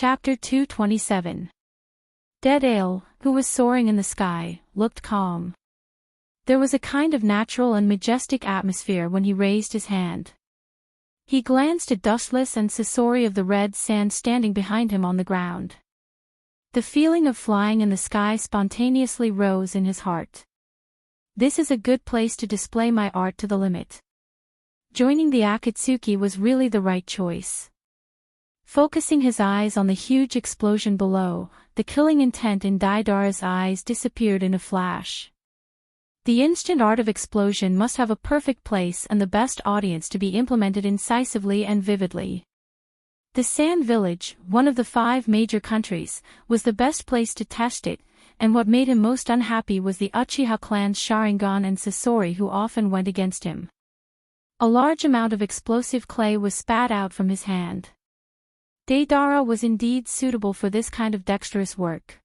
Chapter 227. Dead Ale, who was soaring in the sky, looked calm. There was a kind of natural and majestic atmosphere when he raised his hand. He glanced at Dustless and Sisori of the red sand standing behind him on the ground. The feeling of flying in the sky spontaneously rose in his heart. This is a good place to display my art to the limit. Joining the Akatsuki was really the right choice. Focusing his eyes on the huge explosion below, the killing intent in Deidara's eyes disappeared in a flash. The instant art of explosion must have a perfect place and the best audience to be implemented incisively and vividly. The Sand Village, one of the 5 major countries, was the best place to test it, and what made him most unhappy was the Uchiha clan's Sharingan and Sisori who often went against him. A large amount of explosive clay was spat out from his hand. Deidara was indeed suitable for this kind of dexterous work.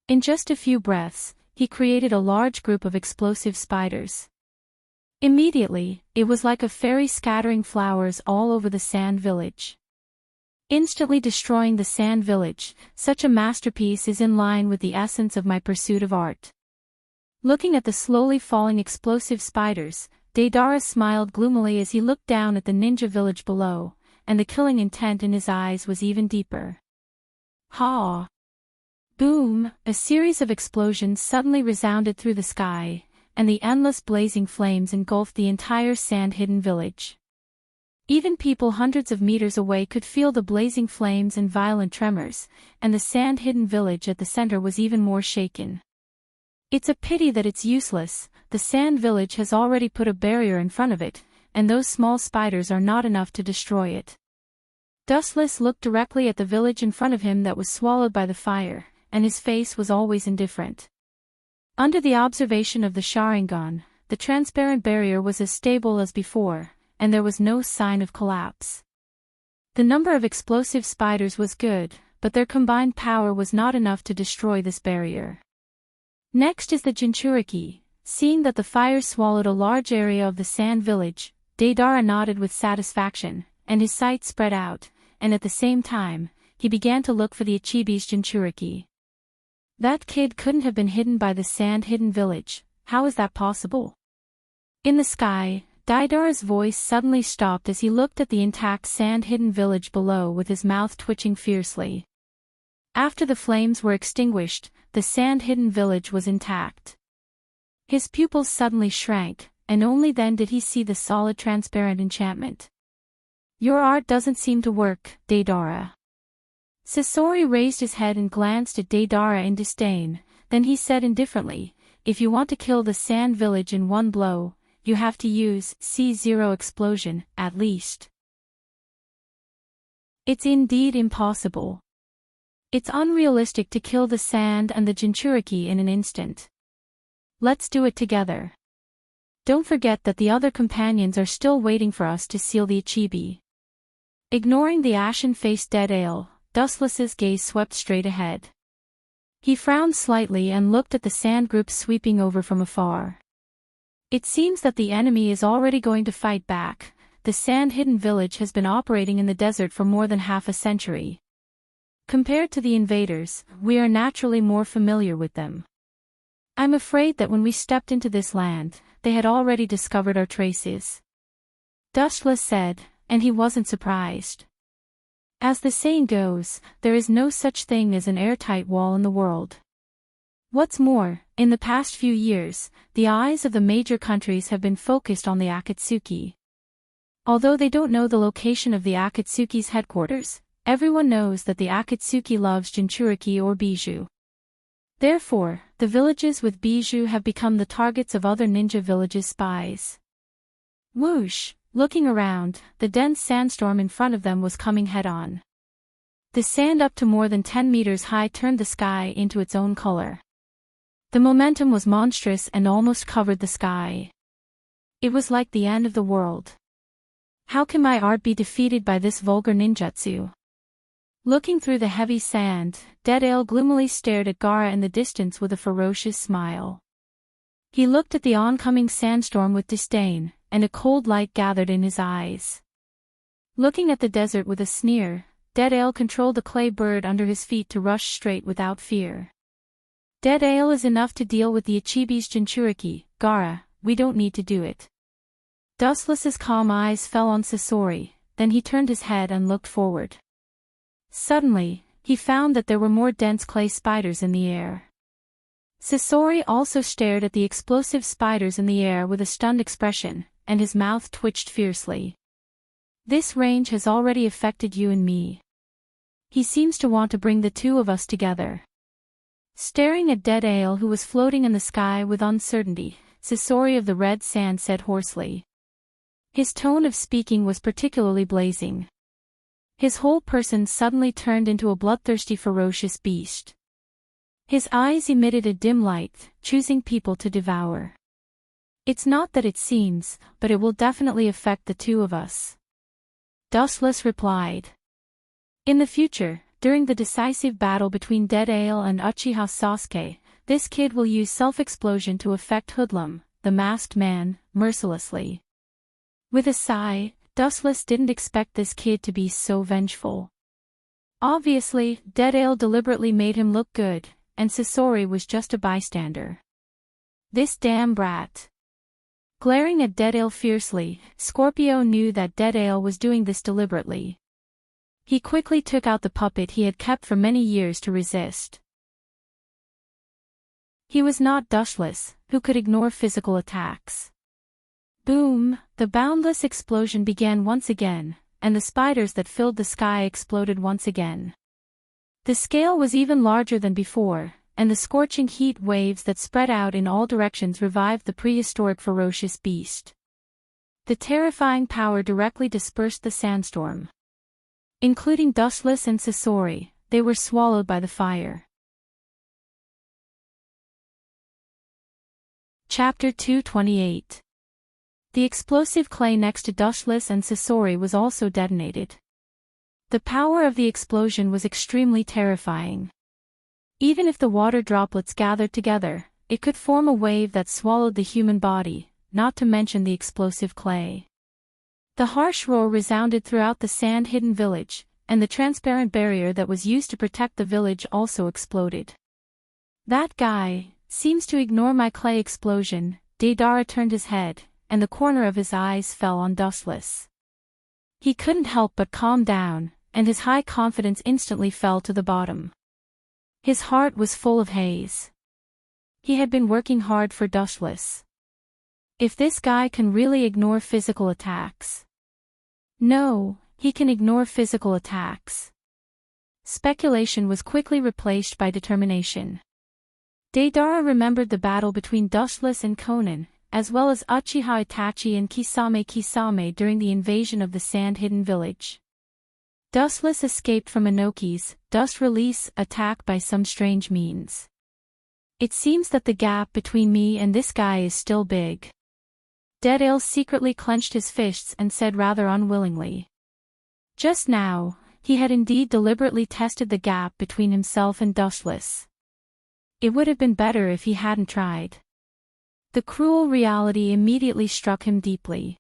In just a few breaths, he created a large group of explosive spiders. Immediately, it was like a fairy scattering flowers all over the Sand Village. Instantly destroying the Sand Village, such a masterpiece is in line with the essence of my pursuit of art. Looking at the slowly falling explosive spiders, Deidara smiled gloomily as he looked down at the ninja village below, and the killing intent in his eyes was even deeper. Ha! Boom! A series of explosions suddenly resounded through the sky, and the endless blazing flames engulfed the entire sand-hidden village. Even people hundreds of meters away could feel the blazing flames and violent tremors, and the sand-hidden village at the center was even more shaken. It's a pity that it's useless. The Sand Village has already put a barrier in front of it, and those small spiders are not enough to destroy it. Dustless looked directly at the village in front of him that was swallowed by the fire, and his face was always indifferent. Under the observation of the Sharingan, the transparent barrier was as stable as before, and there was no sign of collapse. The number of explosive spiders was good, but their combined power was not enough to destroy this barrier. Next is the Jinchuriki. Seeing that the fire swallowed a large area of the Sand Village, Deidara nodded with satisfaction, and his sight spread out, and at the same time, he began to look for the Ichibi's Jinchuriki. That kid couldn't have been hidden by the sand-hidden village. How is that possible? In the sky, Deidara's voice suddenly stopped as he looked at the intact sand-hidden village below with his mouth twitching fiercely. After the flames were extinguished, the sand-hidden village was intact. His pupils suddenly shrank, and only then did he see the solid transparent enchantment. Your art doesn't seem to work, Deidara. Sisori raised his head and glanced at Deidara in disdain, then he said indifferently, if you want to kill the Sand Village in one blow, you have to use C0 explosion, at least. It's indeed impossible. It's unrealistic to kill the sand and the Jinchuriki in an instant. Let's do it together. Don't forget that the other companions are still waiting for us to seal the Ichibi. Ignoring the ashen-faced Dead Ale, Dustless's gaze swept straight ahead. He frowned slightly and looked at the sand group sweeping over from afar. It seems that the enemy is already going to fight back. The sand-hidden village has been operating in the desert for more than half a century. Compared to the invaders, we are naturally more familiar with them. I'm afraid that when we stepped into this land, they had already discovered our traces. Dustless said, and he wasn't surprised. As the saying goes, there is no such thing as an airtight wall in the world. What's more, in the past few years, the eyes of the major countries have been focused on the Akatsuki. Although they don't know the location of the Akatsuki's headquarters, everyone knows that the Akatsuki loves Jinchuriki or bijou. Therefore, the villages with bijou have become the targets of other ninja villages' spies. Whoosh! Looking around, the dense sandstorm in front of them was coming head-on. The sand up to more than 10 meters high turned the sky into its own color. The momentum was monstrous and almost covered the sky. It was like the end of the world. How can my art be defeated by this vulgar ninjutsu? Looking through the heavy sand, Dead Ale gloomily stared at Gaara in the distance with a ferocious smile. He looked at the oncoming sandstorm with disdain, and a cold light gathered in his eyes. Looking at the desert with a sneer, Dead Ale controlled the clay bird under his feet to rush straight without fear. Dead Ale is enough to deal with the Ichibi's Jinchuriki, Gaara, we don't need to do it. Dustless's calm eyes fell on Sasori, then he turned his head and looked forward. Suddenly, he found that there were more dense clay spiders in the air. Sasori also stared at the explosive spiders in the air with a stunned expression, and his mouth twitched fiercely. This range has already affected you and me. He seems to want to bring the two of us together. Staring at Dead Ale, who was floating in the sky with uncertainty, Sasori of the Red Sand said hoarsely. His tone of speaking was particularly blazing. His whole person suddenly turned into a bloodthirsty, ferocious beast. His eyes emitted a dim light, choosing people to devour. It's not that it seems, but it will definitely affect the two of us. Dustless replied. In the future, during the decisive battle between Dead Ale and Uchiha Sasuke, this kid will use self-explosion to affect Hoodlum, the masked man, mercilessly. With a sigh, Dustless didn't expect this kid to be so vengeful. Obviously, Dead Ale deliberately made him look good, and Sasori was just a bystander. This damn brat. Glaring at Dead Ale fiercely, Scorpio knew that Dead Ale was doing this deliberately. He quickly took out the puppet he had kept for many years to resist. He was not Dustless, who could ignore physical attacks. Boom, the boundless explosion began once again, and the spiders that filled the sky exploded once again. The scale was even larger than before, and the scorching heat waves that spread out in all directions revived the prehistoric ferocious beast. The terrifying power directly dispersed the sandstorm. Including Dustless and Sasori, they were swallowed by the fire. Chapter 228. The explosive clay next to Dustless and Sasori was also detonated. The power of the explosion was extremely terrifying. Even if the water droplets gathered together, it could form a wave that swallowed the human body, not to mention the explosive clay. The harsh roar resounded throughout the sand-hidden village, and the transparent barrier that was used to protect the village also exploded. That guy seems to ignore my clay explosion. Deidara turned his head, and the corner of his eyes fell on Dustless. He couldn't help but calm down, and his high confidence instantly fell to the bottom. His heart was full of haze. He had been working hard for Dustless. If this guy can really ignore physical attacks. No, he can ignore physical attacks. Speculation was quickly replaced by determination. Deidara remembered the battle between Dustless and Conan, as well as Uchiha Itachi and Kisame during the invasion of the sand-hidden village. Dustless escaped from Inoki's dust release attack by some strange means. It seems that the gap between me and this guy is still big. Dead Ale secretly clenched his fists and said rather unwillingly. Just now, he had indeed deliberately tested the gap between himself and Dustless. It would have been better if he hadn't tried. The cruel reality immediately struck him deeply.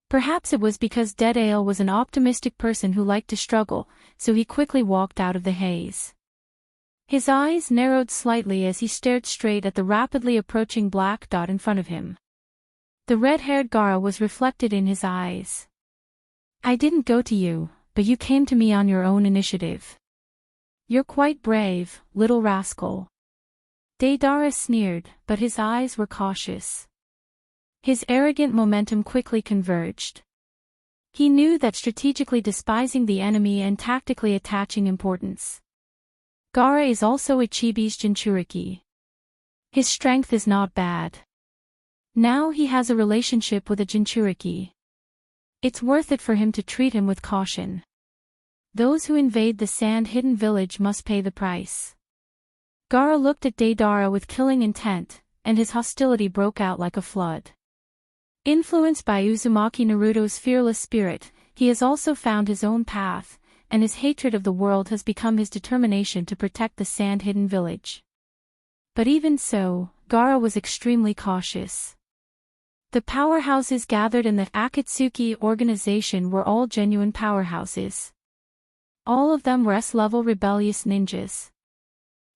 Perhaps it was because Dead Ale was an optimistic person who liked to struggle, so he quickly walked out of the haze. His eyes narrowed slightly as he stared straight at the rapidly approaching black dot in front of him. The red-haired Gaara was reflected in his eyes. I didn't go to you, but you came to me on your own initiative. You're quite brave, little rascal. Deidara sneered, but his eyes were cautious. His arrogant momentum quickly converged. He knew that strategically despising the enemy and tactically attaching importance. Gaara is also Ichibi's Jinchuriki. His strength is not bad. Now he has a relationship with a Jinchuriki. It's worth it for him to treat him with caution. Those who invade the sand-hidden village must pay the price. Gaara looked at Deidara with killing intent, and his hostility broke out like a flood. Influenced by Uzumaki Naruto's fearless spirit, he has also found his own path, and his hatred of the world has become his determination to protect the sand-hidden village. But even so, Gaara was extremely cautious. The powerhouses gathered in the Akatsuki organization were all genuine powerhouses. All of them were S-level rebellious ninjas.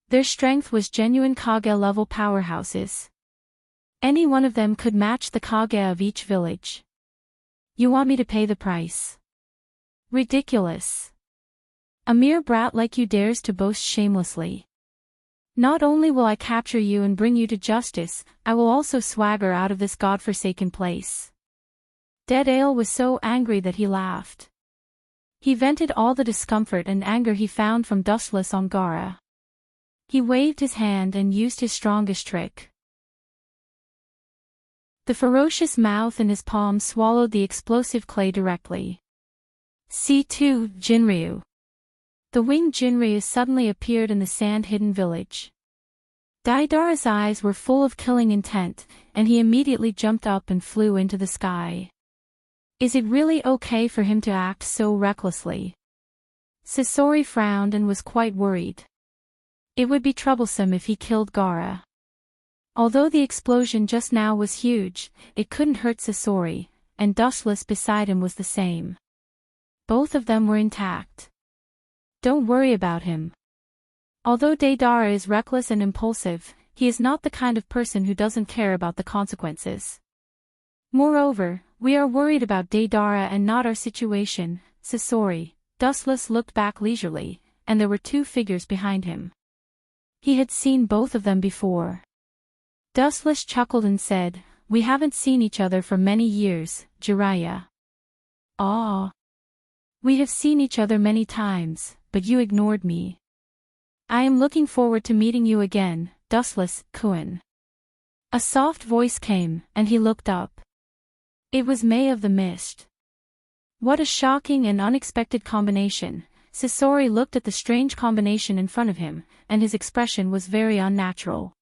Their strength was genuine Kage-level powerhouses. Any one of them could match the Kage of each village. You want me to pay the price? Ridiculous. A mere brat like you dares to boast shamelessly. Not only will I capture you and bring you to justice, I will also swagger out of this godforsaken place. Dead Ale was so angry that he laughed. He vented all the discomfort and anger he found from Dustless on Gaara. He waved his hand and used his strongest trick. The ferocious mouth in his palm swallowed the explosive clay directly. C2 Jinryu. The winged Jinryu suddenly appeared in the sand-hidden village. Daidara's eyes were full of killing intent, and he immediately jumped up and flew into the sky. Is it really okay for him to act so recklessly? Sasori frowned and was quite worried. It would be troublesome if he killed Gaara. Although the explosion just now was huge, it couldn't hurt Sasori, and Dustless beside him was the same. Both of them were intact. Don't worry about him. Although Deidara is reckless and impulsive, he is not the kind of person who doesn't care about the consequences. Moreover, we are worried about Deidara and not our situation, Sasori. Dustless looked back leisurely, and there were two figures behind him. He had seen both of them before. Dustless chuckled and said, "We haven't seen each other for many years, Jiraiya." "Ah. We have seen each other many times, but you ignored me. I am looking forward to meeting you again, Dustless-kun." A soft voice came, and he looked up. It was May of the Mist. What a shocking and unexpected combination. Sasori looked at the strange combination in front of him, and his expression was very unnatural.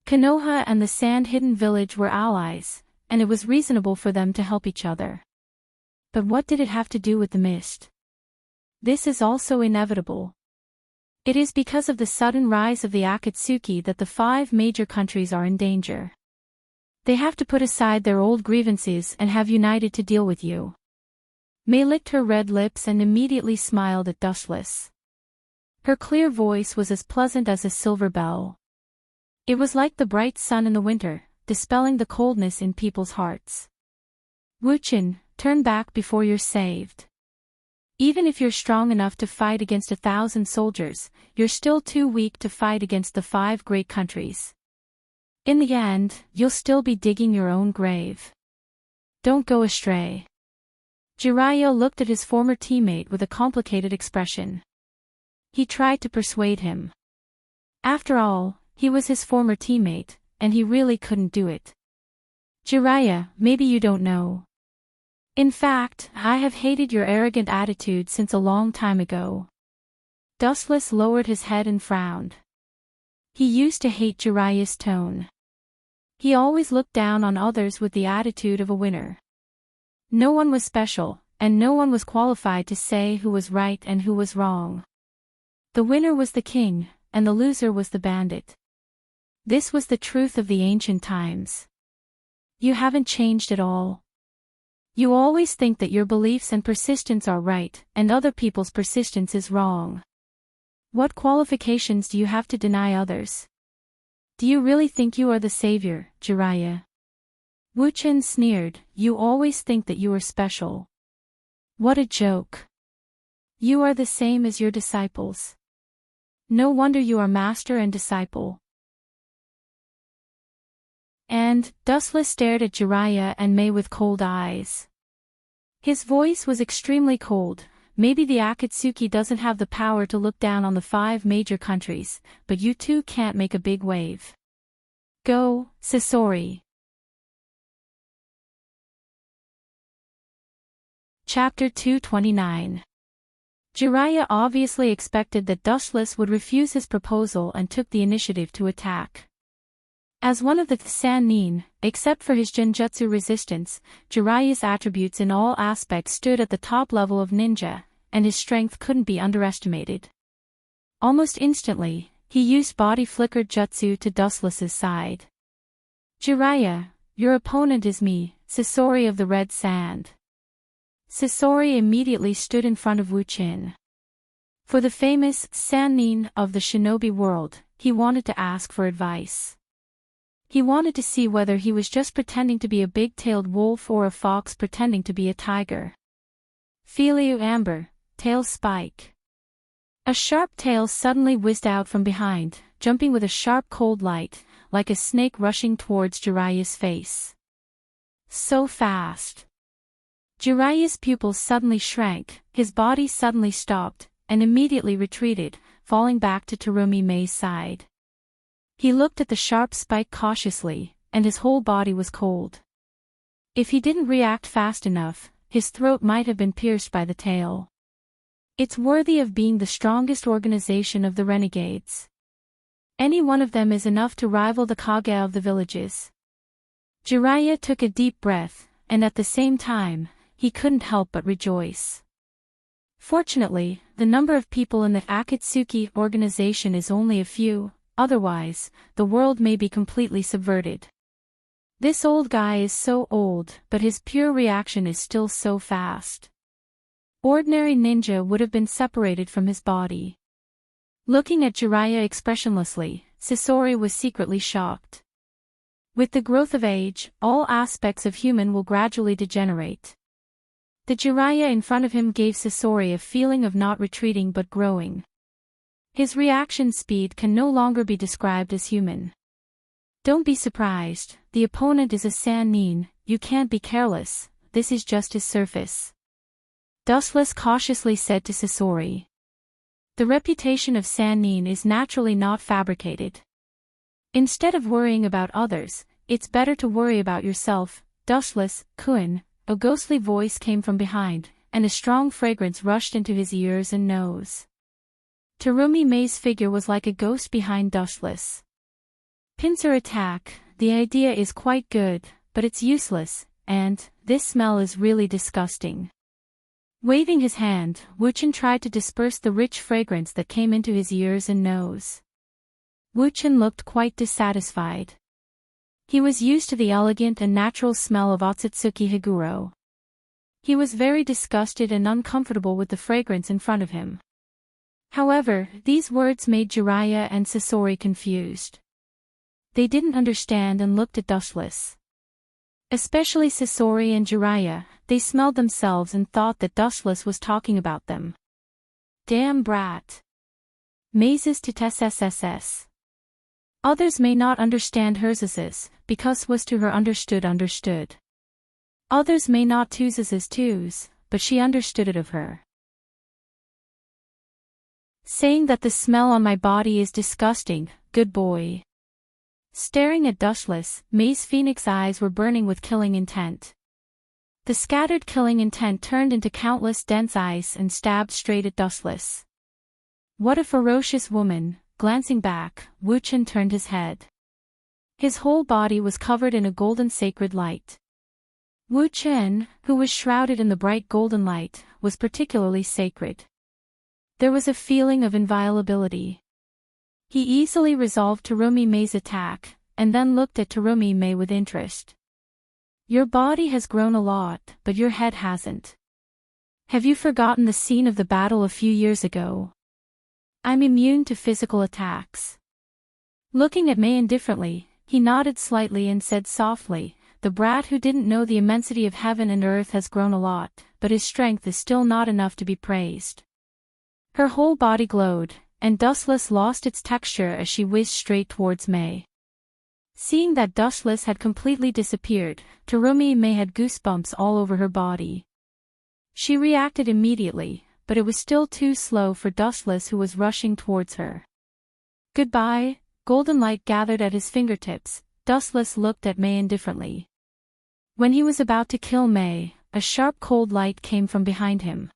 Konoha and the sand-hidden village were allies, and it was reasonable for them to help each other. But what did it have to do with the mist? This is also inevitable. It is because of the sudden rise of the Akatsuki that the 5 major countries are in danger. They have to put aside their old grievances and have united to deal with you. May licked her red lips and immediately smiled at Dustless. Her clear voice was as pleasant as a silver bell. It was like the bright sun in the winter, dispelling the coldness in people's hearts. Wuchin, turn back before you're saved. Even if you're strong enough to fight against 1,000 soldiers, you're still too weak to fight against the 5 great countries. In the end, you'll still be digging your own grave. Don't go astray. Jiraiya looked at his former teammate with a complicated expression. He tried to persuade him. After all, he was his former teammate, and he really couldn't do it. Jiraiya, maybe you don't know. In fact, I have hated your arrogant attitude since a long time ago. Dustless lowered his head and frowned. He used to hate Jiraiya's tone. He always looked down on others with the attitude of a winner. No one was special, and no one was qualified to say who was right and who was wrong. The winner was the king, and the loser was the bandit. This was the truth of the ancient times. You haven't changed at all. You always think that your beliefs and persistence are right, and other people's persistence is wrong. What qualifications do you have to deny others? Do you really think you are the savior, Jiraiya? Wuchin sneered, you always think that you are special. What a joke. You are the same as your disciples. No wonder you are master and disciple. And, Dustless stared at Jiraiya and May with cold eyes. His voice was extremely cold. Maybe the Akatsuki doesn't have the power to look down on the 5 major countries, but you two can't make a big wave. Go, Sasori. Chapter 229. Jiraiya obviously expected that Dustless would refuse his proposal and took the initiative to attack. As one of the Sannin, except for his genjutsu resistance, Jiraiya's attributes in all aspects stood at the top level of ninja, and his strength couldn't be underestimated. Almost instantly, he used body flickered jutsu to Dustless's side. Jiraiya, your opponent is me, Sasori of the Red Sand. Sasori immediately stood in front of Wuchin. For the famous Sannin of the shinobi world, he wanted to ask for advice. He wanted to see whether he was just pretending to be a big-tailed wolf or a fox pretending to be a tiger. Feliu amber, tail spike. A sharp tail suddenly whizzed out from behind, jumping with a sharp cold light, like a snake rushing towards Jiraiya's face. So fast. Jiraiya's pupils suddenly shrank, his body suddenly stopped, and immediately retreated, falling back to Terumi Mei's side. He looked at the sharp spike cautiously, and his whole body was cold. If he didn't react fast enough, his throat might have been pierced by the tail. It's worthy of being the strongest organization of the renegades. Any one of them is enough to rival the Kage of the villages. Jiraiya took a deep breath, and at the same time, he couldn't help but rejoice. Fortunately, the number of people in the Akatsuki organization is only a few, otherwise, the world may be completely subverted. This old guy is so old, but his pure reaction is still so fast. Ordinary ninja would have been separated from his body. Looking at Jiraiya expressionlessly, Sasori was secretly shocked. With the growth of age, all aspects of human will gradually degenerate. The Jiraiya in front of him gave Sasori a feeling of not retreating but growing. His reaction speed can no longer be described as human. Don't be surprised, the opponent is a Sannin, you can't be careless, this is just his surface. Dustless cautiously said to Sasori. The reputation of Sannin is naturally not fabricated. Instead of worrying about others, it's better to worry about yourself, Dustless, Kun. A ghostly voice came from behind, and a strong fragrance rushed into his ears and nose. Terumi Mei's figure was like a ghost behind Dustless. Pincer attack, the idea is quite good, but it's useless, and, this smell is really disgusting. Waving his hand, Wuchen tried to disperse the rich fragrance that came into his ears and nose. Wuchen looked quite dissatisfied. He was used to the elegant and natural smell of Otsutsuki Higuro. He was very disgusted and uncomfortable with the fragrance in front of him. However, these words made Jiraiya and Sasori confused. They didn't understand and looked at Dustless. Especially Sasori and Jiraiya, they smelled themselves and thought that Dustless was talking about them. Damn brat. Mazes to SSSS. Others may not understand herses, because was to her understood. Others may not twos, but she understood it of her. Saying that the smell on my body is disgusting, good boy. Staring at Dustless, Mei's phoenix eyes were burning with killing intent. The scattered killing intent turned into countless dense eyes and stabbed straight at Dustless. What a ferocious woman. Glancing back, Wuchen turned his head. His whole body was covered in a golden sacred light. Wuchen, who was shrouded in the bright golden light, was particularly sacred. There was a feeling of inviolability. He easily resolved Terumi Mei's attack, and then looked at Terumi Mei with interest. Your body has grown a lot, but your head hasn't. Have you forgotten the scene of the battle a few years ago? I'm immune to physical attacks. Looking at Mei indifferently, he nodded slightly and said softly, the brat who didn't know the immensity of heaven and earth has grown a lot, but his strength is still not enough to be praised. Her whole body glowed, and Dustless lost its texture as she whizzed straight towards Mei. Seeing that Dustless had completely disappeared, Terumi Mei had goosebumps all over her body. She reacted immediately, but it was still too slow for Dustless who was rushing towards her. Goodbye, golden light gathered at his fingertips, Dustless looked at Mei indifferently. When he was about to kill Mei, a sharp cold light came from behind him.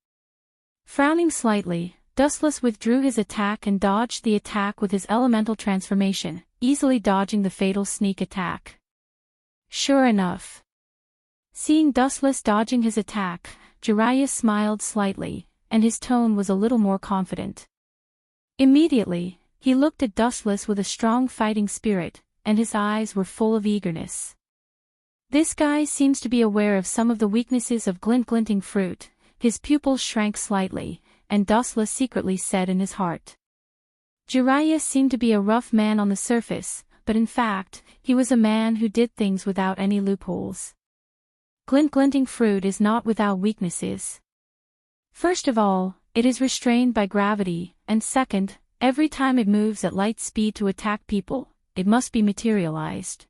Frowning slightly, Dustless withdrew his attack and dodged the attack with his elemental transformation, easily dodging the fatal sneak attack. Sure enough. Seeing Dustless dodging his attack, Jiraiya smiled slightly, and his tone was a little more confident. Immediately, he looked at Dustless with a strong fighting spirit, and his eyes were full of eagerness. This guy seems to be aware of some of the weaknesses of glinting fruit. His pupils shrank slightly, and Dustless secretly said in his heart. Jiraiya seemed to be a rough man on the surface, but in fact, he was a man who did things without any loopholes. Glinting fruit is not without weaknesses. First of all, it is restrained by gravity, and second, every time it moves at light speed to attack people, it must be materialized.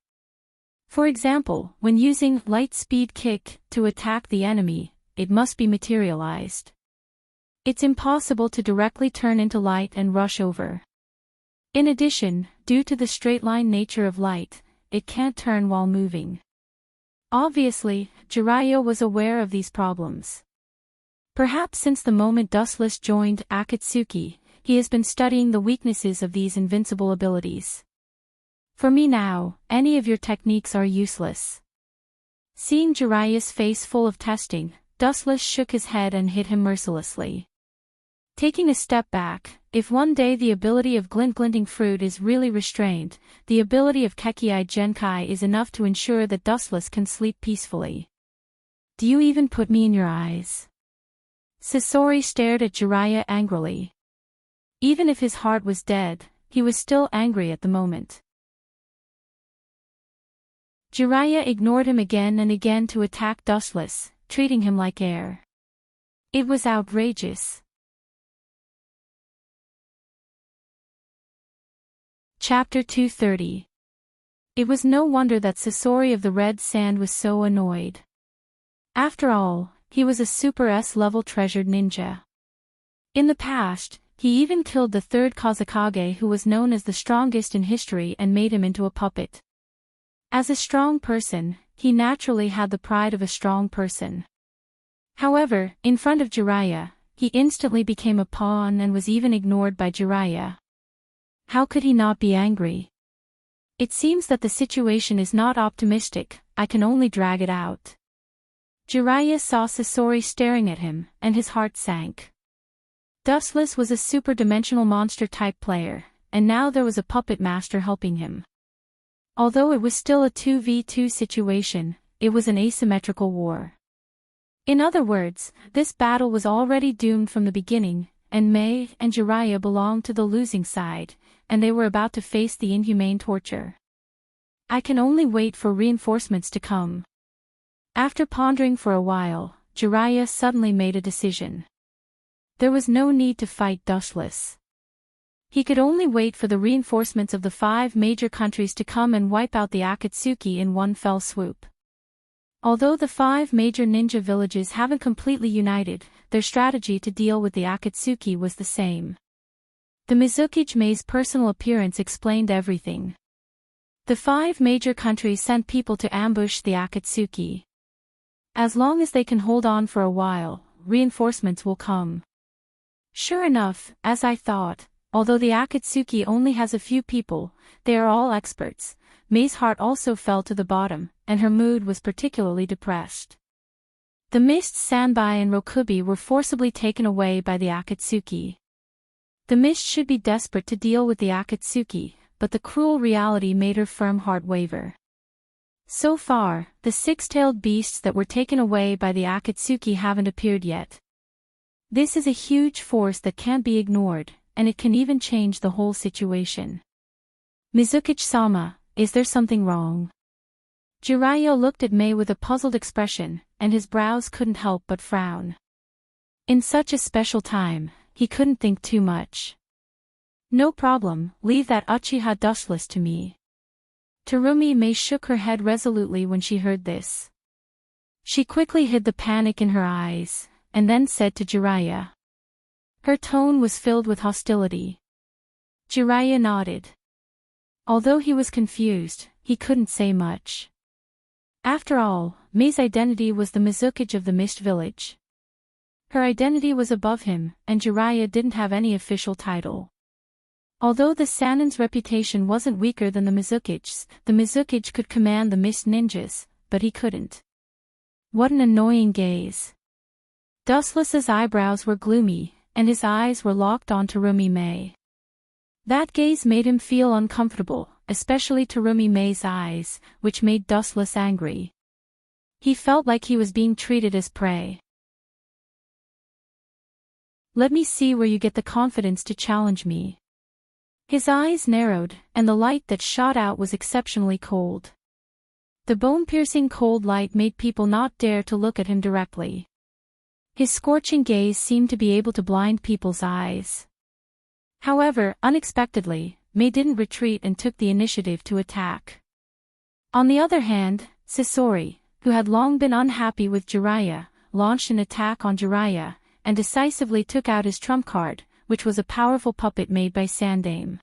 For example, when using light speed kick to attack the enemy, it must be materialized. It's impossible to directly turn into light and rush over. In addition, due to the straight-line nature of light, it can't turn while moving. Obviously, Jiraiya was aware of these problems. Perhaps since the moment Dustless joined Akatsuki, he has been studying the weaknesses of these invincible abilities. For me now, any of your techniques are useless. Seeing Jiraiya's face full of testing, Dustless shook his head and hit him mercilessly. Taking a step back, if one day the ability of glinting fruit is really restrained, the ability of Kekkei Genkai is enough to ensure that Dustless can sleep peacefully. Do you even put me in your eyes? Sasori stared at Jiraiya angrily. Even if his heart was dead, he was still angry at the moment. Jiraiya ignored him again and again to attack Dustless, treating him like air. It was outrageous. Chapter 230. It was no wonder that Sasori of the Red Sand was so annoyed. After all, he was a Super S-level treasured ninja. In the past, he even killed the third Kazekage, who was known as the strongest in history, and made him into a puppet. As a strong person, he naturally had the pride of a strong person. However, in front of Jiraiya, he instantly became a pawn and was even ignored by Jiraiya. How could he not be angry? It seems that the situation is not optimistic, I can only drag it out. Jiraiya saw Sasori staring at him, and his heart sank. Dustless was a super-dimensional monster-type player, and now there was a puppet master helping him. Although it was still a 2v2 situation, it was an asymmetrical war. In other words, this battle was already doomed from the beginning, and Mei and Jiraiya belonged to the losing side, and they were about to face the inhumane torture. I can only wait for reinforcements to come. After pondering for a while, Jiraiya suddenly made a decision. There was no need to fight Dustless. He could only wait for the reinforcements of the 5 major countries to come and wipe out the Akatsuki in one fell swoop. Although the 5 major ninja villages haven't completely united, their strategy to deal with the Akatsuki was the same. The Mizukage-mei's personal appearance explained everything. The 5 major countries sent people to ambush the Akatsuki. As long as they can hold on for a while, reinforcements will come. Sure enough, as I thought, although the Akatsuki only has a few people, they are all experts. Mei's heart also fell to the bottom, and her mood was particularly depressed. The Mist Sanbai and Rokubi were forcibly taken away by the Akatsuki. The Mist should be desperate to deal with the Akatsuki, but the cruel reality made her firm heart waver. So far, the 6-tailed beasts that were taken away by the Akatsuki haven't appeared yet. This is a huge force that can't be ignored, and it can even change the whole situation. Mizukage-sama, is there something wrong? Jiraiya looked at Mei with a puzzled expression, and his brows couldn't help but frown. In such a special time, he couldn't think too much. No problem, leave that Uchiha Dustless to me. Terumi Mei shook her head resolutely when she heard this. She quickly hid the panic in her eyes, and then said to Jiraiya. Her tone was filled with hostility. Jiraiya nodded. Although he was confused, he couldn't say much. After all, Mei's identity was the Mizukage of the Mist Village. Her identity was above him, and Jiraiya didn't have any official title. Although the Sanin's reputation wasn't weaker than the Mizukage could command the Mist Ninjas, but he couldn't. What an annoying gaze. Dustless's eyebrows were gloomy, and his eyes were locked on Terumi Mei. That gaze made him feel uncomfortable, especially Terumi Mei's eyes, which made Dustless angry. He felt like he was being treated as prey. Let me see where you get the confidence to challenge me. His eyes narrowed, and the light that shot out was exceptionally cold. The bone-piercing cold light made people not dare to look at him directly. His scorching gaze seemed to be able to blind people's eyes. However, unexpectedly, May didn't retreat and took the initiative to attack. On the other hand, Sasori, who had long been unhappy with Jiraiya, launched an attack on Jiraiya, and decisively took out his trump card, which was a powerful puppet made by Sandame.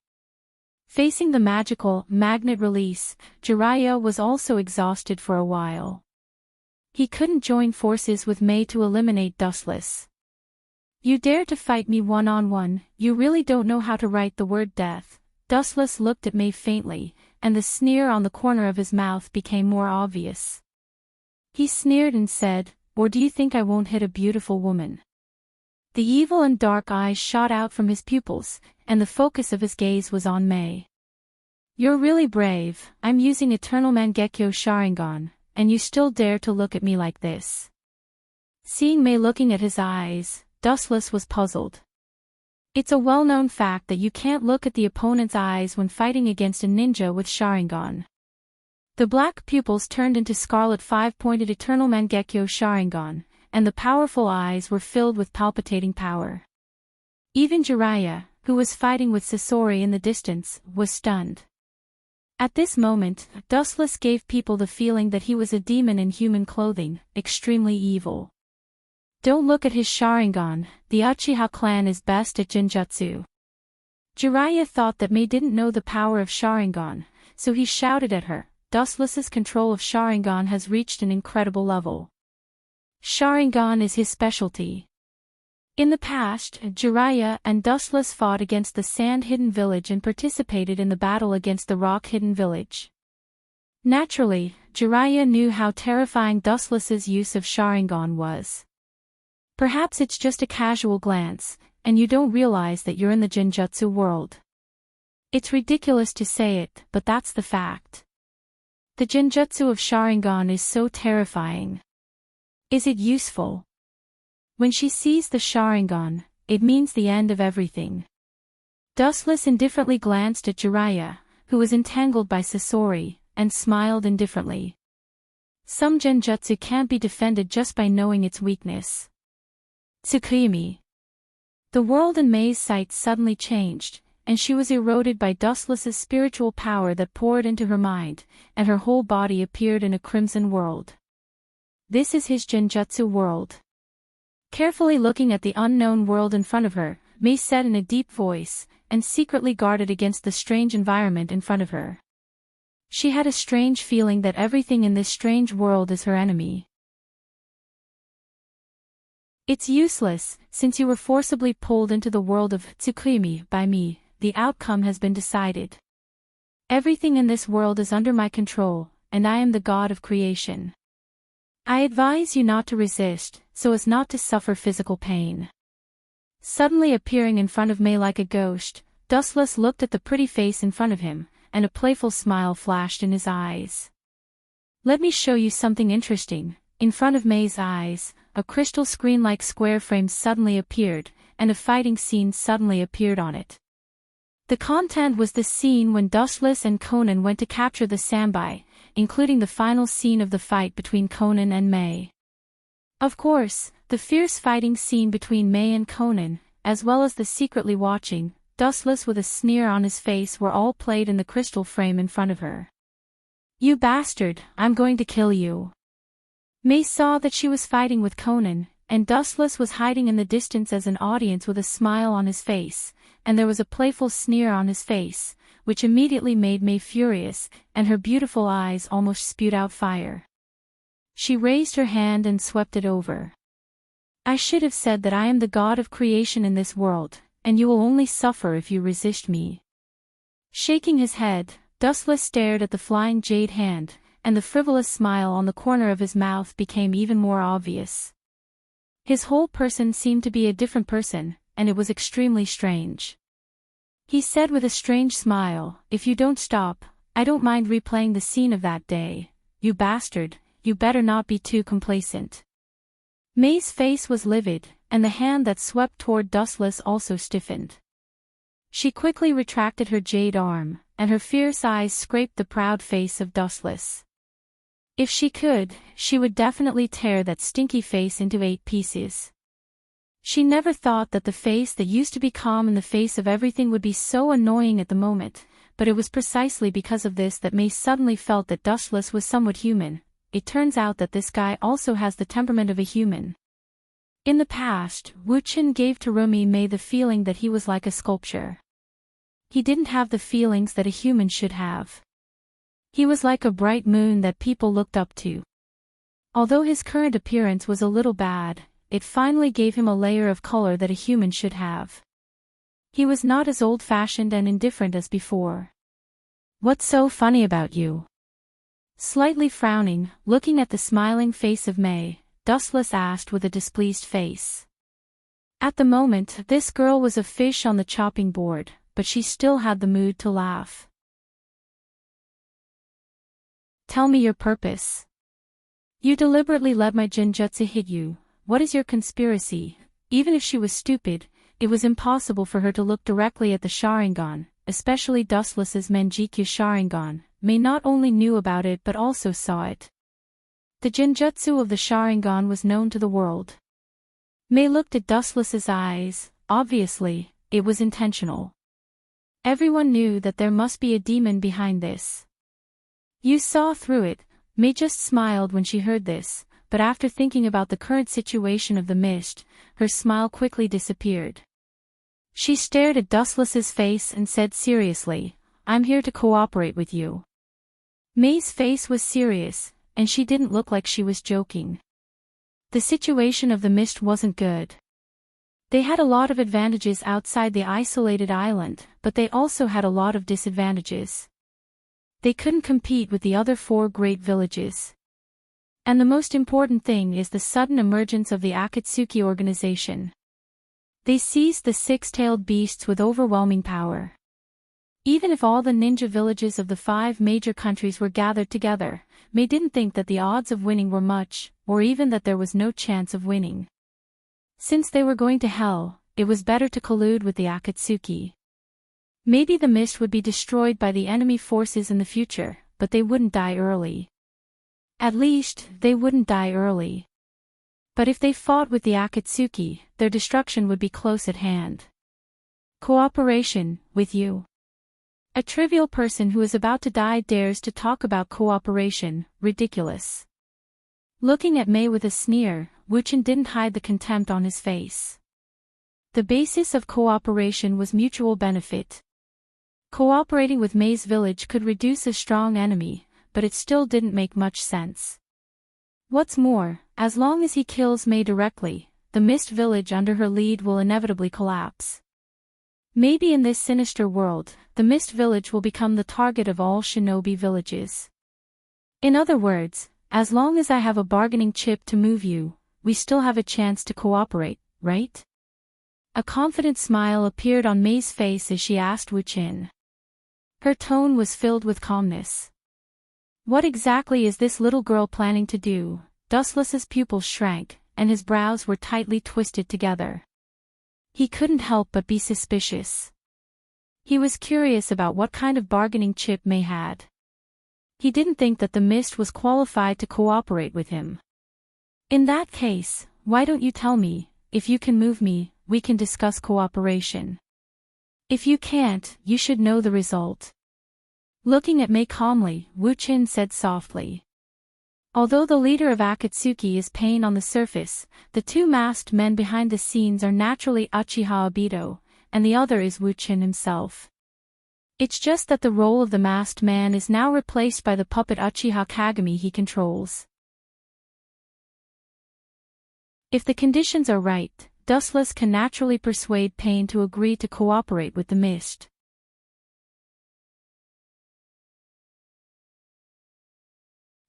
Facing the magical magnet release, Jiraiya was also exhausted for a while. He couldn't join forces with May to eliminate Dustless. You dare to fight me one-on-one, you really don't know how to write the word death. Dustless looked at May faintly, and the sneer on the corner of his mouth became more obvious. He sneered and said, "Or do you think I won't hit a beautiful woman?" The evil and dark eyes shot out from his pupils, and the focus of his gaze was on May. "You're really brave. I'm using Eternal Mangekyo Sharingan, and you still dare to look at me like this." Seeing May looking at his eyes, Dustless was puzzled. It's a well-known fact that you can't look at the opponent's eyes when fighting against a ninja with Sharingan. The black pupils turned into scarlet five-pointed Eternal Mangekyo Sharingan, and the powerful eyes were filled with palpitating power. Even Jiraiya, who was fighting with Sasori in the distance, was stunned. At this moment, Dustless gave people the feeling that he was a demon in human clothing, extremely evil. Don't look at his Sharingan, the Uchiha clan is best at Genjutsu. Jiraiya thought that May didn't know the power of Sharingan, so he shouted at her, Dustless's control of Sharingan has reached an incredible level. Sharingan is his specialty. In the past, Jiraiya and Dustless fought against the Sand Hidden Village and participated in the battle against the Rock Hidden Village. Naturally, Jiraiya knew how terrifying Dustless's use of Sharingan was. Perhaps it's just a casual glance, and you don't realize that you're in the Genjutsu world. It's ridiculous to say it, but that's the fact. The Genjutsu of Sharingan is so terrifying. Is it useful? When she sees the Sharingan, it means the end of everything. Dustless indifferently glanced at Jiraiya, who was entangled by Sasori, and smiled indifferently. Some Genjutsu can't be defended just by knowing its weakness. Tsukuyomi. The world in May's sight suddenly changed, and she was eroded by Dustless's spiritual power that poured into her mind, and her whole body appeared in a crimson world. This is his Genjutsu world. Carefully looking at the unknown world in front of her, May said in a deep voice, and secretly guarded against the strange environment in front of her. She had a strange feeling that everything in this strange world is her enemy. It's useless, since you were forcibly pulled into the world of Tsukuyomi by me, the outcome has been decided. Everything in this world is under my control, and I am the god of creation. I advise you not to resist, so as not to suffer physical pain. Suddenly appearing in front of May like a ghost, Dustless looked at the pretty face in front of him, and a playful smile flashed in his eyes. Let me show you something interesting. In front of May's eyes, a crystal screen-like square frame suddenly appeared, and a fighting scene suddenly appeared on it. The content was the scene when Dustless and Conan went to capture the Sambai, including the final scene of the fight between Conan and May. Of course, the fierce fighting scene between May and Conan, as well as the secretly watching, Dustless with a sneer on his face were all played in the crystal frame in front of her. You bastard, I'm going to kill you. May saw that she was fighting with Conan, and Dustless was hiding in the distance as an audience with a smile on his face, and there was a playful sneer on his face, which immediately made May furious, and her beautiful eyes almost spewed out fire. She raised her hand and swept it over. I should have said that I am the god of creation in this world, and you will only suffer if you resist me. Shaking his head, Dustless stared at the flying jade hand, and the frivolous smile on the corner of his mouth became even more obvious. His whole person seemed to be a different person, and it was extremely strange. He said with a strange smile, if you don't stop, I don't mind replaying the scene of that day. You bastard, you better not be too complacent. May's face was livid, and the hand that swept toward Dustless also stiffened. She quickly retracted her jade arm, and her fierce eyes scraped the proud face of Dustless. If she could, she would definitely tear that stinky face into 8 pieces. She never thought that the face that used to be calm in the face of everything would be so annoying at the moment, but it was precisely because of this that May suddenly felt that Dustless was somewhat human. It turns out that this guy also has the temperament of a human. In the past, Wu Qin gave to Rumi May the feeling that he was like a sculpture. He didn't have the feelings that a human should have. He was like a bright moon that people looked up to. Although his current appearance was a little bad, it finally gave him a layer of color that a human should have. He was not as old-fashioned and indifferent as before. "What's so funny about you?" Slightly frowning, looking at the smiling face of May, Dustless asked with a displeased face. At the moment, this girl was a fish on the chopping board, but she still had the mood to laugh. "Tell me your purpose. You deliberately let my Genjutsu hit you. What is your conspiracy?" Even if she was stupid, it was impossible for her to look directly at the Sharingan, especially Dustless's Manjikyu Sharingan. May not only knew about it but also saw it. The Genjutsu of the Sharingan was known to the world. May looked at Dustless's eyes. Obviously, it was intentional. Everyone knew that there must be a demon behind this. You saw through it. May just smiled when she heard this, but after thinking about the current situation of the mist, her smile quickly disappeared. She stared at Dustless's face and said seriously, "I'm here to cooperate with you." May's face was serious, and she didn't look like she was joking. The situation of the mist wasn't good. They had a lot of advantages outside the isolated island, but they also had a lot of disadvantages. They couldn't compete with the other 4 great villages. And the most important thing is the sudden emergence of the Akatsuki organization. They seized the 6-tailed beasts with overwhelming power. Even if all the ninja villages of the 5 major countries were gathered together, May didn't think that the odds of winning were much, or even that there was no chance of winning. Since they were going to hell, it was better to collude with the Akatsuki. Maybe the mist would be destroyed by the enemy forces in the future, but they wouldn't die early. At least, they wouldn't die early. But if they fought with the Akatsuki, their destruction would be close at hand. Cooperation, with you. A trivial person who is about to die dares to talk about cooperation, ridiculous. Looking at May with a sneer, Wu Qin didn't hide the contempt on his face. The basis of cooperation was mutual benefit. Cooperating with May's village could reduce a strong enemy, but it still didn't make much sense. What's more, as long as he kills May directly, the Mist Village under her lead will inevitably collapse. Maybe in this sinister world, the Mist Village will become the target of all shinobi villages. In other words, as long as I have a bargaining chip to move you, we still have a chance to cooperate, right? A confident smile appeared on May's face as she asked Wu Qin. Her tone was filled with calmness. What exactly is this little girl planning to do? Dustless's pupils shrank, and his brows were tightly twisted together. He couldn't help but be suspicious. He was curious about what kind of bargaining chip May had. He didn't think that the mist was qualified to cooperate with him. In that case, why don't you tell me? If you can move me, we can discuss cooperation. If you can't, you should know the result. Looking at May calmly, Wu Qin said softly. Although the leader of Akatsuki is Pain on the surface, the 2 masked men behind the scenes are naturally Uchiha Obito, and the other is Wu Qin himself. It's just that the role of the masked man is now replaced by the puppet Uchiha Kagami he controls. If the conditions are right, Dustless can naturally persuade Pain to agree to cooperate with the mist.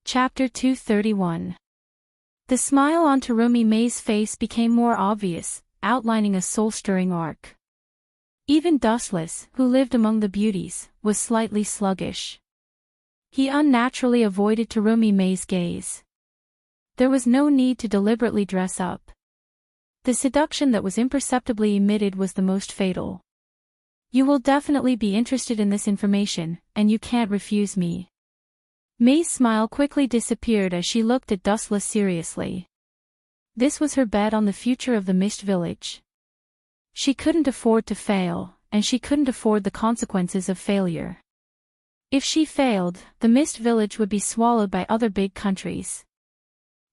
Chapter 231. The smile on Terumi May's face became more obvious, outlining a soul-stirring arc. Even Dustless, who lived among the beauties, was slightly sluggish. He unnaturally avoided Terumi May's gaze. There was no need to deliberately dress up. The seduction that was imperceptibly emitted was the most fatal. You will definitely be interested in this information, and you can't refuse me. May's smile quickly disappeared as she looked at Dustless seriously. This was her bet on the future of the Mist Village. She couldn't afford to fail, and she couldn't afford the consequences of failure. If she failed, the Mist Village would be swallowed by other big countries.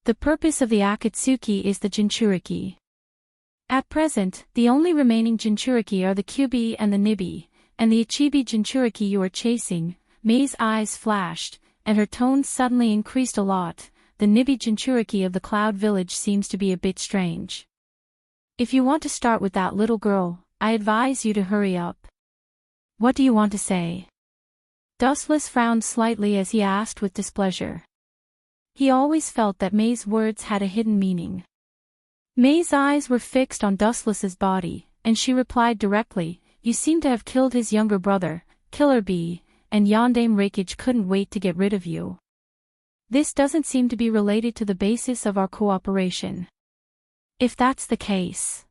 The purpose of the Akatsuki is the Jinchuriki. At present, the only remaining Jinchuriki are the Kyubi and the Nibi, and the Ichibi Jinchuriki you are chasing. May's eyes flashed, and her tone suddenly increased a lot. The Nibi Jinchuriki of the Cloud Village seems to be a bit strange. If you want to start with that little girl, I advise you to hurry up. What do you want to say? Dustless frowned slightly as he asked with displeasure. He always felt that May's words had a hidden meaning. May's eyes were fixed on Dustless's body, and she replied directly, "You seem to have killed his younger brother, Killer Bee, and Yondaime Reikage couldn't wait to get rid of you. This doesn't seem to be related to the basis of our cooperation. If that's the case."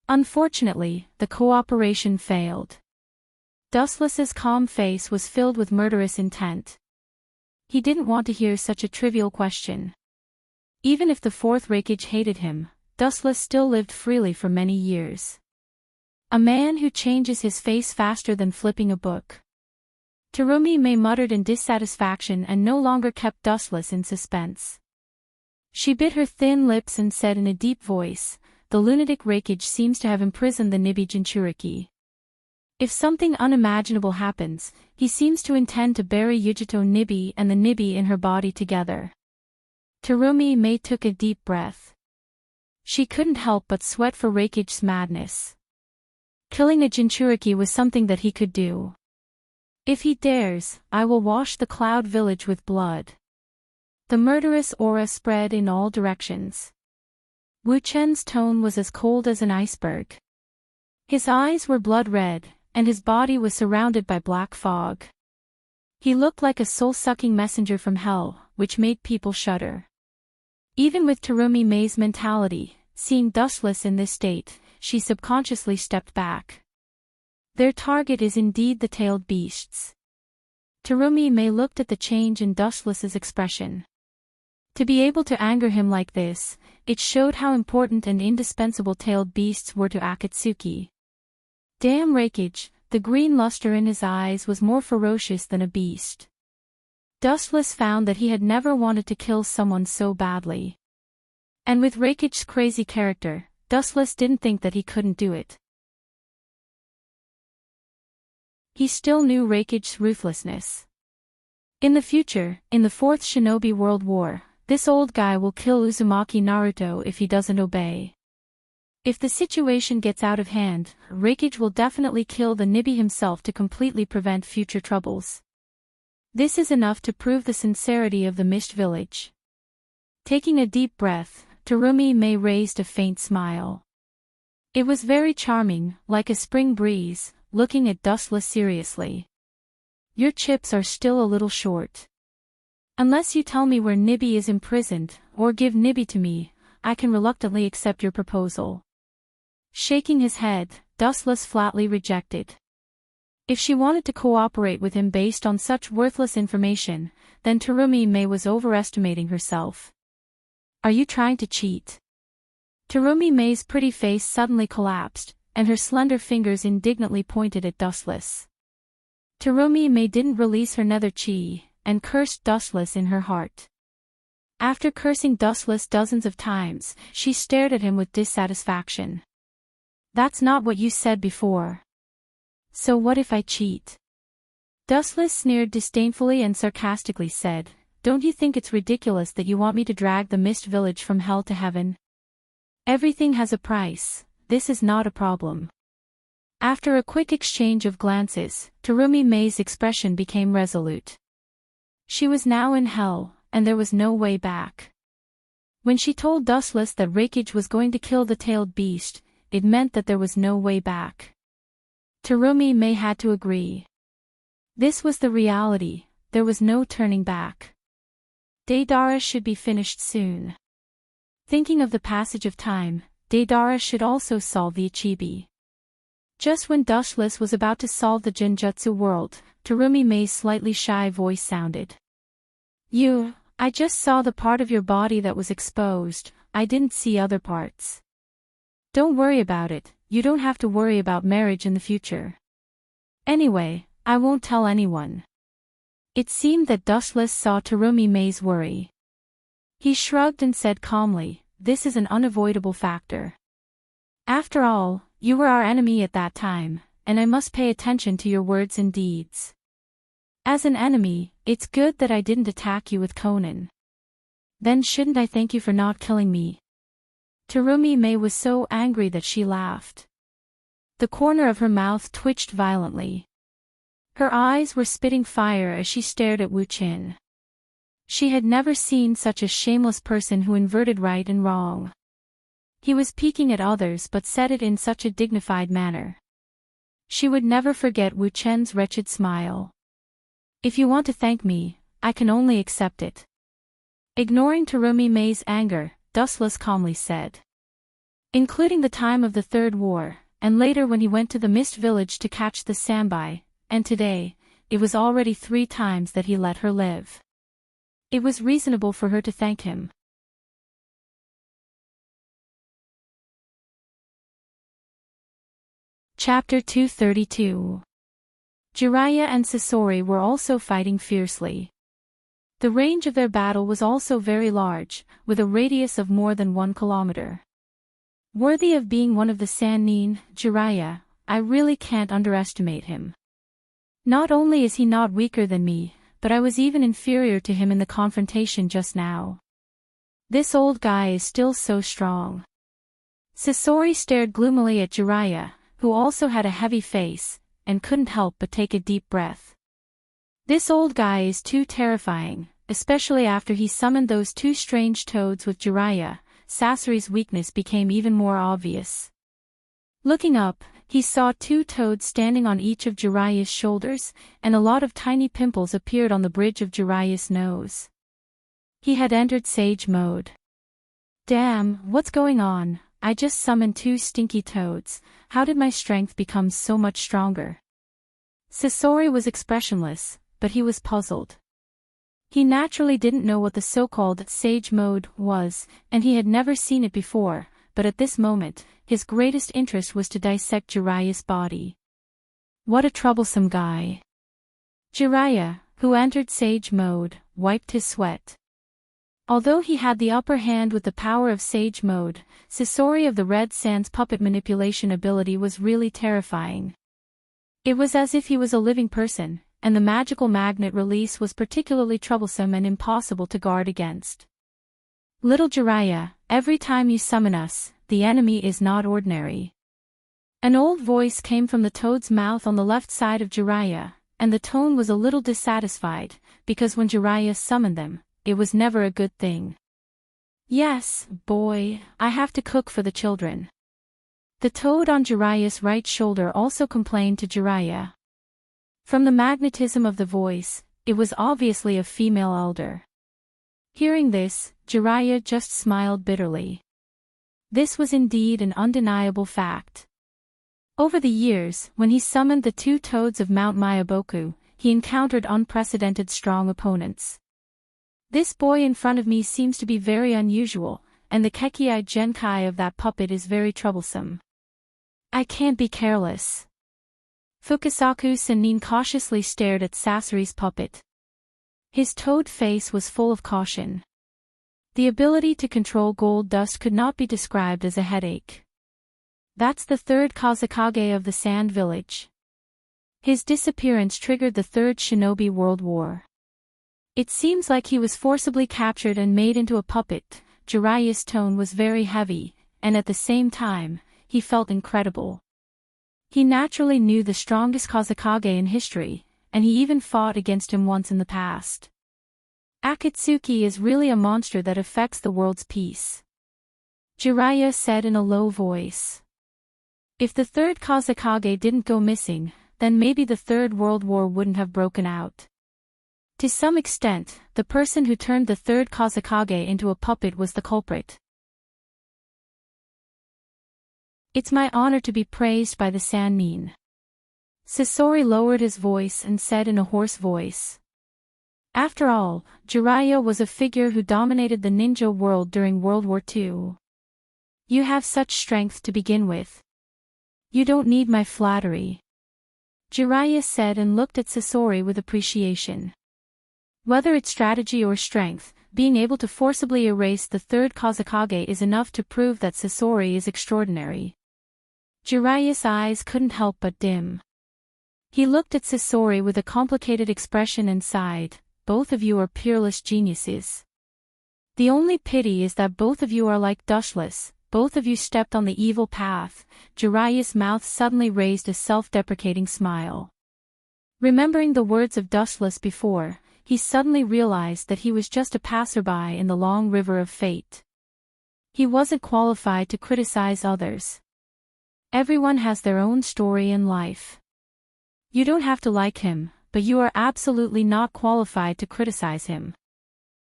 Unfortunately, the cooperation failed. Dustless's calm face was filled with murderous intent. He didn't want to hear such a trivial question. Even if the fourth Reikage hated him, Dustless still lived freely for many years. A man who changes his face faster than flipping a book. Terumi May muttered in dissatisfaction and no longer kept Dustless in suspense. She bit her thin lips and said in a deep voice, "The lunatic Reikage seems to have imprisoned the Nibi Jinchuriki. If something unimaginable happens, he seems to intend to bury Yujito Nibi and the Nibi in her body together." Terumi May took a deep breath. She couldn't help but sweat for Reikage's madness. Killing a Jinchuriki was something that he could do. "If he dares, I will wash the Cloud Village with blood." The murderous aura spread in all directions. Wu Chen's tone was as cold as an iceberg. His eyes were blood red, and his body was surrounded by black fog. He looked like a soul-sucking messenger from hell, which made people shudder. Even with Terumi May's mentality, seeing Dustless in this state, she subconsciously stepped back. Their target is indeed the tailed beasts. Terumi May looked at the change in Dustless's expression. To be able to anger him like this, it showed how important and indispensable tailed beasts were to Akatsuki. Damn Reikage, the green luster in his eyes was more ferocious than a beast. Dustless found that he had never wanted to kill someone so badly. And with Reikage's crazy character, Dustless didn't think that he couldn't do it. He still knew Reikage's ruthlessness. In the future, in the Fourth Shinobi World War, this old guy will kill Uzumaki Naruto if he doesn't obey. If the situation gets out of hand, Reikage will definitely kill the Nibi himself to completely prevent future troubles. This is enough to prove the sincerity of the Mist Village. Taking a deep breath, Terumi May raised a faint smile. It was very charming, like a spring breeze, looking at Dustless seriously. "Your chips are still a little short. Unless you tell me where Nibi is imprisoned, or give Nibi to me, I can reluctantly accept your proposal." Shaking his head, Dustless flatly rejected. If she wanted to cooperate with him based on such worthless information, then Terumi May was overestimating herself. "Are you trying to cheat?" Terumi May's pretty face suddenly collapsed, and her slender fingers indignantly pointed at Dustless. Terumi May didn't release her nether chi, and cursed Dustless in her heart. After cursing Dustless dozens of times, she stared at him with dissatisfaction. "That's not what you said before. So what if I cheat?" Dustless sneered disdainfully and sarcastically said, "Don't you think it's ridiculous that you want me to drag the Mist Village from hell to heaven? Everything has a price, this is not a problem." After a quick exchange of glances, Terumi May's expression became resolute. She was now in hell, and there was no way back. When she told Dustless that Reikage was going to kill the tailed beast, it meant that there was no way back. Terumi May had to agree. This was the reality, there was no turning back. Deidara should be finished soon. Thinking of the passage of time, Deidara should also solve the Ichibi. Just when Dushless was about to solve the Genjutsu world, Terumi Mei's slightly shy voice sounded. I just saw the part of your body that was exposed, I didn't see other parts. Don't worry about it, you don't have to worry about marriage in the future. Anyway, I won't tell anyone. It seemed that Dushless saw Terumi Mei's worry. He shrugged and said calmly, this is an unavoidable factor. After all, you were our enemy at that time, and I must pay attention to your words and deeds. As an enemy, it's good that I didn't attack you with Conan. Then shouldn't I thank you for not killing me? Terumi Mei was so angry that she laughed. The corner of her mouth twitched violently. Her eyes were spitting fire as she stared at Wu Qin. She had never seen such a shameless person who inverted right and wrong. He was peeking at others but said it in such a dignified manner. She would never forget Wu Chen's wretched smile. If you want to thank me, I can only accept it. Ignoring Terumi Mei's anger, Dustless calmly said. Including the time of the Third War, and later when he went to the Mist Village to catch the Sambai, and today, it was already 3 times that he let her live. It was reasonable for her to thank him. Chapter 232. Jiraiya and Sasori were also fighting fiercely. The range of their battle was also very large, with a radius of more than 1 kilometer. Worthy of being one of the Sannin, Jiraiya, I really can't underestimate him. Not only is he not weaker than me, but I was even inferior to him in the confrontation just now. This old guy is still so strong. Sasori stared gloomily at Jiraiya, who also had a heavy face, and couldn't help but take a deep breath. This old guy is too terrifying, especially after he summoned those 2 strange toads with Jiraiya. Sasori's weakness became even more obvious. Looking up, he saw 2 toads standing on each of Jiraiya's shoulders, and a lot of tiny pimples appeared on the bridge of Jiraiya's nose. He had entered Sage mode. Damn, what's going on? I just summoned 2 stinky toads, how did my strength become so much stronger? Sasori was expressionless, but he was puzzled. He naturally didn't know what the so-called Sage mode was, and he had never seen it before, but at this moment, his greatest interest was to dissect Jiraiya's body. What a troublesome guy. Jiraiya, who entered Sage mode, wiped his sweat. Although he had the upper hand with the power of Sage mode, Sasori of the Red Sands puppet manipulation ability was really terrifying. It was as if he was a living person, and the magical magnet release was particularly troublesome and impossible to guard against. Little Jiraiya, every time you summon us, the enemy is not ordinary. An old voice came from the toad's mouth on the left side of Jiraiya, and the tone was a little dissatisfied, because when Jiraiya summoned them, it was never a good thing. Yes, boy, I have to cook for the children. The toad on Jiraiya's right shoulder also complained to Jiraiya. From the magnetism of the voice, it was obviously a female elder. Hearing this, Jiraiya just smiled bitterly. This was indeed an undeniable fact. Over the years, when he summoned the 2 toads of Mount Mayaboku, he encountered unprecedented strong opponents. This boy in front of me seems to be very unusual, and the Kekiai Genkai of that puppet is very troublesome. I can't be careless. Fukasaku Sennin cautiously stared at Sasori's puppet. His toad face was full of caution. The ability to control gold dust could not be described as a headache. That's the 3rd Kazekage of the Sand Village. His disappearance triggered the 3rd Shinobi World War. It seems like he was forcibly captured and made into a puppet. Jiraiya's tone was very heavy, and at the same time, he felt incredible. He naturally knew the strongest Kazekage in history, and he even fought against him once in the past. Akatsuki is really a monster that affects the world's peace. Jiraiya said in a low voice. If the 3rd Kazekage didn't go missing, then maybe the 3rd World War wouldn't have broken out. To some extent, the person who turned the 3rd Kazekage into a puppet was the culprit. It's my honor to be praised by the Sannin. Sasori lowered his voice and said in a hoarse voice. After all, Jiraiya was a figure who dominated the ninja world during World War II. You have such strength to begin with. You don't need my flattery. Jiraiya said and looked at Sasori with appreciation. Whether it's strategy or strength, being able to forcibly erase the third Kazekage is enough to prove that Sasori is extraordinary. Jiraiya's eyes couldn't help but dim. He looked at Sasori with a complicated expression and sighed. Both of you are peerless geniuses. The only pity is that both of you are like dushless, both of you stepped on the evil path. Jiraiya's mouth suddenly raised a self-deprecating smile. Remembering the words of dustless before, he suddenly realized that he was just a passerby in the long river of fate. He wasn't qualified to criticize others. Everyone has their own story in life. You don't have to like him, but you are absolutely not qualified to criticize him.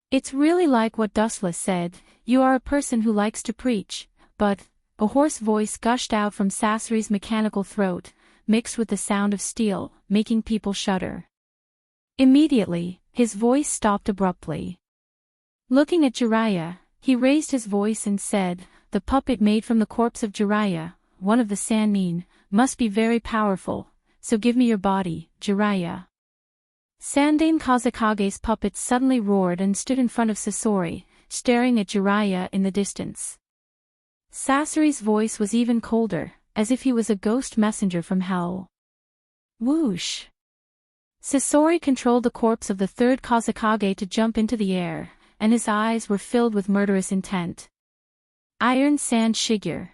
It's really like what Dustless said, you are a person who likes to preach, but, a hoarse voice gushed out from Sasori's mechanical throat, mixed with the sound of steel, making people shudder. Immediately, his voice stopped abruptly. Looking at Jiraiya, he raised his voice and said, the puppet made from the corpse of Jiraiya, one of the Sannin, must be very powerful, so give me your body, Jiraiya. Sandaime Kazekage's puppet suddenly roared and stood in front of Sasori, staring at Jiraiya in the distance. Sasori's voice was even colder, as if he was a ghost messenger from hell. Whoosh! Sasori controlled the corpse of the third Kazekage to jump into the air, and his eyes were filled with murderous intent. Iron Sand Shigure.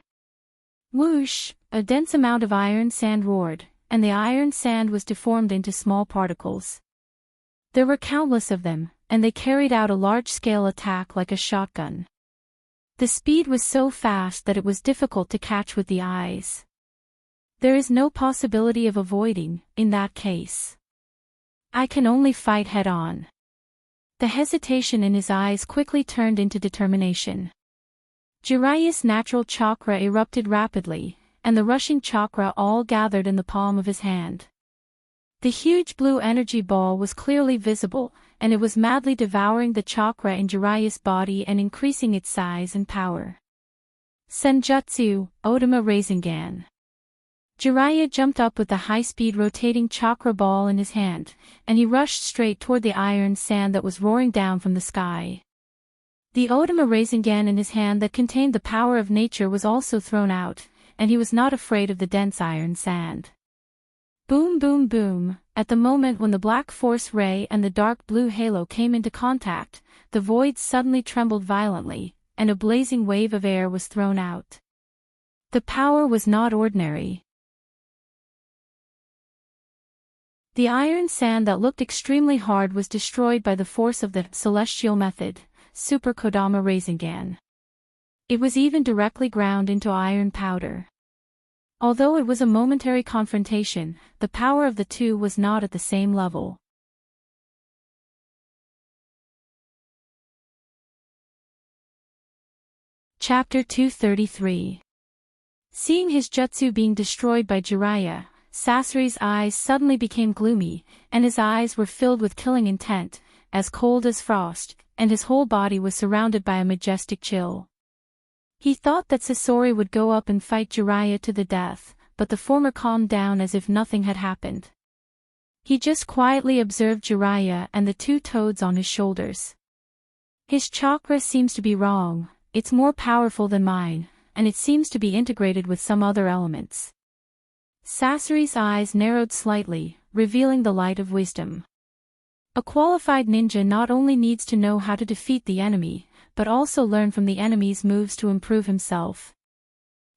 Whoosh! A dense amount of iron sand roared, and the iron sand was deformed into small particles. There were countless of them, and they carried out a large-scale attack like a shotgun. The speed was so fast that it was difficult to catch with the eyes. There is no possibility of avoiding, in that case. I can only fight head-on. The hesitation in his eyes quickly turned into determination. Jiraiya's natural chakra erupted rapidly, and the rushing chakra all gathered in the palm of his hand. The huge blue energy ball was clearly visible, and it was madly devouring the chakra in Jiraiya's body and increasing its size and power. Senjutsu, Odama Rasengan. Jiraiya jumped up with the high-speed rotating chakra ball in his hand, and he rushed straight toward the iron sand that was roaring down from the sky. The Odama Rasengan in his hand that contained the power of nature was also thrown out, and he was not afraid of the dense iron sand. Boom boom boom, at the moment when the black force ray and the dark blue halo came into contact, the void suddenly trembled violently, and a blazing wave of air was thrown out. The power was not ordinary. The iron sand that looked extremely hard was destroyed by the force of the celestial method, Super Kodama Rasengan. It was even directly ground into iron powder. Although it was a momentary confrontation, the power of the two was not at the same level. Chapter 233. Seeing his jutsu being destroyed by Jiraiya, Sasori's eyes suddenly became gloomy, and his eyes were filled with killing intent, as cold as frost, and his whole body was surrounded by a majestic chill. He thought that Sasori would go up and fight Jiraiya to the death, but the former calmed down as if nothing had happened. He just quietly observed Jiraiya and the two toads on his shoulders. His chakra seems to be wrong, it's more powerful than mine, and it seems to be integrated with some other elements. Sasori's eyes narrowed slightly, revealing the light of wisdom. A qualified ninja not only needs to know how to defeat the enemy, but also learn from the enemy's moves to improve himself.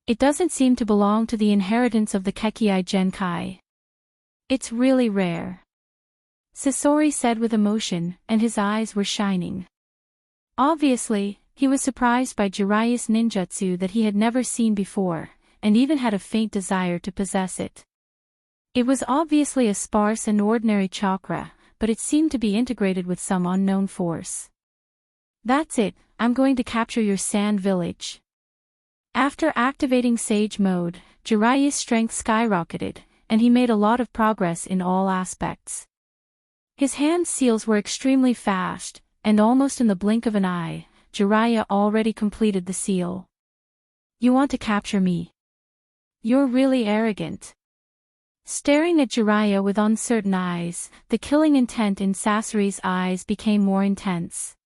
It doesn't seem to belong to the inheritance of the Kekkei Genkai. It's really rare. Sasori said with emotion, and his eyes were shining. Obviously, he was surprised by Jiraiya's ninjutsu that he had never seen before, and even had a faint desire to possess it. It was obviously a sparse and ordinary chakra, but it seemed to be integrated with some unknown force. That's it, I'm going to capture your sand village. After activating Sage Mode, Jiraiya's strength skyrocketed, and he made a lot of progress in all aspects. His hand seals were extremely fast, and almost in the blink of an eye, Jiraiya already completed the seal. "You want to capture me? You're really arrogant." Staring at Jiraiya with uncertain eyes, the killing intent in Sasori's eyes became more intense.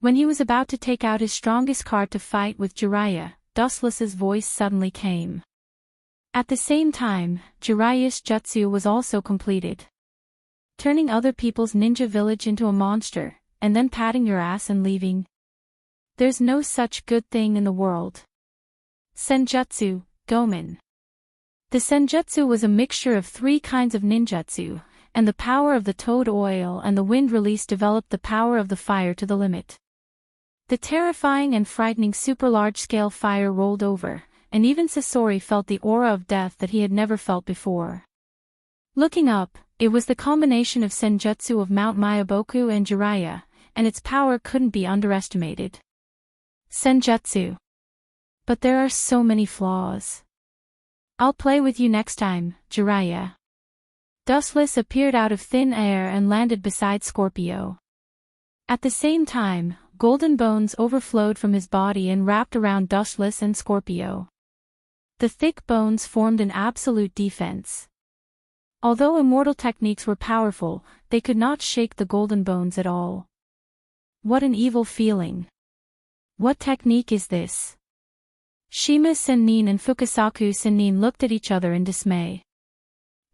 When he was about to take out his strongest card to fight with Jiraiya, Dustless's voice suddenly came. At the same time, Jiraiya's jutsu was also completed. Turning other people's ninja village into a monster, and then patting your ass and leaving. There's no such good thing in the world. Senjutsu, Gomen. The senjutsu was a mixture of 3 kinds of ninjutsu, and the power of the toad oil and the wind release developed the power of the fire to the limit. The terrifying and frightening super large-scale fire rolled over, and even Sasori felt the aura of death that he had never felt before. Looking up, it was the combination of senjutsu of Mount Myaboku and Jiraiya, and its power couldn't be underestimated. Senjutsu. But there are so many flaws. I'll play with you next time, Jiraiya. Dustless appeared out of thin air and landed beside Scorpio. At the same time, golden bones overflowed from his body and wrapped around Dustless and Scorpio. The thick bones formed an absolute defense. Although immortal techniques were powerful, they could not shake the golden bones at all. What an evil feeling. What technique is this? Shima Sennin and Fukasaku Sennin looked at each other in dismay.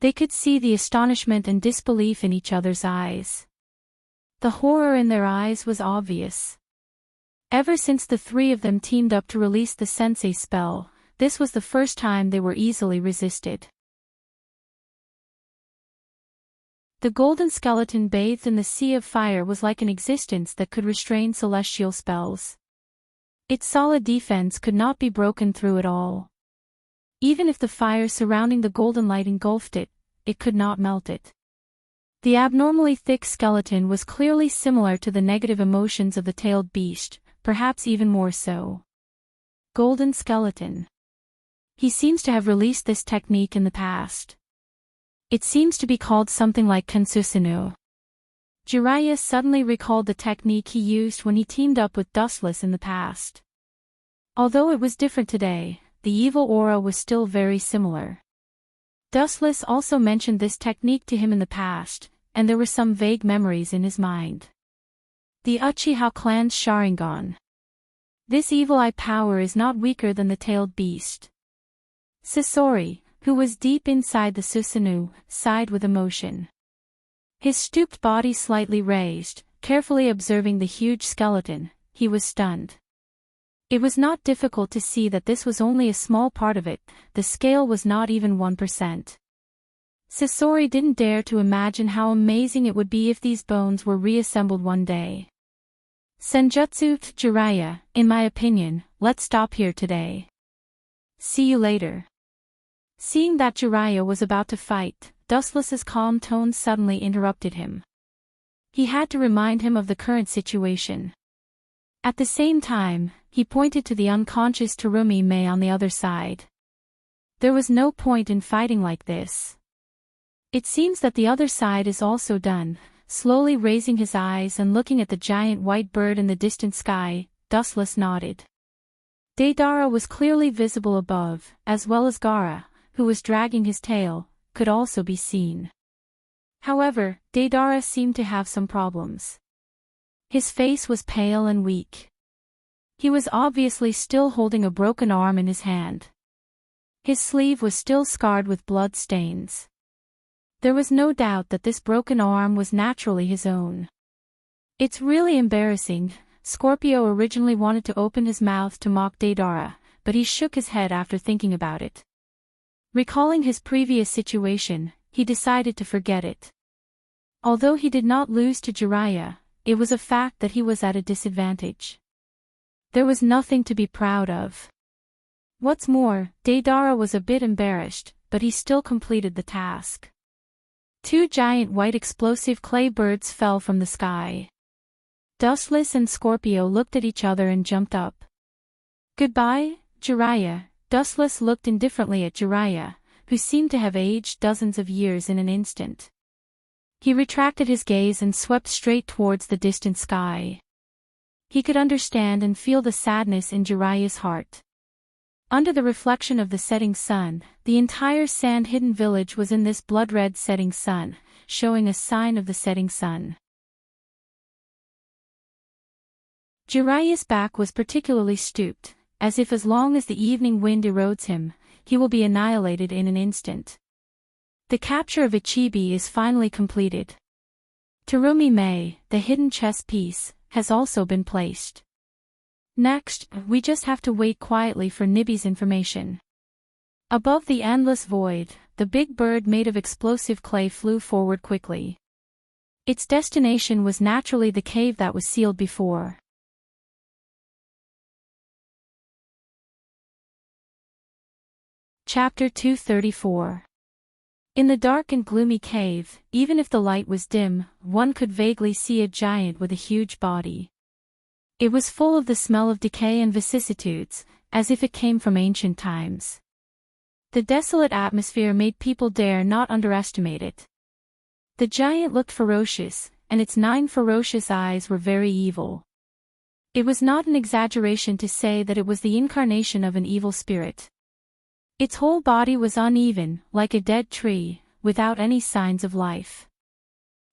They could see the astonishment and disbelief in each other's eyes. The horror in their eyes was obvious. Ever since the 3 of them teamed up to release the sensei spell, this was the first time they were easily resisted. The golden skeleton bathed in the sea of fire was like an existence that could restrain celestial spells. Its solid defense could not be broken through at all. Even if the fire surrounding the golden light engulfed it, it could not melt it. The abnormally thick skeleton was clearly similar to the negative emotions of the tailed beast, perhaps even more so. Golden skeleton. He seems to have released this technique in the past. It seems to be called something like Kansusunu. Jiraiya suddenly recalled the technique he used when he teamed up with Dustless in the past. Although it was different today, the evil aura was still very similar. Dustless also mentioned this technique to him in the past, and there were some vague memories in his mind. The Uchiha clan's Sharingan. This evil eye power is not weaker than the tailed beast. Sasori, who was deep inside the Susanoo, sighed with emotion. His stooped body slightly raised, carefully observing the huge skeleton, he was stunned. It was not difficult to see that this was only a small part of it, the scale was not even 1%. Sasori didn't dare to imagine how amazing it would be if these bones were reassembled one day. Senjutsu Jiraiya, in my opinion, let's stop here today. See you later. Seeing that Jiraiya was about to fight, Dustless's calm tone suddenly interrupted him. He had to remind him of the current situation. At the same time, he pointed to the unconscious Terumi Mei on the other side. There was no point in fighting like this. It seems that the other side is also done. Slowly raising his eyes and looking at the giant white bird in the distant sky, Dustless nodded. Deidara was clearly visible above, as well as Gaara, who was dragging his tail, could also be seen. However, Deidara seemed to have some problems. His face was pale and weak. He was obviously still holding a broken arm in his hand. His sleeve was still scarred with blood stains. There was no doubt that this broken arm was naturally his own. It's really embarrassing. Scorpio originally wanted to open his mouth to mock Deidara, but he shook his head after thinking about it. Recalling his previous situation, he decided to forget it. Although he did not lose to Jiraiya, it was a fact that he was at a disadvantage. There was nothing to be proud of. What's more, Deidara was a bit embarrassed, but he still completed the task. 2 giant white explosive clay birds fell from the sky. Dustless and Scorpio looked at each other and jumped up. Goodbye, Jiraiya. Dustless looked indifferently at Jiraiya, who seemed to have aged dozens of years in an instant. He retracted his gaze and swept straight towards the distant sky. He could understand and feel the sadness in Jiraiya's heart. Under the reflection of the setting sun, the entire sand-hidden village was in this blood-red setting sun, showing a sign of the setting sun. Jiraiya's back was particularly stooped, as if as long as the evening wind erodes him, he will be annihilated in an instant. The capture of Ichibi is finally completed. Terumi Mei, the hidden chess piece, has also been placed. Next, we just have to wait quietly for Nibby's information. Above the endless void, the big bird made of explosive clay flew forward quickly. Its destination was naturally the cave that was sealed before. Chapter 234. In the dark and gloomy cave, even if the light was dim, one could vaguely see a giant with a huge body. It was full of the smell of decay and vicissitudes, as if it came from ancient times. The desolate atmosphere made people dare not underestimate it. The giant looked ferocious, and its 9 ferocious eyes were very evil. It was not an exaggeration to say that it was the incarnation of an evil spirit. Its whole body was uneven, like a dead tree, without any signs of life.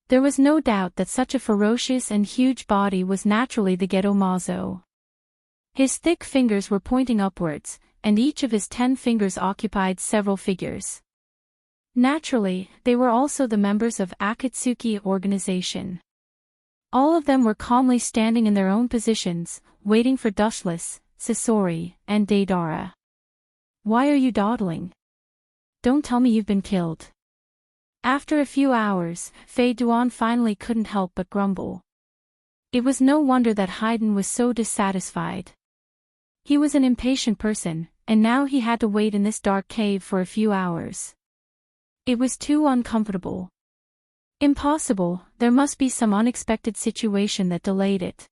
There was no doubt that such a ferocious and huge body was naturally the Gedo Mazo. His thick fingers were pointing upwards, and each of his 10 fingers occupied several figures. Naturally, they were also the members of Akatsuki organization. All of them were calmly standing in their own positions, waiting for Dustless, Sasori, and Deidara. Why are you dawdling? Don't tell me you've been killed. After a few hours, Fei Duan finally couldn't help but grumble. It was no wonder that Haydn was so dissatisfied. He was an impatient person, and now he had to wait in this dark cave for a few hours. It was too uncomfortable. Impossible, there must be some unexpected situation that delayed it.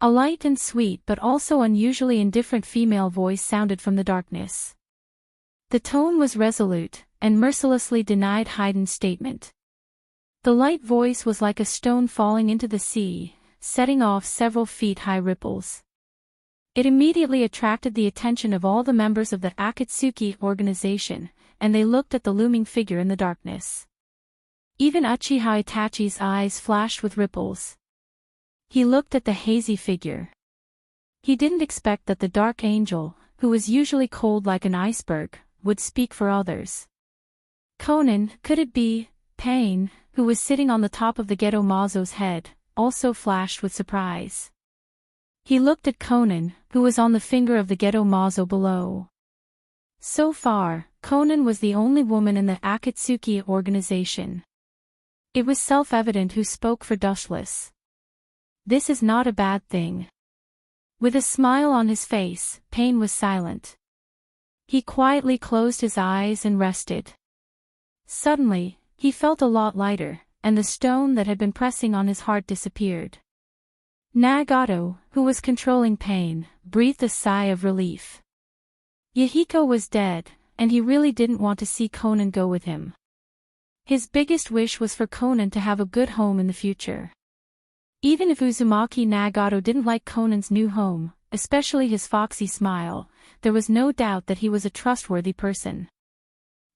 A light and sweet but also unusually indifferent female voice sounded from the darkness. The tone was resolute, and mercilessly denied Haydn's statement. The light voice was like a stone falling into the sea, setting off several feet-high ripples. It immediately attracted the attention of all the members of the Akatsuki organization, and they looked at the looming figure in the darkness. Even Uchiha Itachi's eyes flashed with ripples. He looked at the hazy figure. He didn't expect that the dark angel, who was usually cold like an iceberg, would speak for others. Conan, could it be, Pain, who was sitting on the top of the Gedo Mazo's head, also flashed with surprise. He looked at Conan, who was on the finger of the Gedo Mazo below. So far, Conan was the only woman in the Akatsuki organization. It was self-evident who spoke for Dustless. This is not a bad thing. With a smile on his face, Pain was silent. He quietly closed his eyes and rested. Suddenly, he felt a lot lighter, and the stone that had been pressing on his heart disappeared. Nagato, who was controlling Pain, breathed a sigh of relief. Yahiko was dead, and he really didn't want to see Conan go with him. His biggest wish was for Conan to have a good home in the future. Even if Uzumaki Nagato didn't like Conan's new home, especially his foxy smile, there was no doubt that he was a trustworthy person.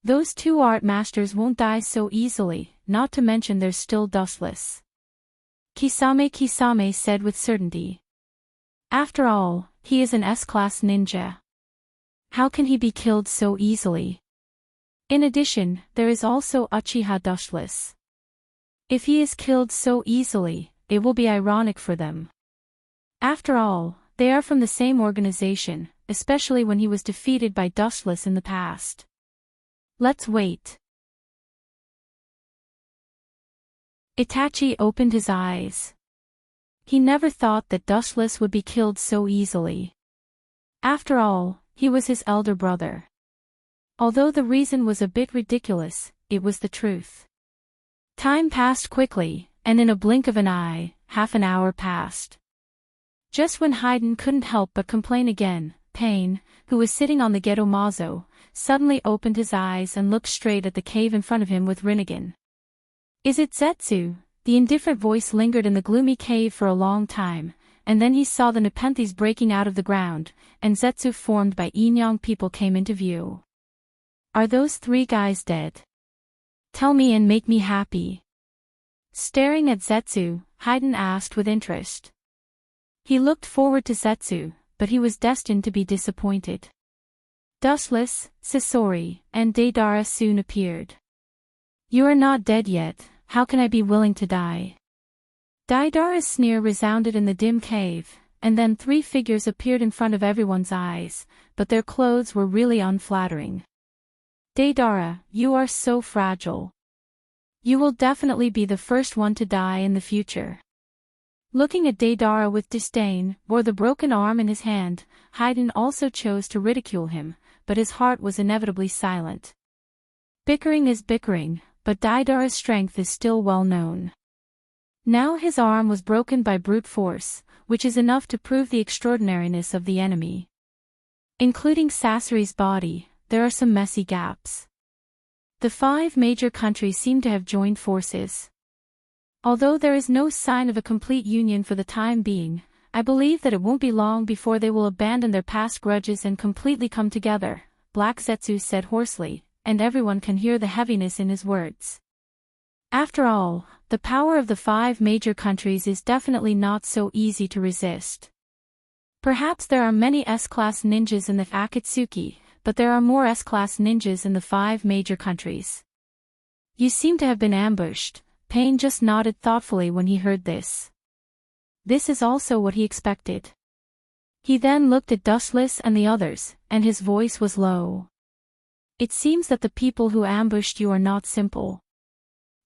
Those 2 art masters won't die so easily, not to mention they're still Dustless. Kisame said with certainty. After all, he is an S-class ninja. How can he be killed so easily? In addition, there is also Uchiha Dustless. If he is killed so easily, it will be ironic for them. After all, they are from the same organization, especially when he was defeated by Dustless in the past. Let's wait. Itachi opened his eyes. He never thought that Dustless would be killed so easily. After all, he was his elder brother. Although the reason was a bit ridiculous, it was the truth. Time passed quickly, and in a blink of an eye, half an hour passed. Just when Haydn couldn't help but complain again, Pain, who was sitting on the ghetto mazo, suddenly opened his eyes and looked straight at the cave in front of him with Rinnegan. "Is it Zetsu?" The indifferent voice lingered in the gloomy cave for a long time, and then he saw the nepenthes breaking out of the ground, and Zetsu formed by Enyang people came into view. "Are those 3 guys dead? Tell me and make me happy." Staring at Zetsu, Haydn asked with interest. He looked forward to Zetsu, but he was destined to be disappointed. Dustless, Sasori, and Deidara soon appeared. "You are not dead yet, how can I be willing to die?" Deidara's sneer resounded in the dim cave, and then 3 figures appeared in front of everyone's eyes, but their clothes were really unflattering. "Deidara, you are so fragile. You will definitely be the first one to die in the future." Looking at Deidara with disdain, or the broken arm in his hand, Haydn also chose to ridicule him, but his heart was inevitably silent. Bickering is bickering, but Deidara's strength is still well known. Now his arm was broken by brute force, which is enough to prove the extraordinariness of the enemy. Including Sasori's body, there are some messy gaps. The 5 major countries seem to have joined forces. Although there is no sign of a complete union for the time being, I believe that it won't be long before they will abandon their past grudges and completely come together, Black Zetsu said hoarsely, and everyone can hear the heaviness in his words. After all, the power of the 5 major countries is definitely not so easy to resist. Perhaps there are many S-class ninjas in the Akatsuki, but there are more S-class ninjas in the 5 major countries. "You seem to have been ambushed." Pain just nodded thoughtfully when he heard this. This is also what he expected. He then looked at Dustless and the others, and his voice was low. "It seems that the people who ambushed you are not simple."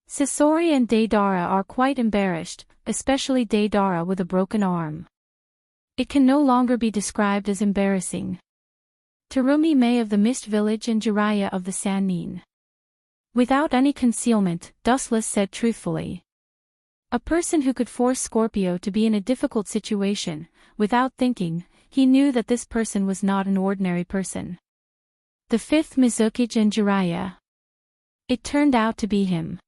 Sasori and Deidara are quite embarrassed, especially Deidara with a broken arm. It can no longer be described as embarrassing. Terumi May of the Mist Village and Jiraiya of the Sannin. Without any concealment, Dustless said truthfully. A person who could force Scorpio to be in a difficult situation, without thinking, he knew that this person was not an ordinary person. The 5th Mizukage and Jiraiya. It turned out to be him.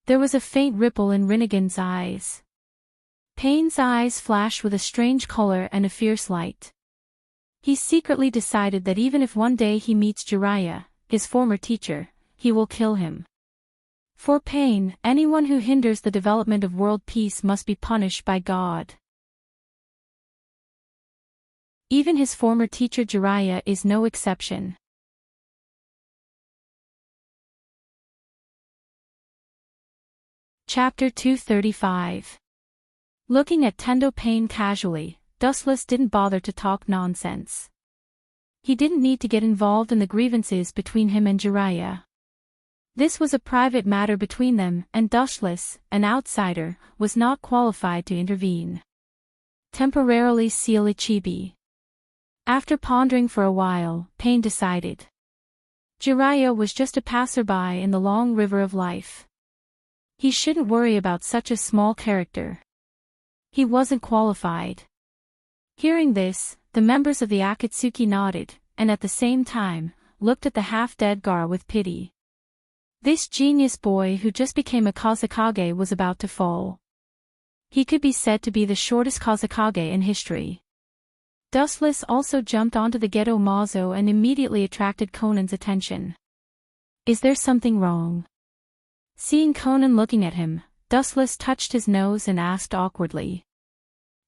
There was a faint ripple in Rinnegan's eyes. Pain's eyes flashed with a strange color and a fierce light. He secretly decided that even if one day he meets Jiraiya, his former teacher, he will kill him. For Pain, anyone who hinders the development of world peace must be punished by God. Even his former teacher Jiraiya is no exception. Chapter 235. Looking at Tendo Pain casually, Dustless didn't bother to talk nonsense. He didn't need to get involved in the grievances between him and Jiraiya. This was a private matter between them, and Dustless, an outsider, was not qualified to intervene. Temporarily seal Ichibi. After pondering for a while, Pain decided. Jiraiya was just a passerby in the long river of life. He shouldn't worry about such a small character. He wasn't qualified. Hearing this, the members of the Akatsuki nodded, and at the same time, looked at the half-dead Gar with pity. This genius boy who just became a Kazekage was about to fall. He could be said to be the shortest Kazekage in history. Dustless also jumped onto the ghetto mazo and immediately attracted Conan's attention. Is there something wrong? Seeing Conan looking at him, Dustless touched his nose and asked awkwardly.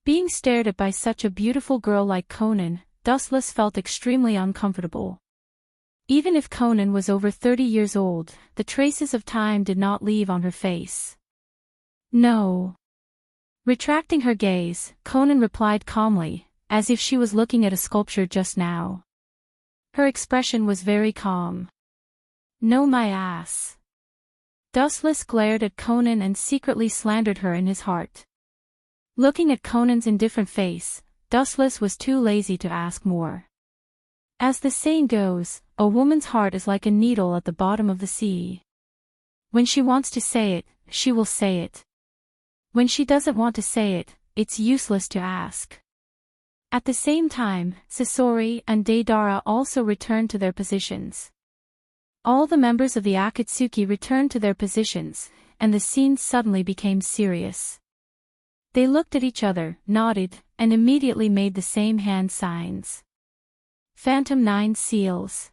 Being stared at by such a beautiful girl like Conan, Dustless felt extremely uncomfortable. Even if Conan was over 30 years old, the traces of time did not leave on her face. No. Retracting her gaze, Conan replied calmly, as if she was looking at a sculpture just now. Her expression was very calm. No, my ass. Dustless glared at Conan and secretly slandered her in his heart. Looking at Conan's indifferent face, Dustless was too lazy to ask more. As the saying goes, a woman's heart is like a needle at the bottom of the sea. When she wants to say it, she will say it. When she doesn't want to say it, it's useless to ask. At the same time, Sasori and Deidara also returned to their positions. All the members of the Akatsuki returned to their positions, and the scene suddenly became serious. They looked at each other, nodded, and immediately made the same hand signs. Phantom 9 Seals.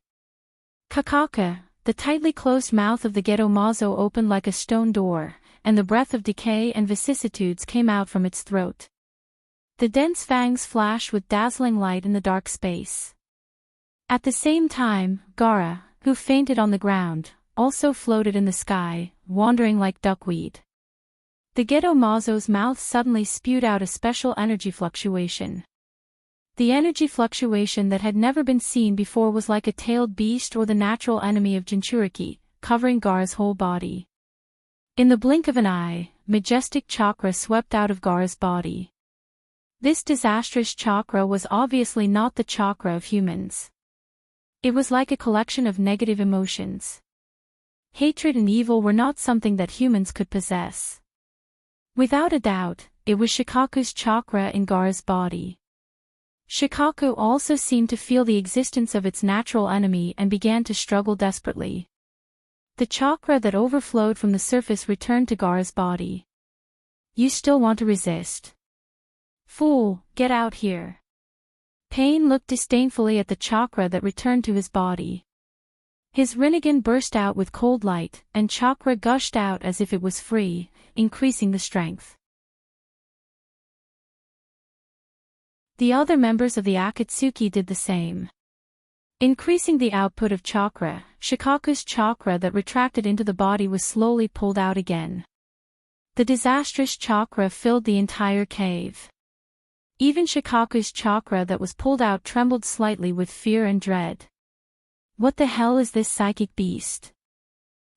Kakaka, the tightly closed mouth of the Geto Mazo opened like a stone door, and the breath of decay and vicissitudes came out from its throat. The dense fangs flashed with dazzling light in the dark space. At the same time, Gaara, who fainted on the ground, also floated in the sky, wandering like duckweed. The Geto Mazo's mouth suddenly spewed out a special energy fluctuation. The energy fluctuation that had never been seen before was like a tailed beast or the natural enemy of Jinchuriki, covering Gaara's whole body. In the blink of an eye, majestic chakra swept out of Gaara's body. This disastrous chakra was obviously not the chakra of humans. It was like a collection of negative emotions. Hatred and evil were not something that humans could possess. Without a doubt, it was Shikaku's chakra in Gaara's body. Shikaku also seemed to feel the existence of its natural enemy and began to struggle desperately. The chakra that overflowed from the surface returned to Gaara's body. You still want to resist? Fool, get out here. Pain looked disdainfully at the chakra that returned to his body. His Rinnegan burst out with cold light, and chakra gushed out as if it was free, increasing the strength. The other members of the Akatsuki did the same. Increasing the output of chakra, Shikaku's chakra that retracted into the body was slowly pulled out again. The disastrous chakra filled the entire cave. Even Shikaku's chakra that was pulled out trembled slightly with fear and dread. What the hell is this psychic beast?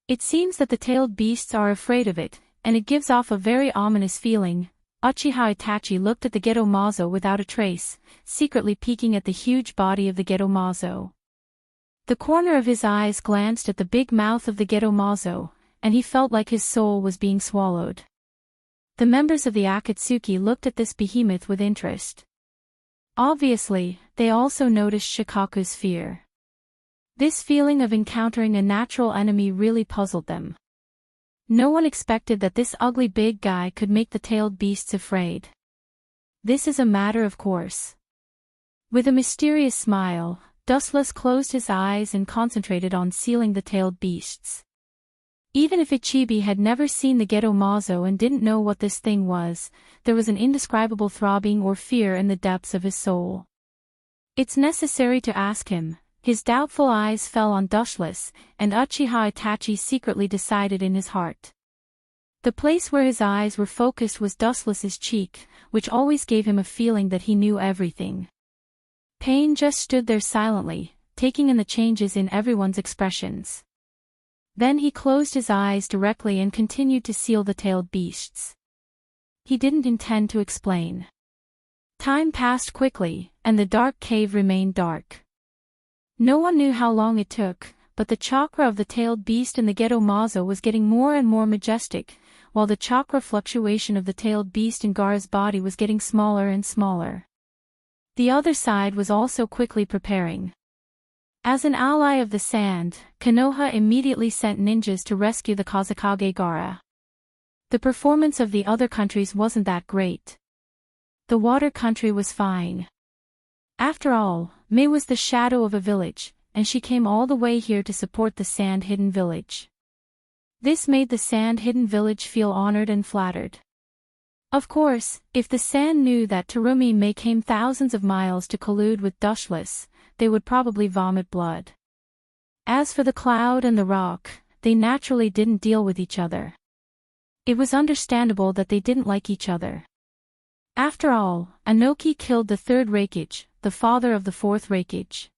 It seems that the tailed beasts are afraid of it, and it gives off a very ominous feeling. Uchiha Itachi looked at the Geto Mazo without a trace, secretly peeking at the huge body of the Geto Mazo. The corner of his eyes glanced at the big mouth of the Geto Mazo, and he felt like his soul was being swallowed. The members of the Akatsuki looked at this behemoth with interest. Obviously, they also noticed Shikaku's fear. This feeling of encountering a natural enemy really puzzled them. No one expected that this ugly big guy could make the tailed beasts afraid. This is a matter of course. With a mysterious smile, Dustless closed his eyes and concentrated on sealing the tailed beasts. Even if Ichibi had never seen the Geto Mazo and didn't know what this thing was, there was an indescribable throbbing or fear in the depths of his soul. It's necessary to ask him. His doubtful eyes fell on Dustless, and Uchiha Itachi secretly decided in his heart. The place where his eyes were focused was Dustless's cheek, which always gave him a feeling that he knew everything. Pain just stood there silently, taking in the changes in everyone's expressions. Then he closed his eyes directly and continued to seal the tailed beasts. He didn't intend to explain. Time passed quickly, and the dark cave remained dark. No one knew how long it took, but the chakra of the tailed beast in the Geto Mazo was getting more and more majestic, while the chakra fluctuation of the tailed beast in Gaara's body was getting smaller and smaller. The other side was also quickly preparing. As an ally of the sand, Konoha immediately sent ninjas to rescue the Kazekage Gaara. The performance of the other countries wasn't that great. The water country was fine. After all, Mei was the shadow of a village, and she came all the way here to support the sand-hidden village. This made the sand-hidden village feel honored and flattered. Of course, if the sand knew that Terumi Mei came thousands of miles to collude with Dustless, they would probably vomit blood. As for the cloud and the rock, they naturally didn't deal with each other. It was understandable that they didn't like each other. After all, Anoki killed the third Reikage, the father of the fourth Reikage.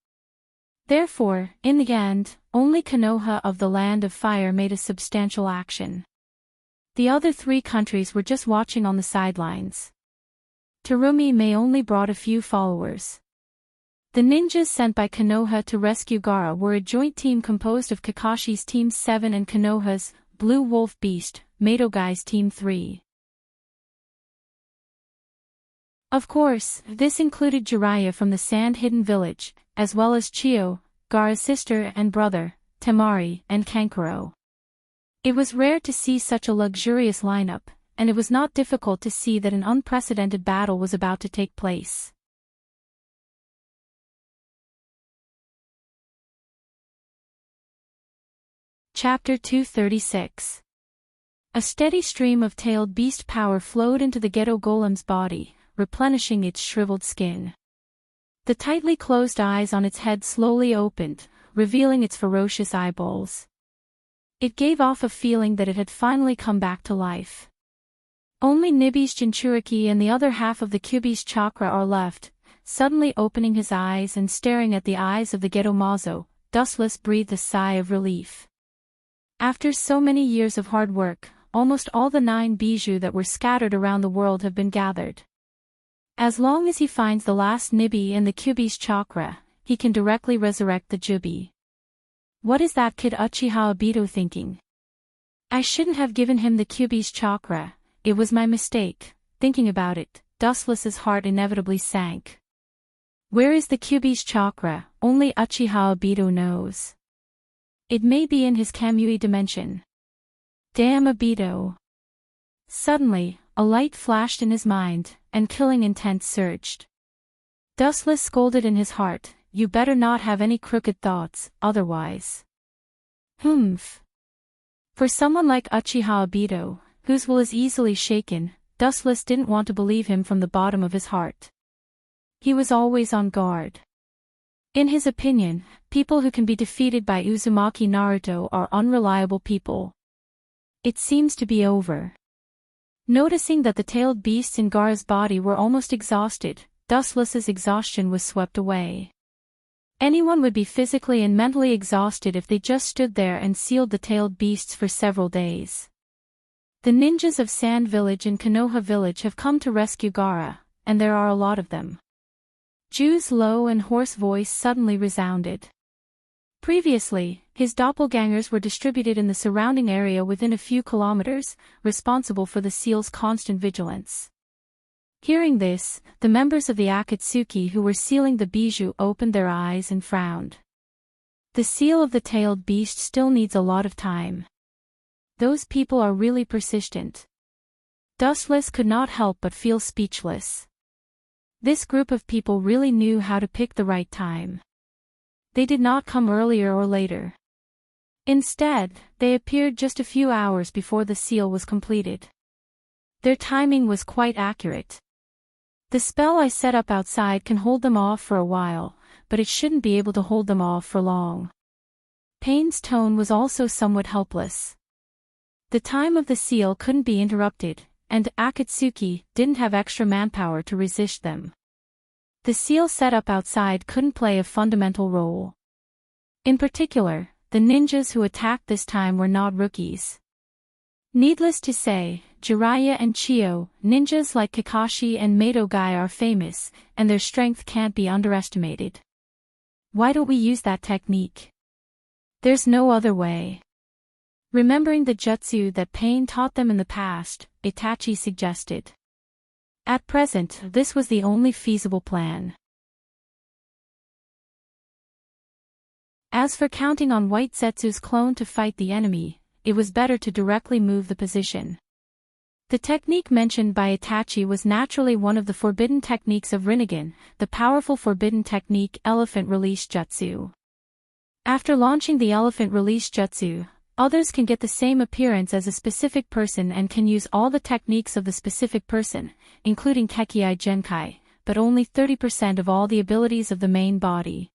Therefore, in the end, only Konoha of the Land of Fire made a substantial action. The other three countries were just watching on the sidelines. Terumi Mei only brought a few followers. The ninjas sent by Konoha to rescue Gaara were a joint team composed of Kakashi's Team 7 and Konoha's Blue Wolf Beast, Matogai's Team 3. Of course, this included Jiraiya from the sand-hidden village, as well as Chiyo, Gaara's sister and brother, Temari, and Kankuro. It was rare to see such a luxurious lineup, and it was not difficult to see that an unprecedented battle was about to take place. Chapter 236. A steady stream of tailed beast power flowed into the ghetto golem's body, replenishing its shriveled skin. The tightly closed eyes on its head slowly opened, revealing its ferocious eyeballs. It gave off a feeling that it had finally come back to life. Only Nibi's Jinchuriki and the other half of the Kyubi's chakra are left. Suddenly opening his eyes and staring at the eyes of the ghetto Mazo, Dustless breathed a sigh of relief. After so many years of hard work, almost all the 9 bijou that were scattered around the world have been gathered. As long as he finds the last Nibi and the Kyubi's chakra, he can directly resurrect the Jubi. What is that kid Uchiha Obito thinking? I shouldn't have given him the Kyubi's chakra, it was my mistake. Thinking about it, Dustless's heart inevitably sank. Where is the Kyubi's chakra? Only Uchiha Obito knows. It may be in his Kamui dimension. Damn Obito. Suddenly, a light flashed in his mind, and killing intent surged. Dustless scolded in his heart, you better not have any crooked thoughts, otherwise. Humph. For someone like Uchiha Obito, whose will is easily shaken, Dustless didn't want to believe him from the bottom of his heart. He was always on guard. In his opinion, people who can be defeated by Uzumaki Naruto are unreliable people. It seems to be over. Noticing that the tailed beasts in Gaara's body were almost exhausted, Dustless's exhaustion was swept away. Anyone would be physically and mentally exhausted if they just stood there and sealed the tailed beasts for several days. The ninjas of Sand Village and Konoha Village have come to rescue Gaara, and there are a lot of them. Ju's low and hoarse voice suddenly resounded. Previously, his doppelgangers were distributed in the surrounding area within a few kilometers, responsible for the seal's constant vigilance. Hearing this, the members of the Akatsuki who were sealing the bijou opened their eyes and frowned. The seal of the tailed beast still needs a lot of time. Those people are really persistent. Dustless could not help but feel speechless. This group of people really knew how to pick the right time. They did not come earlier or later. Instead, they appeared just a few hours before the seal was completed. Their timing was quite accurate. The spell I set up outside can hold them off for a while, but it shouldn't be able to hold them off for long. Pain's tone was also somewhat helpless. The time of the seal couldn't be interrupted, and Akatsuki didn't have extra manpower to resist them. The seal set up outside couldn't play a fundamental role. In particular, the ninjas who attacked this time were not rookies. Needless to say, Jiraiya and Chiyo, ninjas like Kakashi and Madogai are famous, and their strength can't be underestimated. Why don't we use that technique? There's no other way. Remembering the jutsu that Pain taught them in the past, Itachi suggested. At present, this was the only feasible plan. As for counting on White Zetsu's clone to fight the enemy, it was better to directly move the position. The technique mentioned by Itachi was naturally one of the forbidden techniques of Rinnegan, the powerful forbidden technique Elephant Release Jutsu. After launching the Elephant Release Jutsu, others can get the same appearance as a specific person and can use all the techniques of the specific person, including Kekkei Genkai, but only 30% of all the abilities of the main body.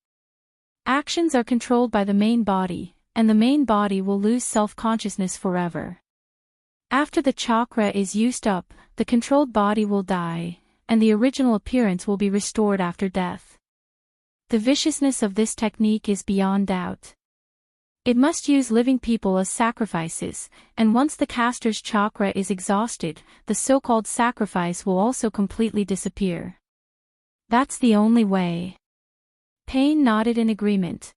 Actions are controlled by the main body, and the main body will lose self-consciousness forever. After the chakra is used up, the controlled body will die, and the original appearance will be restored after death. The viciousness of this technique is beyond doubt. It must use living people as sacrifices, and once the caster's chakra is exhausted, the so-called sacrifice will also completely disappear. That's the only way. Pain nodded in agreement.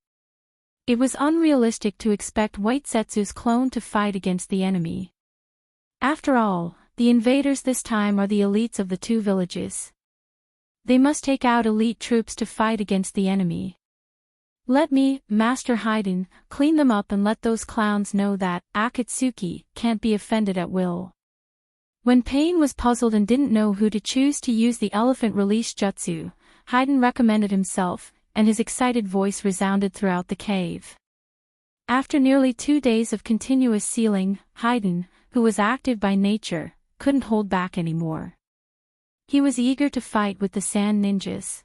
It was unrealistic to expect White Zetsu's clone to fight against the enemy. After all, the invaders this time are the elites of the two villages. They must take out elite troops to fight against the enemy. Let me, Master Haydn, clean them up and let those clowns know that Akatsuki can't be offended at will. When Pain was puzzled and didn't know who to choose to use the elephant release jutsu, Haydn recommended himself, and his excited voice resounded throughout the cave. After nearly 2 days of continuous sealing, Haydn, who was active by nature, couldn't hold back anymore. He was eager to fight with the sand ninjas.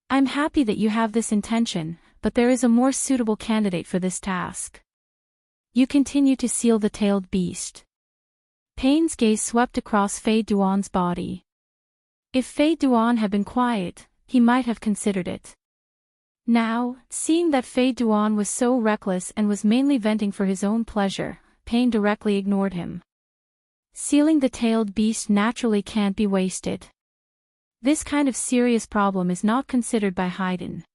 I'm happy that you have this intention, but there is a more suitable candidate for this task. You continue to seal the tailed beast. Pain's gaze swept across Fei Duan's body. If Fei Duan had been quiet, he might have considered it. Now, seeing that Fei Duan was so reckless and was mainly venting for his own pleasure, Pain directly ignored him. Sealing the tailed beast naturally can't be wasted. This kind of serious problem is not considered by Haydn.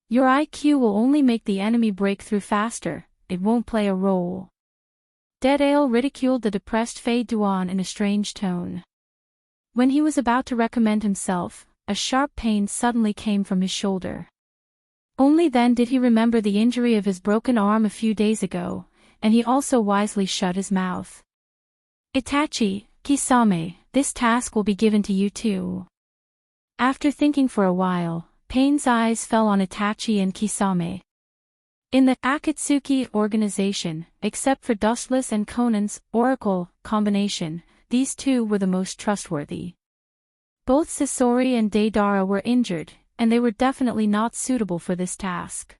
Your IQ will only make the enemy break through faster, it won't play a role. Dead Ale ridiculed the depressed Fei Duan in a strange tone. When he was about to recommend himself, a sharp pain suddenly came from his shoulder. Only then did he remember the injury of his broken arm a few days ago, and he also wisely shut his mouth. Itachi, Kisame, this task will be given to you too. After thinking for a while, Pain's eyes fell on Itachi and Kisame. In the Akatsuki organization, except for Dustless and Conan's Oracle combination, these two were the most trustworthy. Both Sasori and Deidara were injured, and they were definitely not suitable for this task.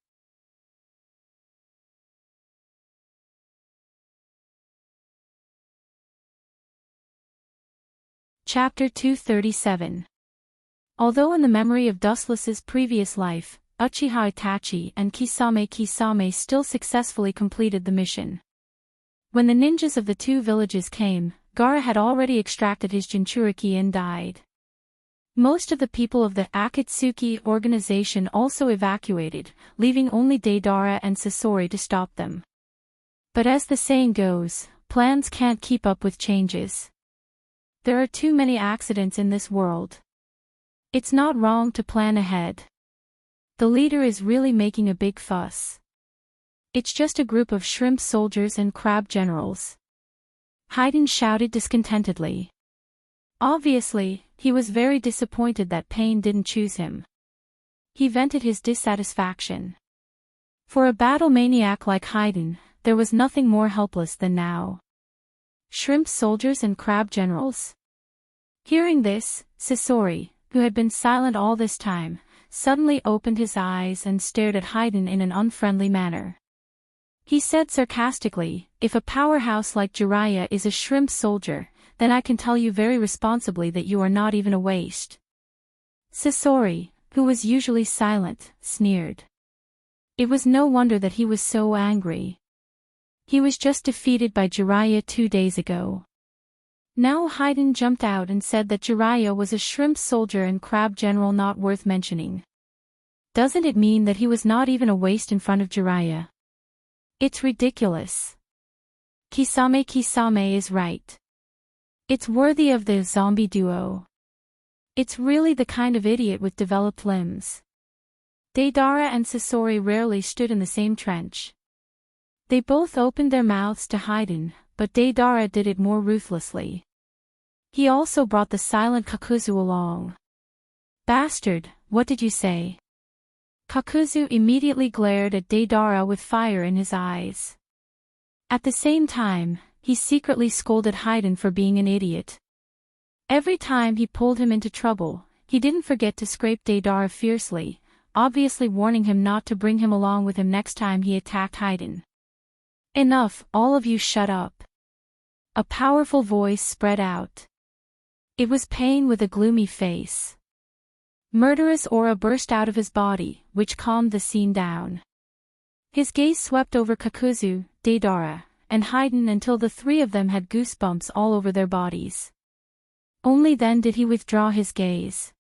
Chapter 237. Although in the memory of Dustless's previous life, Uchiha Itachi and Kisame still successfully completed the mission. When the ninjas of the two villages came, Gaara had already extracted his Jinchuriki and died. Most of the people of the Akatsuki organization also evacuated, leaving only Deidara and Sasori to stop them. But as the saying goes, plans can't keep up with changes. There are too many accidents in this world. It's not wrong to plan ahead. The leader is really making a big fuss. It's just a group of shrimp soldiers and crab generals. Haydn shouted discontentedly. Obviously, he was very disappointed that Pain didn't choose him. He vented his dissatisfaction. For a battle maniac like Haydn, there was nothing more helpless than now. Shrimp soldiers and crab generals? Hearing this, Sasori, who had been silent all this time, suddenly opened his eyes and stared at Haydn in an unfriendly manner. He said sarcastically, "If a powerhouse like Jiraiya is a shrimp soldier, then I can tell you very responsibly that you are not even a waste." Sasori, who was usually silent, sneered. It was no wonder that he was so angry. He was just defeated by Jiraiya 2 days ago. Now Haydn jumped out and said that Jiraiya was a shrimp soldier and crab general not worth mentioning. Doesn't it mean that he was not even a waste in front of Jiraiya? It's ridiculous. Kisame is right. It's worthy of the zombie duo. It's really the kind of idiot with developed limbs. Deidara and Sasori rarely stood in the same trench. They both opened their mouths to Haydn, but Deidara did it more ruthlessly. He also brought the silent Kakuzu along. "Bastard, what did you say?" Kakuzu immediately glared at Deidara with fire in his eyes. At the same time, he secretly scolded Haydn for being an idiot. Every time he pulled him into trouble, he didn't forget to scrape Deidara fiercely, obviously warning him not to bring him along with him next time he attacked Haydn. "Enough, all of you shut up." A powerful voice spread out. It was Pain with a gloomy face. Murderous aura burst out of his body, which calmed the scene down. His gaze swept over Kakuzu, Deidara, and Haydn until the three of them had goosebumps all over their bodies. Only then did he withdraw his gaze.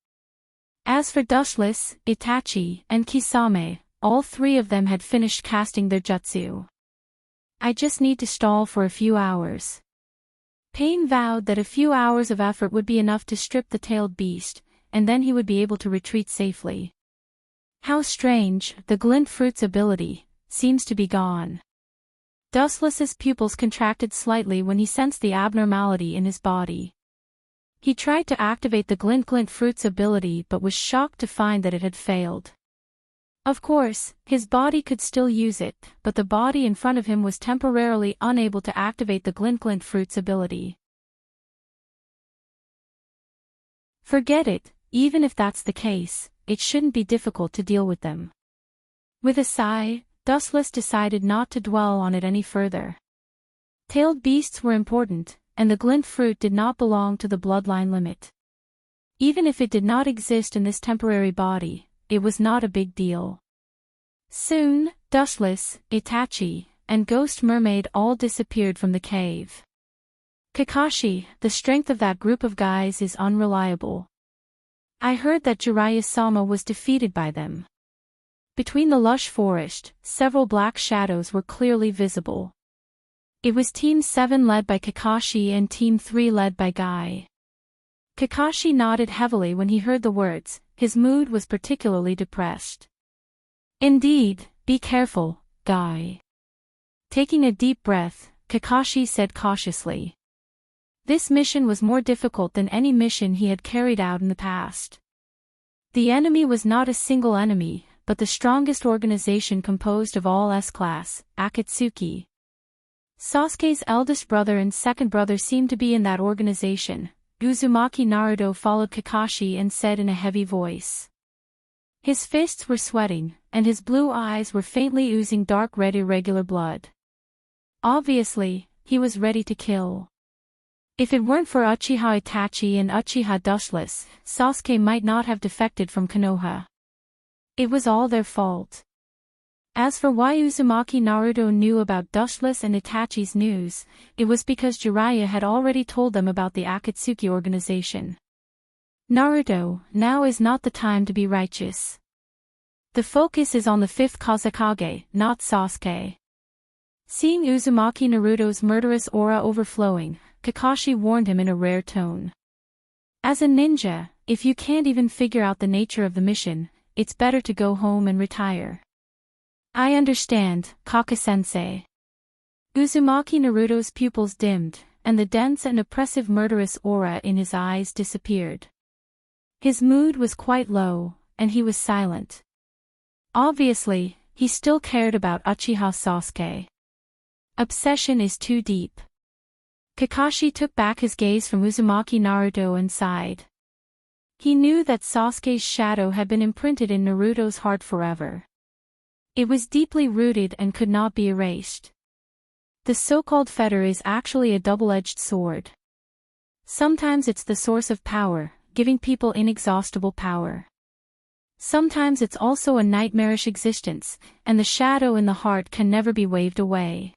As for Dustless, Itachi, and Kisame, all three of them had finished casting their jutsu. "I just need to stall for a few hours." Pain vowed that a few hours of effort would be enough to strip the tailed beast, and then he would be able to retreat safely. How strange, the glint fruit's ability seems to be gone. Dustless's pupils contracted slightly when he sensed the abnormality in his body. He tried to activate the glint fruit's ability but was shocked to find that it had failed. Of course, his body could still use it, but the body in front of him was temporarily unable to activate the glint fruit's ability. Forget it, even if that's the case, it shouldn't be difficult to deal with them. With a sigh, Dustless decided not to dwell on it any further. Tailed beasts were important, and the glint fruit did not belong to the bloodline limit. Even if it did not exist in this temporary body, it was not a big deal. Soon, Dustless, Itachi, and Ghost Mermaid all disappeared from the cave. Kakashi, the strength of that group of guys is unreliable. I heard that Jiraiya-sama was defeated by them. Between the lush forest, several black shadows were clearly visible. It was Team 7 led by Kakashi and Team 3 led by Guy. Kakashi nodded heavily when he heard the words, his mood was particularly depressed. Indeed, be careful, Guy. Taking a deep breath, Kakashi said cautiously. This mission was more difficult than any mission he had carried out in the past. The enemy was not a single enemy, but the strongest organization composed of all S-class, Akatsuki. Sasuke's eldest brother and second brother seemed to be in that organization. Uzumaki Naruto followed Kakashi and said in a heavy voice. His fists were sweating, and his blue eyes were faintly oozing dark red irregular blood. Obviously, he was ready to kill. If it weren't for Uchiha Itachi and Uchiha Dustless, Sasuke might not have defected from Konoha. It was all their fault. As for why Uzumaki Naruto knew about Dustless and Itachi's news, it was because Jiraiya had already told them about the Akatsuki organization. Naruto, now is not the time to be righteous. The focus is on the 5th Kazekage, not Sasuke. Seeing Uzumaki Naruto's murderous aura overflowing, Kakashi warned him in a rare tone. As a ninja, if you can't even figure out the nature of the mission, it's better to go home and retire. I understand, Kaka-sensei. Uzumaki Naruto's pupils dimmed, and the dense and oppressive murderous aura in his eyes disappeared. His mood was quite low, and he was silent. Obviously, he still cared about Uchiha Sasuke. Obsession is too deep. Kakashi took back his gaze from Uzumaki Naruto and sighed. He knew that Sasuke's shadow had been imprinted in Naruto's heart forever. It was deeply rooted and could not be erased. The so-called fetter is actually a double-edged sword. Sometimes it's the source of power, giving people inexhaustible power. Sometimes it's also a nightmarish existence, and the shadow in the heart can never be waved away.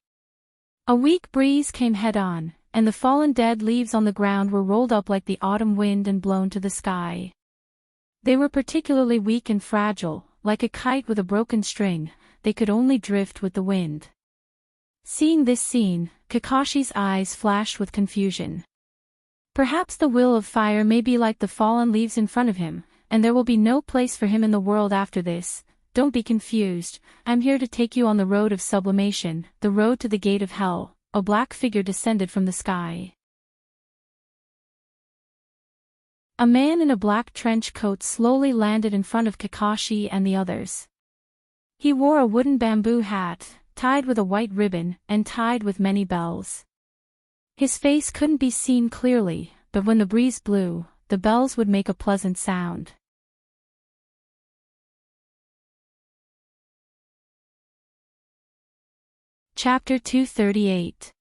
A weak breeze came head-on, and the fallen dead leaves on the ground were rolled up like the autumn wind and blown to the sky. They were particularly weak and fragile, like a kite with a broken string, they could only drift with the wind. Seeing this scene, Kakashi's eyes flashed with confusion. Perhaps the will of fire may be like the fallen leaves in front of him, and there will be no place for him in the world after this. Don't be confused, I'm here to take you on the road of sublimation, the road to the gate of hell. A black figure descended from the sky. A man in a black trench coat slowly landed in front of Kakashi and the others. He wore a wooden bamboo hat, tied with a white ribbon, and tied with many bells. His face couldn't be seen clearly, but when the breeze blew, the bells would make a pleasant sound. Chapter 238.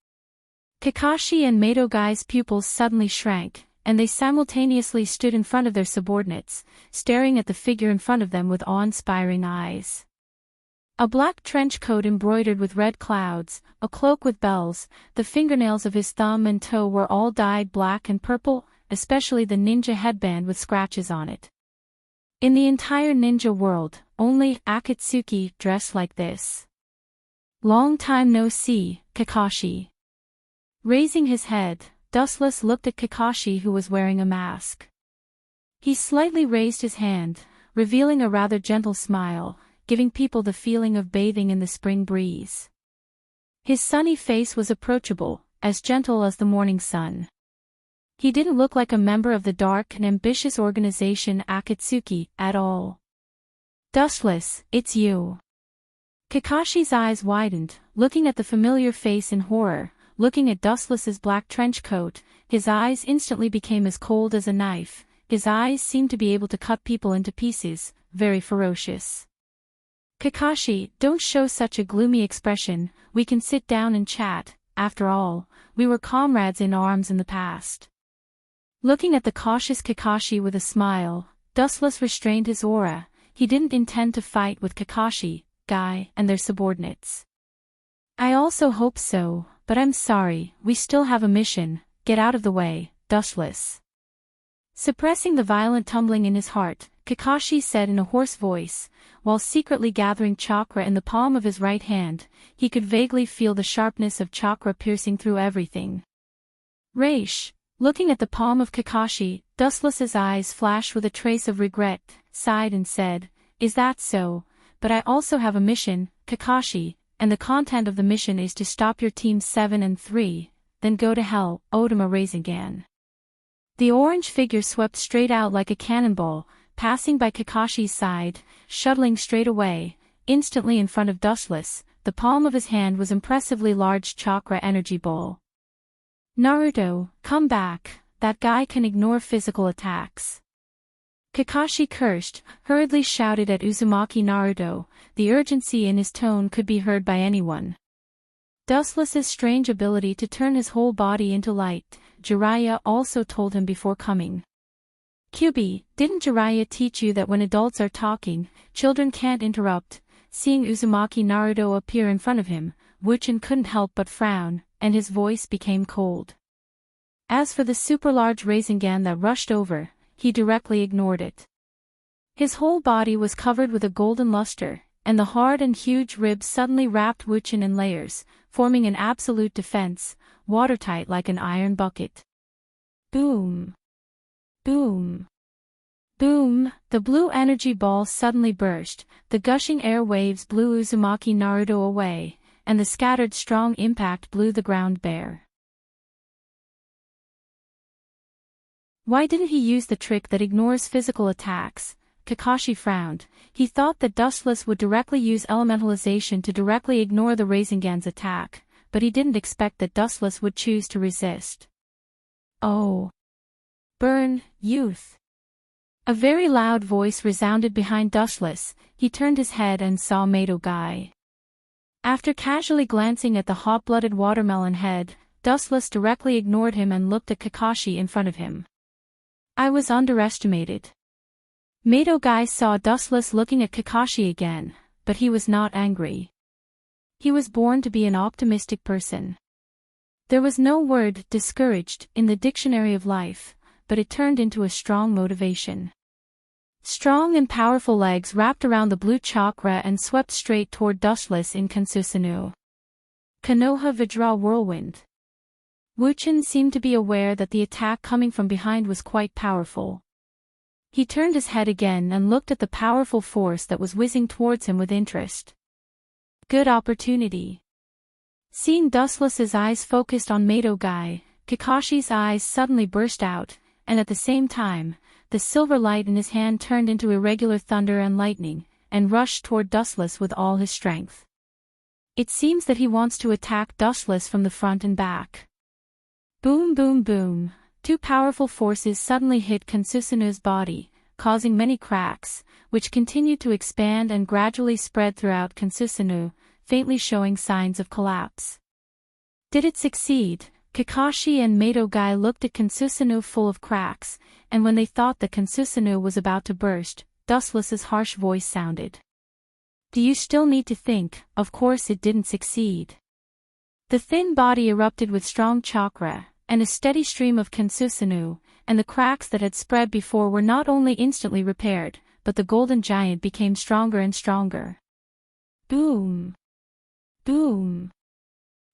Kakashi and Maidogai's pupils suddenly shrank, and they simultaneously stood in front of their subordinates, staring at the figure in front of them with awe-inspiring eyes. A black trench coat embroidered with red clouds, a cloak with bells, the fingernails of his thumb and toe were all dyed black and purple, especially the ninja headband with scratches on it. In the entire ninja world, only Akatsuki dressed like this. Long time no see, Kakashi. Raising his head, Dustless looked at Kakashi who was wearing a mask. He slightly raised his hand, revealing a rather gentle smile, giving people the feeling of bathing in the spring breeze. His sunny face was approachable, as gentle as the morning sun. He didn't look like a member of the dark and ambitious organization Akatsuki at all. Dustless, it's you. Kakashi's eyes widened, looking at the familiar face in horror. Looking at Dustless's black trench coat, his eyes instantly became as cold as a knife. His eyes seemed to be able to cut people into pieces, very ferocious. Kakashi, don't show such a gloomy expression, we can sit down and chat, after all, we were comrades in arms in the past. Looking at the cautious Kakashi with a smile, Dustless restrained his aura. He didn't intend to fight with Kakashi, Guy, and their subordinates. I also hope so, but I'm sorry, we still have a mission, get out of the way, Dustless. Suppressing the violent tumbling in his heart, Kakashi said in a hoarse voice, while secretly gathering chakra in the palm of his right hand. He could vaguely feel the sharpness of chakra piercing through everything. Raish. Looking at the palm of Kakashi, Dustless's eyes flashed with a trace of regret, sighed and said, is that so? But I also have a mission, Kakashi, and the content of the mission is to stop your teams 7 and 3, then go to hell, Otama Rasengan. The orange figure swept straight out like a cannonball, passing by Kakashi's side, shuttling straight away. Instantly in front of Dustless, the palm of his hand was impressively large chakra energy ball. Naruto, come back, that guy can ignore physical attacks. Kakashi cursed, hurriedly shouted at Uzumaki Naruto. The urgency in his tone could be heard by anyone. Dustless's strange ability to turn his whole body into light, Jiraiya also told him before coming. Kyubi, didn't Jiraiya teach you that when adults are talking, children can't interrupt? Seeing Uzumaki Naruto appear in front of him, Wuchen couldn't help but frown, and his voice became cold. As for the super-large Rasengan that rushed over, he directly ignored it. His whole body was covered with a golden luster, and the hard and huge ribs suddenly wrapped Wuchen in layers, forming an absolute defense, watertight like an iron bucket. Boom! Boom! Boom! The blue energy ball suddenly burst, the gushing air waves blew Uzumaki Naruto away, and the scattered strong impact blew the ground bare. Why didn't he use the trick that ignores physical attacks? Kakashi frowned. He thought that Dustless would directly use elementalization to directly ignore the Rasengan's attack, but he didn't expect that Dustless would choose to resist. Oh! Burn, youth! A very loud voice resounded behind Dustless. He turned his head and saw Mato Guy. After casually glancing at the hot-blooded watermelon head, Dustless directly ignored him and looked at Kakashi in front of him. I was underestimated. Mato Guy saw Dustless looking at Kakashi again, but he was not angry. He was born to be an optimistic person. There was no word discouraged in the dictionary of life, but it turned into a strong motivation. Strong and powerful legs wrapped around the blue chakra and swept straight toward Dustless in Kansusanu. Konoha Vajra Whirlwind. Wuchen seemed to be aware that the attack coming from behind was quite powerful. He turned his head again and looked at the powerful force that was whizzing towards him with interest. Good opportunity. Seeing Dustless's eyes focused on Mato Guy, Kakashi's eyes suddenly burst out, and at the same time, the silver light in his hand turned into irregular thunder and lightning, and rushed toward Dustless with all his strength. It seems that he wants to attack Dustless from the front and back. Boom boom boom, two powerful forces suddenly hit Kansusanu's body, causing many cracks, which continued to expand and gradually spread throughout Kansusanu, faintly showing signs of collapse. Did it succeed? Kakashi and Mato Guy looked at Kansusanu full of cracks, and when they thought that Kansusanu was about to burst, Dustless's harsh voice sounded. Do you still need to think? Of course it didn't succeed. The thin body erupted with strong chakra, and a steady stream of Kansusanu, and the cracks that had spread before were not only instantly repaired, but the golden giant became stronger and stronger. Boom! Boom!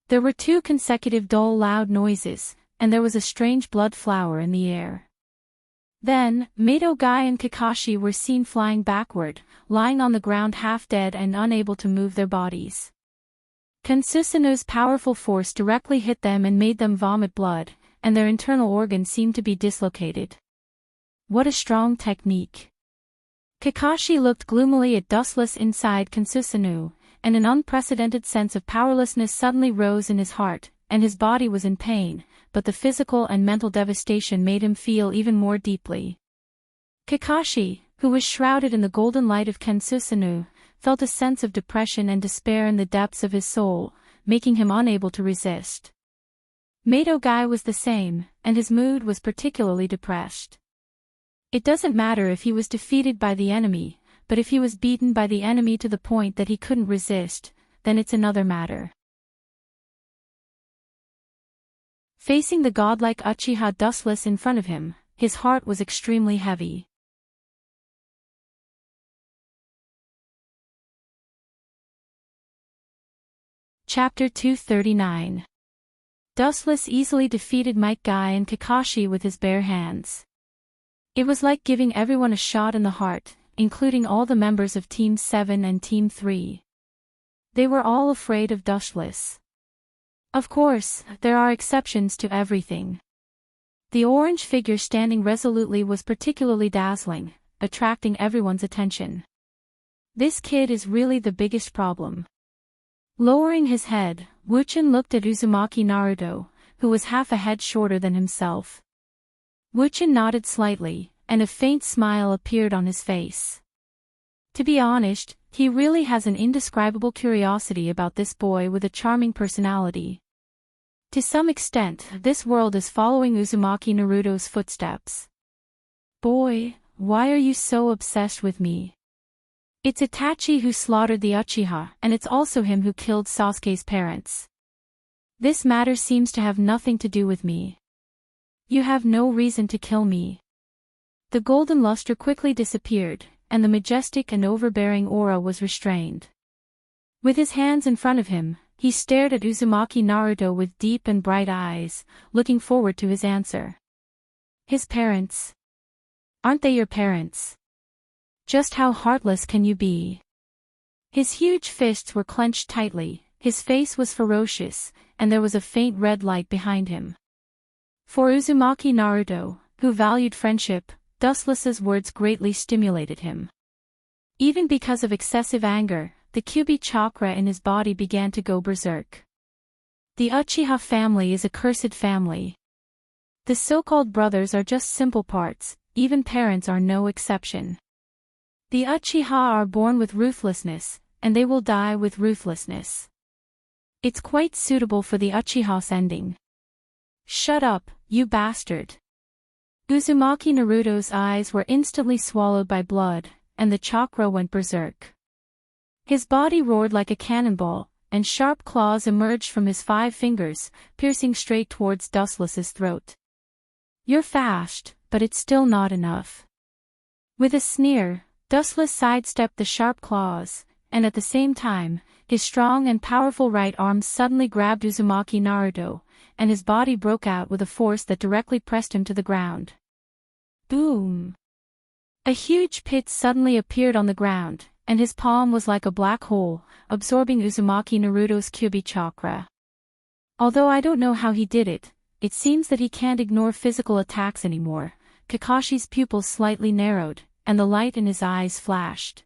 There were two consecutive dull loud noises, and there was a strange blood flower in the air. Then, Mato Guy and Kakashi were seen flying backward, lying on the ground half dead and unable to move their bodies. Kansusanu's powerful force directly hit them and made them vomit blood, and their internal organs seemed to be dislocated. What a strong technique. Kakashi looked gloomily at dustless inside Kansusanu, and an unprecedented sense of powerlessness suddenly rose in his heart, and his body was in pain, but the physical and mental devastation made him feel even more deeply. Kakashi, who was shrouded in the golden light of Kansusanu, felt a sense of depression and despair in the depths of his soul, making him unable to resist. Mato Guy was the same, and his mood was particularly depressed. It doesn't matter if he was defeated by the enemy, but if he was beaten by the enemy to the point that he couldn't resist, then it's another matter. Facing the godlike Uchiha dustless in front of him, his heart was extremely heavy. Chapter 239. Dustless easily defeated Might Guy and Kakashi with his bare hands. It was like giving everyone a shot in the heart, including all the members of Team 7 and Team 3. They were all afraid of Dustless. Of course, there are exceptions to everything. The orange figure standing resolutely was particularly dazzling, attracting everyone's attention. This kid is really the biggest problem. Lowering his head, Wuchen looked at Uzumaki Naruto, who was half a head shorter than himself. Wuchen nodded slightly, and a faint smile appeared on his face. To be honest, he really has an indescribable curiosity about this boy with a charming personality. To some extent, this world is following Uzumaki Naruto's footsteps. Boy, why are you so obsessed with me? It's Itachi who slaughtered the Uchiha, and it's also him who killed Sasuke's parents. This matter seems to have nothing to do with me. You have no reason to kill me. The golden luster quickly disappeared, and the majestic and overbearing aura was restrained. With his hands in front of him, he stared at Uzumaki Naruto with deep and bright eyes, looking forward to his answer. His parents. Aren't they your parents? Just how heartless can you be? His huge fists were clenched tightly, his face was ferocious, and there was a faint red light behind him. For Uzumaki Naruto, who valued friendship, Dustless's words greatly stimulated him. Even because of excessive anger, the Kyuubi chakra in his body began to go berserk. The Uchiha family is a cursed family. The so-called brothers are just simple parts, even parents are no exception. The Uchiha are born with ruthlessness, and they will die with ruthlessness. It's quite suitable for the Uchiha's ending. Shut up, you bastard. Uzumaki Naruto's eyes were instantly swallowed by blood, and the chakra went berserk. His body roared like a cannonball, and sharp claws emerged from his 5 fingers, piercing straight towards Dustless's throat. You're fast, but it's still not enough. With a sneer, Dustless sidestepped the sharp claws, and at the same time, his strong and powerful right arm suddenly grabbed Uzumaki Naruto, and his body broke out with a force that directly pressed him to the ground. Boom! A huge pit suddenly appeared on the ground, and his palm was like a black hole, absorbing Uzumaki Naruto's Kyuubi chakra. Although I don't know how he did it, it seems that he can't ignore physical attacks anymore. Kakashi's pupils slightly narrowed, and the light in his eyes flashed.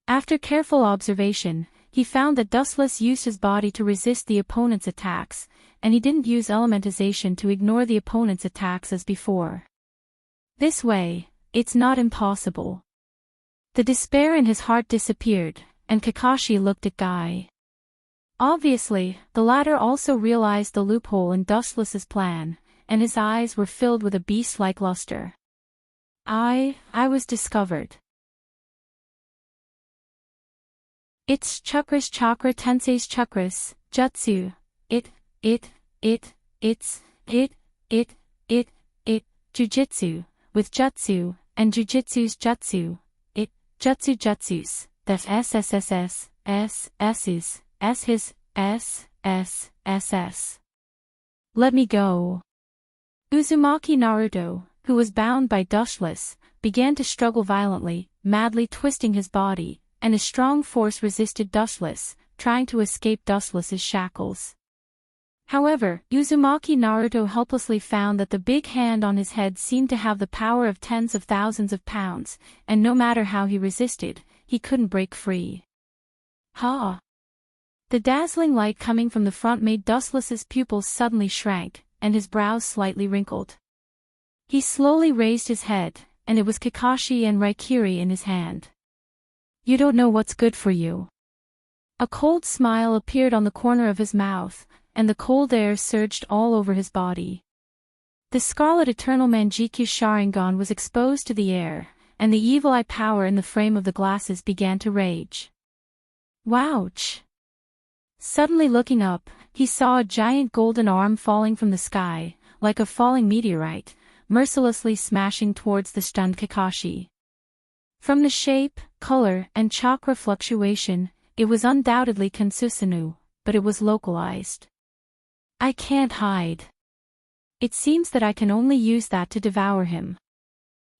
After careful observation, he found that Dustless used his body to resist the opponent's attacks, and he didn't use elementization to ignore the opponent's attacks as before. This way, it's not impossible. The despair in his heart disappeared, and Kakashi looked at Guy. Obviously, the latter also realized the loophole in Dustless's plan, and his eyes were filled with a beast-like luster. I was discovered. It's chakra tensei's chakras, jutsu, jujitsu, with jutsu, and jujitsu's jutsu, jutsus, that's SSS. Let me go. Uzumaki Naruto, who was bound by Dustless, began to struggle violently, madly twisting his body, and a strong force resisted Dustless, trying to escape Dustless's shackles. However, Uzumaki Naruto helplessly found that the big hand on his head seemed to have the power of tens of thousands of pounds, and no matter how he resisted, he couldn't break free. Ha! The dazzling light coming from the front made Dustless's pupils suddenly shrank, and his brows slightly wrinkled. He slowly raised his head, and it was Kakashi and Raikiri in his hand. You don't know what's good for you. A cold smile appeared on the corner of his mouth, and the cold air surged all over his body. The Scarlet Eternal Manjikyu Sharingan was exposed to the air, and the evil eye power in the frame of the glasses began to rage. Wouch! Suddenly looking up, he saw a giant golden arm falling from the sky, like a falling meteorite, mercilessly smashing towards the stunned Kakashi. From the shape, color, and chakra fluctuation, it was undoubtedly Kansusunu, but it was localized. I can't hide. It seems that I can only use that to devour him.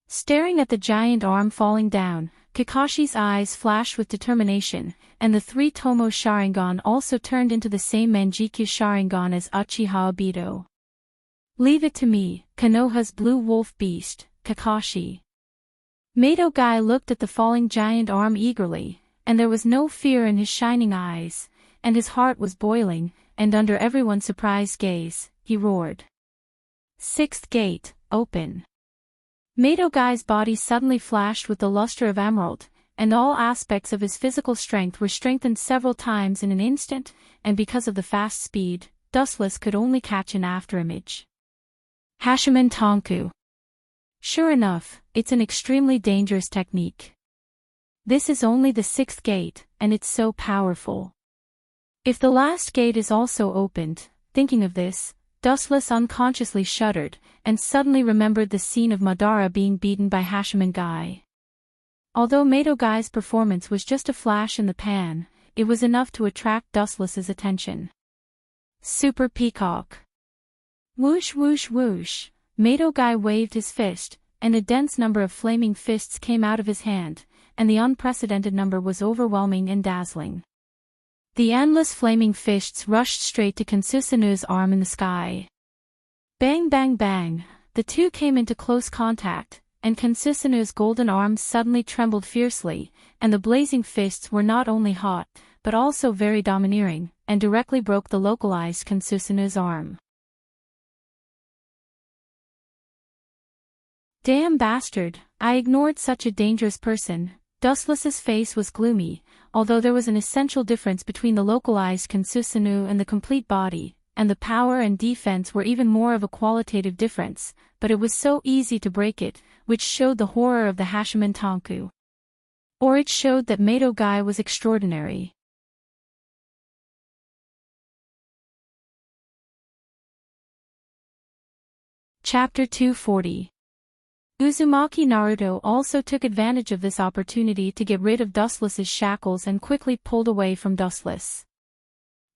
Staring at the giant arm falling down, Kakashi's eyes flashed with determination, and the three Tomo Sharingan also turned into the same Manjikyu Sharingan as Uchiha Obito. Leave it to me, Konoha's blue wolf beast, Kakashi. Mato Guy looked at the falling giant arm eagerly, and there was no fear in his shining eyes, and his heart was boiling, and under everyone's surprised gaze, he roared. Sixth gate, open. Mato Guy's body suddenly flashed with the luster of emerald, and all aspects of his physical strength were strengthened several times in an instant, and because of the fast speed, Dustless could only catch an afterimage. Hashimen Tonku. Sure enough, it's an extremely dangerous technique. This is only the sixth gate, and it's so powerful. If the last gate is also opened, thinking of this, Dustless unconsciously shuddered, and suddenly remembered the scene of Madara being beaten by Hashimen Guy. Although Mato Guy's performance was just a flash in the pan, it was enough to attract Dustless's attention. Super Peacock. Whoosh whoosh whoosh, Mato Guy waved his fist, and a dense number of flaming fists came out of his hand, and the unprecedented number was overwhelming and dazzling. The endless flaming fists rushed straight to Kansusanu's arm in the sky. Bang bang bang, the two came into close contact, and Kansusanu's golden arm suddenly trembled fiercely, and the blazing fists were not only hot, but also very domineering, and directly broke the localized Kansusanu's arm. Damn bastard, I ignored such a dangerous person. Dustless's face was gloomy, although there was an essential difference between the localized Kansusanu and the complete body, and the power and defense were even more of a qualitative difference, but it was so easy to break it, which showed the horror of the Hashimen Tonku. Or it showed that Mato Guy was extraordinary. Chapter 240. Uzumaki Naruto also took advantage of this opportunity to get rid of Dustless's shackles and quickly pulled away from Dustless.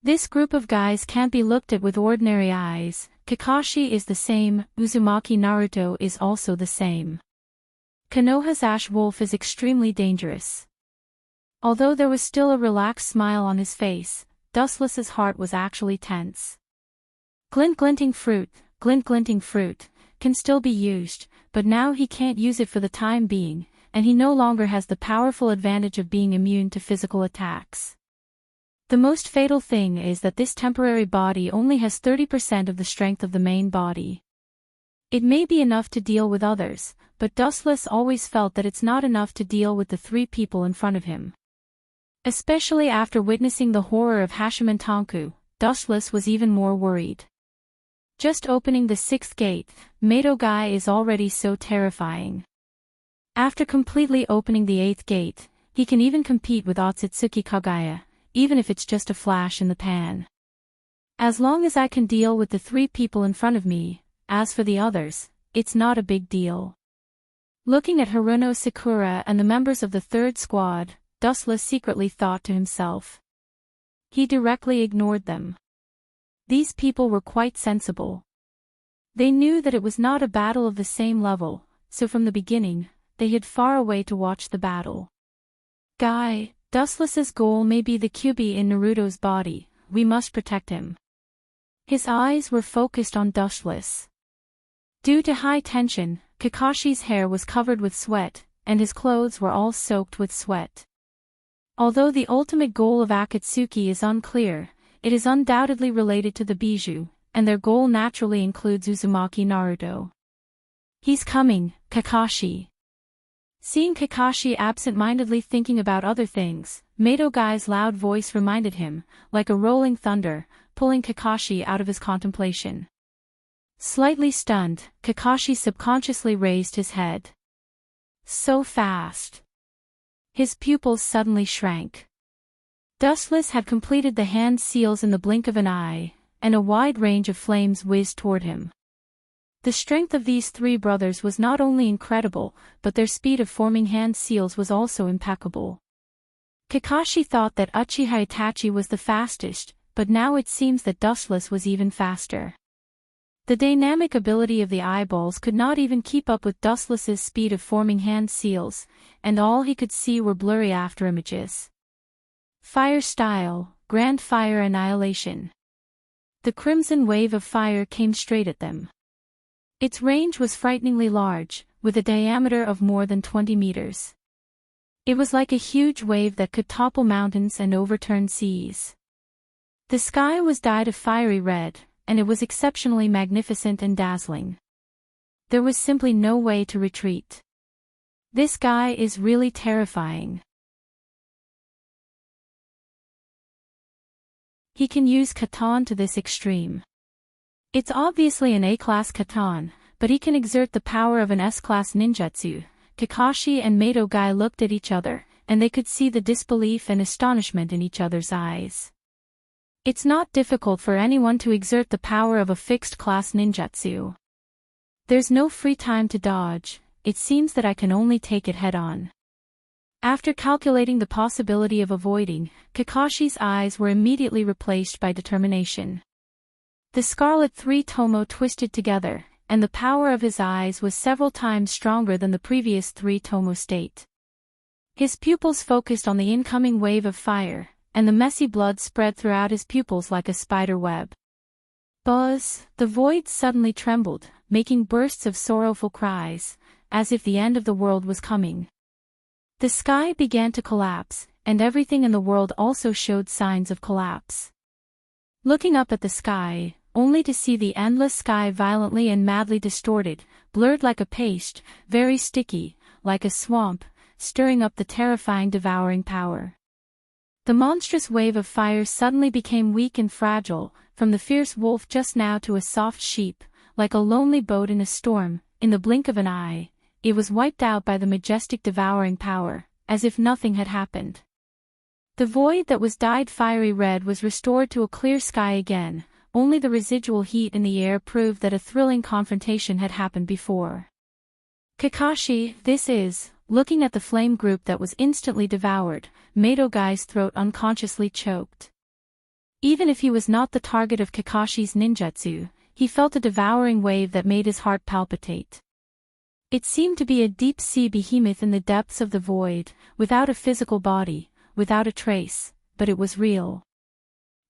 This group of guys can't be looked at with ordinary eyes. Kakashi is the same, Uzumaki Naruto is also the same. Konoha's Ash Wolf is extremely dangerous. Although there was still a relaxed smile on his face, Dustless's heart was actually tense. Glint glinting fruit, can still be used, but now he can't use it for the time being, and he no longer has the powerful advantage of being immune to physical attacks. The most fatal thing is that this temporary body only has 30% of the strength of the main body. It may be enough to deal with others, but Dustless always felt that it's not enough to deal with the three people in front of him. Especially after witnessing the horror of Hashimen Tonku, Dustless was even more worried. Just opening the sixth gate, Mato Guy is already so terrifying. After completely opening the eighth gate, he can even compete with Otsutsuki Kagaya, even if it's just a flash in the pan. As long as I can deal with the three people in front of me, as for the others, it's not a big deal. Looking at Haruno Sakura and the members of the third squad, Dustless secretly thought to himself. He directly ignored them. These people were quite sensible. They knew that it was not a battle of the same level, so from the beginning, they hid far away to watch the battle. Guy, Dustless's goal may be the QB in Naruto's body, we must protect him. His eyes were focused on Dustless. Due to high tension, Kakashi's hair was covered with sweat, and his clothes were all soaked with sweat. Although the ultimate goal of Akatsuki is unclear, it is undoubtedly related to the Bijou, and their goal naturally includes Uzumaki Naruto. He's coming, Kakashi. Seeing Kakashi absent-mindedly thinking about other things, Maidogai's loud voice reminded him, like a rolling thunder, pulling Kakashi out of his contemplation. Slightly stunned, Kakashi subconsciously raised his head. So fast. His pupils suddenly shrank. Dustless had completed the hand seals in the blink of an eye, and a wide range of flames whizzed toward him. The strength of these three brothers was not only incredible, but their speed of forming hand seals was also impeccable. Kakashi thought that Uchiha Itachi was the fastest, but now it seems that Dustless was even faster. The dynamic ability of the eyeballs could not even keep up with Dustless's speed of forming hand seals, and all he could see were blurry afterimages. Fire style, grand fire annihilation. The crimson wave of fire came straight at them. Its range was frighteningly large, with a diameter of more than 20 meters. It was like a huge wave that could topple mountains and overturn seas. The sky was dyed a fiery red, and it was exceptionally magnificent and dazzling. There was simply no way to retreat. This guy is really terrifying. He can use Katan to this extreme. It's obviously an A-class Katan, but he can exert the power of an S-class ninjutsu. Kakashi and Madogai looked at each other, and they could see the disbelief and astonishment in each other's eyes. It's not difficult for anyone to exert the power of a fixed-class ninjutsu. There's no free time to dodge, it seems that I can only take it head-on. After calculating the possibility of avoiding, Kakashi's eyes were immediately replaced by determination. The Scarlet Three Tomo twisted together, and the power of his eyes was several times stronger than the previous Three Tomo state. His pupils focused on the incoming wave of fire, and the messy blood spread throughout his pupils like a spider web. Buzz, the void suddenly trembled, making bursts of sorrowful cries, as if the end of the world was coming. The sky began to collapse, and everything in the world also showed signs of collapse. Looking up at the sky, only to see the endless sky violently and madly distorted, blurred like a paste, very sticky, like a swamp, stirring up the terrifying devouring power. The monstrous wave of fire suddenly became weak and fragile, from the fierce wolf just now to a soft sheep, like a lonely boat in a storm. In the blink of an eye, it was wiped out by the majestic devouring power, as if nothing had happened. The void that was dyed fiery red was restored to a clear sky again. Only the residual heat in the air proved that a thrilling confrontation had happened before. Kakashi, this is, looking at the flame group that was instantly devoured, Maidogai's throat unconsciously choked. Even if he was not the target of Kakashi's ninjutsu, he felt a devouring wave that made his heart palpitate. It seemed to be a deep-sea behemoth in the depths of the void, without a physical body, without a trace, but it was real.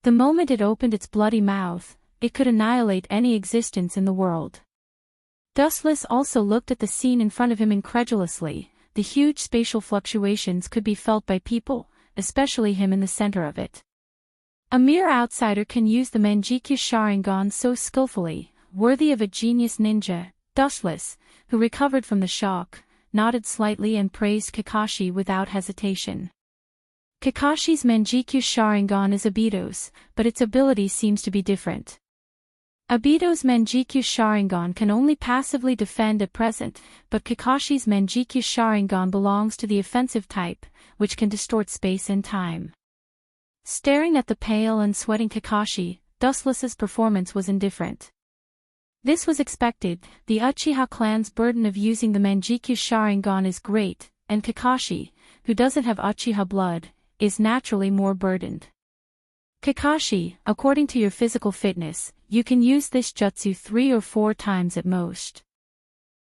The moment it opened its bloody mouth, it could annihilate any existence in the world. Dustless also looked at the scene in front of him incredulously. The huge spatial fluctuations could be felt by people, especially him in the center of it. A mere outsider can use the Manjikyu Sharingan so skillfully, worthy of a genius ninja. Dustless, who recovered from the shock, nodded slightly and praised Kakashi without hesitation. Kakashi's Manjikyu Sharingan is Obito's, but its ability seems to be different. Obito's Manjikyu Sharingan can only passively defend at present, but Kakashi's Manjikyu Sharingan belongs to the offensive type, which can distort space and time. Staring at the pale and sweating Kakashi, Dustless's performance was indifferent. This was expected. The Uchiha clan's burden of using the Manjikyu Sharingan is great, and Kakashi, who doesn't have Uchiha blood, is naturally more burdened. Kakashi, according to your physical fitness, you can use this jutsu 3 or 4 times at most.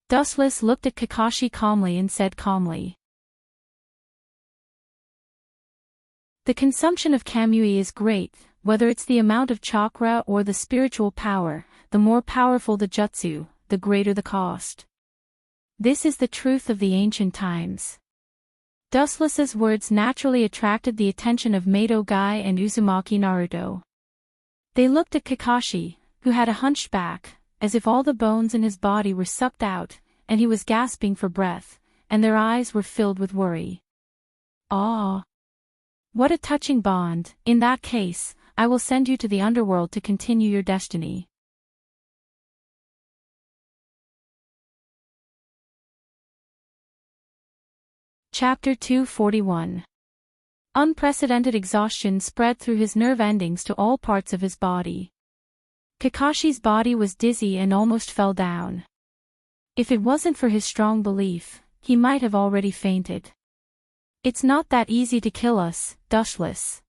Dustless looked at Kakashi calmly and said calmly. The consumption of Kamui is great, whether it's the amount of chakra or the spiritual power, the more powerful the jutsu, the greater the cost. This is the truth of the ancient times. Dustless's words naturally attracted the attention of Mato Guy and Uzumaki Naruto. They looked at Kakashi, who had a hunched back, as if all the bones in his body were sucked out, and he was gasping for breath, and their eyes were filled with worry. Ah! What a touching bond. In that case, I will send you to the underworld to continue your destiny. Chapter 241. Unprecedented exhaustion spread through his nerve endings to all parts of his body. Kakashi's body was dizzy and almost fell down. If it wasn't for his strong belief, he might have already fainted. It's not that easy to kill us, Dustless.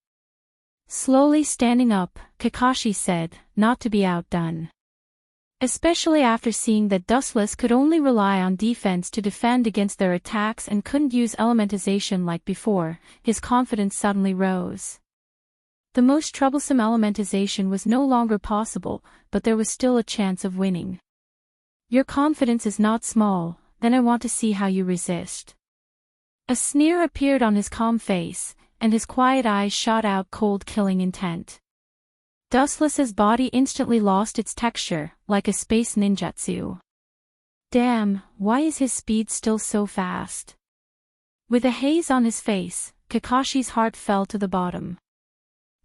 Slowly standing up, Kakashi said, not to be outdone. Especially after seeing that Dustless could only rely on defense to defend against their attacks and couldn't use elementization like before, his confidence suddenly rose. The most troublesome elementization was no longer possible, but there was still a chance of winning. Your confidence is not small, then I want to see how you resist. A sneer appeared on his calm face, and his quiet eyes shot out cold killing intent. Dustless's body instantly lost its texture, like a space ninjutsu. Damn, why is his speed still so fast? With a haze on his face, Kakashi's heart fell to the bottom.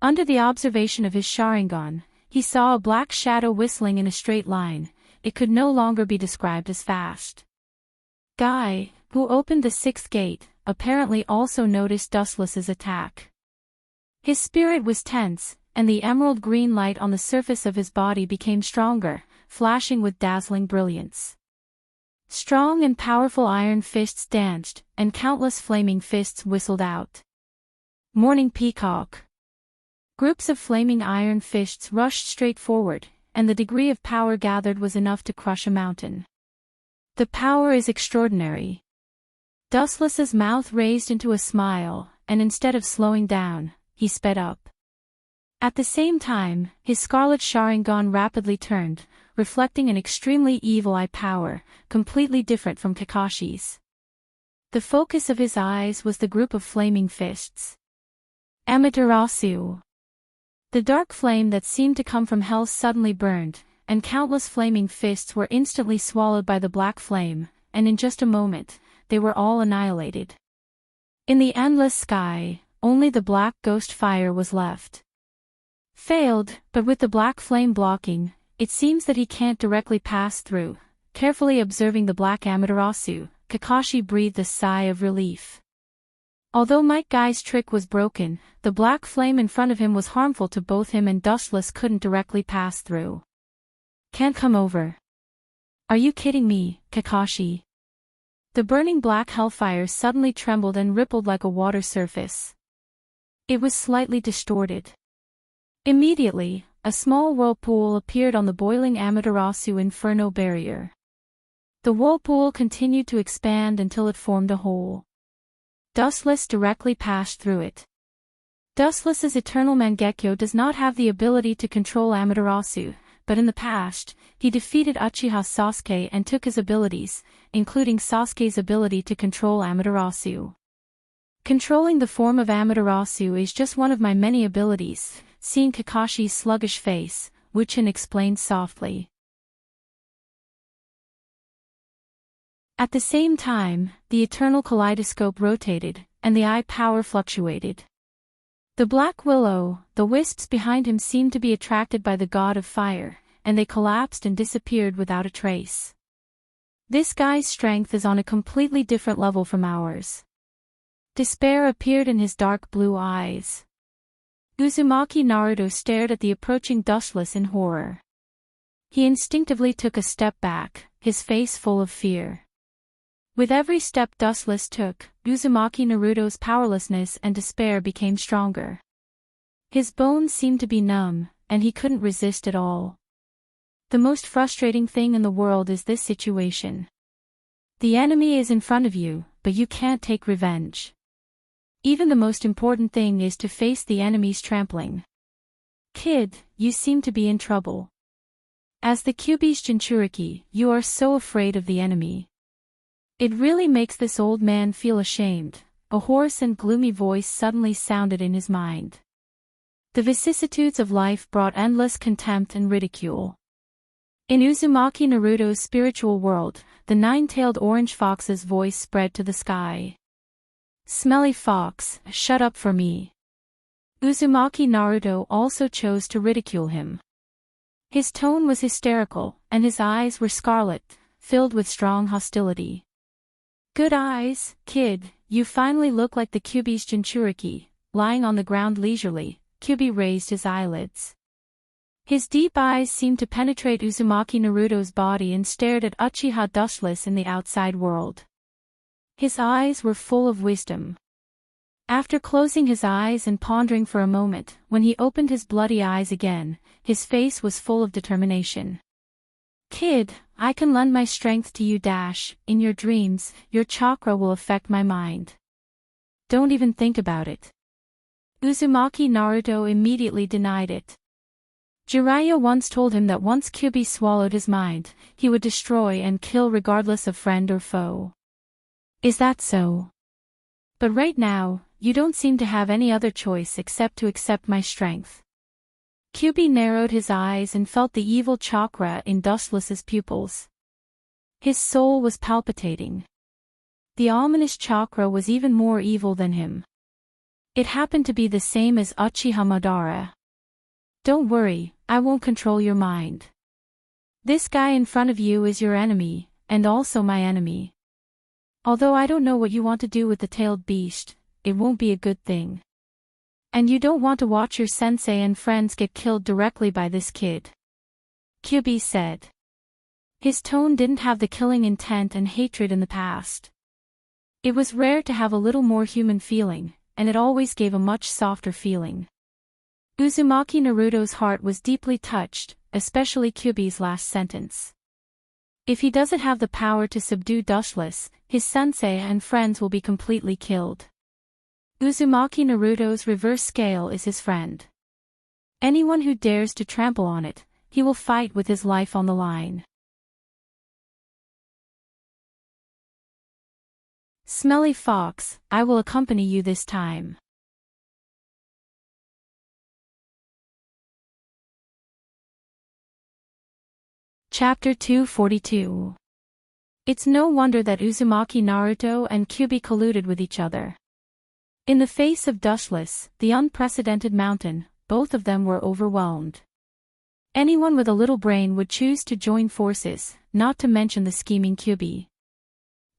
Under the observation of his Sharingan, he saw a black shadow whistling in a straight line. It could no longer be described as fast. Guy, who opened the 6th gate, apparently also noticed Dustless's attack. His spirit was tense, and the emerald green light on the surface of his body became stronger, flashing with dazzling brilliance. Strong and powerful iron fists danced, and countless flaming fists whistled out. Morning Peacock. Groups of flaming iron fists rushed straight forward, and the degree of power gathered was enough to crush a mountain. The power is extraordinary. Dustless's mouth raised into a smile, and instead of slowing down, he sped up. At the same time, his scarlet Sharingan rapidly turned, reflecting an extremely evil eye power, completely different from Kakashi's. The focus of his eyes was the group of flaming fists. Amaterasu. The dark flame that seemed to come from hell suddenly burned, and countless flaming fists were instantly swallowed by the black flame, and in just a moment, they were all annihilated. In the endless sky, only the black ghost fire was left. Failed, but with the black flame blocking, it seems that he can't directly pass through. Carefully observing the black Amaterasu, Kakashi breathed a sigh of relief. Although Might Guy's trick was broken, the black flame in front of him was harmful to both him and Dustless couldn't directly pass through. Can't come over. Are you kidding me, Kakashi? The burning black hellfire suddenly trembled and rippled like a water surface. It was slightly distorted. Immediately, a small whirlpool appeared on the boiling Amaterasu inferno barrier. The whirlpool continued to expand until it formed a hole. Dustless directly passed through it. Dustless's Eternal Mangekyo does not have the ability to control Amaterasu, but in the past, he defeated Uchiha Sasuke and took his abilities, including Sasuke's ability to control Amaterasu. Controlling the form of Amaterasu is just one of my many abilities. Seeing Kakashi's sluggish face, Wuchen explained softly. At the same time, the eternal kaleidoscope rotated, and the eye power fluctuated. The black willow, the wisps behind him seemed to be attracted by the god of fire, and they collapsed and disappeared without a trace. This guy's strength is on a completely different level from ours. Despair appeared in his dark blue eyes. Uzumaki Naruto stared at the approaching Dustless in horror. He instinctively took a step back, his face full of fear. With every step Dustless took, Uzumaki Naruto's powerlessness and despair became stronger. His bones seemed to be numb, and he couldn't resist at all. The most frustrating thing in the world is this situation. The enemy is in front of you, but you can't take revenge. Even the most important thing is to face the enemy's trampling. Kid, you seem to be in trouble. As the Kyubi's Jinchuriki, you are so afraid of the enemy. It really makes this old man feel ashamed, a hoarse and gloomy voice suddenly sounded in his mind. The vicissitudes of life brought endless contempt and ridicule. In Uzumaki Naruto's spiritual world, the nine-tailed orange fox's voice spread to the sky. Smelly fox, shut up for me. Uzumaki Naruto also chose to ridicule him. His tone was hysterical, and his eyes were scarlet, filled with strong hostility. Good eyes, kid, you finally look like the Kyubi's Jinchuriki. Lying on the ground leisurely, Kyubi raised his eyelids. His deep eyes seemed to penetrate Uzumaki Naruto's body and stared at Uchiha dustless in the outside world. His eyes were full of wisdom. After closing his eyes and pondering for a moment, when he opened his bloody eyes again, his face was full of determination. Kid, I can lend my strength to you. In your dreams, your chakra will affect my mind. Don't even think about it. Uzumaki Naruto immediately denied it. Jiraiya once told him that once Kyubi swallowed his mind, he would destroy and kill regardless of friend or foe. Is that so? But right now, you don't seem to have any other choice except to accept my strength. Kyubi narrowed his eyes and felt the evil chakra in Dustless's pupils. His soul was palpitating. The ominous chakra was even more evil than him. It happened to be the same as Uchiha Madara. Don't worry, I won't control your mind. This guy in front of you is your enemy, and also my enemy. Although I don't know what you want to do with the tailed beast, it won't be a good thing. And you don't want to watch your sensei and friends get killed directly by this kid. Kyubi said. His tone didn't have the killing intent and hatred in the past. It was rare to have a little more human feeling, and it always gave a much softer feeling. Uzumaki Naruto's heart was deeply touched, especially Kyubi's last sentence. If he doesn't have the power to subdue Dustless, his sensei and friends will be completely killed. Uzumaki Naruto's reverse scale is his friend. Anyone who dares to trample on it, he will fight with his life on the line. Smelly fox, I will accompany you this time. Chapter 242. It's no wonder that Uzumaki Naruto and Kyubi colluded with each other. In the face of Dustless, the unprecedented mountain, both of them were overwhelmed. Anyone with a little brain would choose to join forces, not to mention the scheming Kyubi.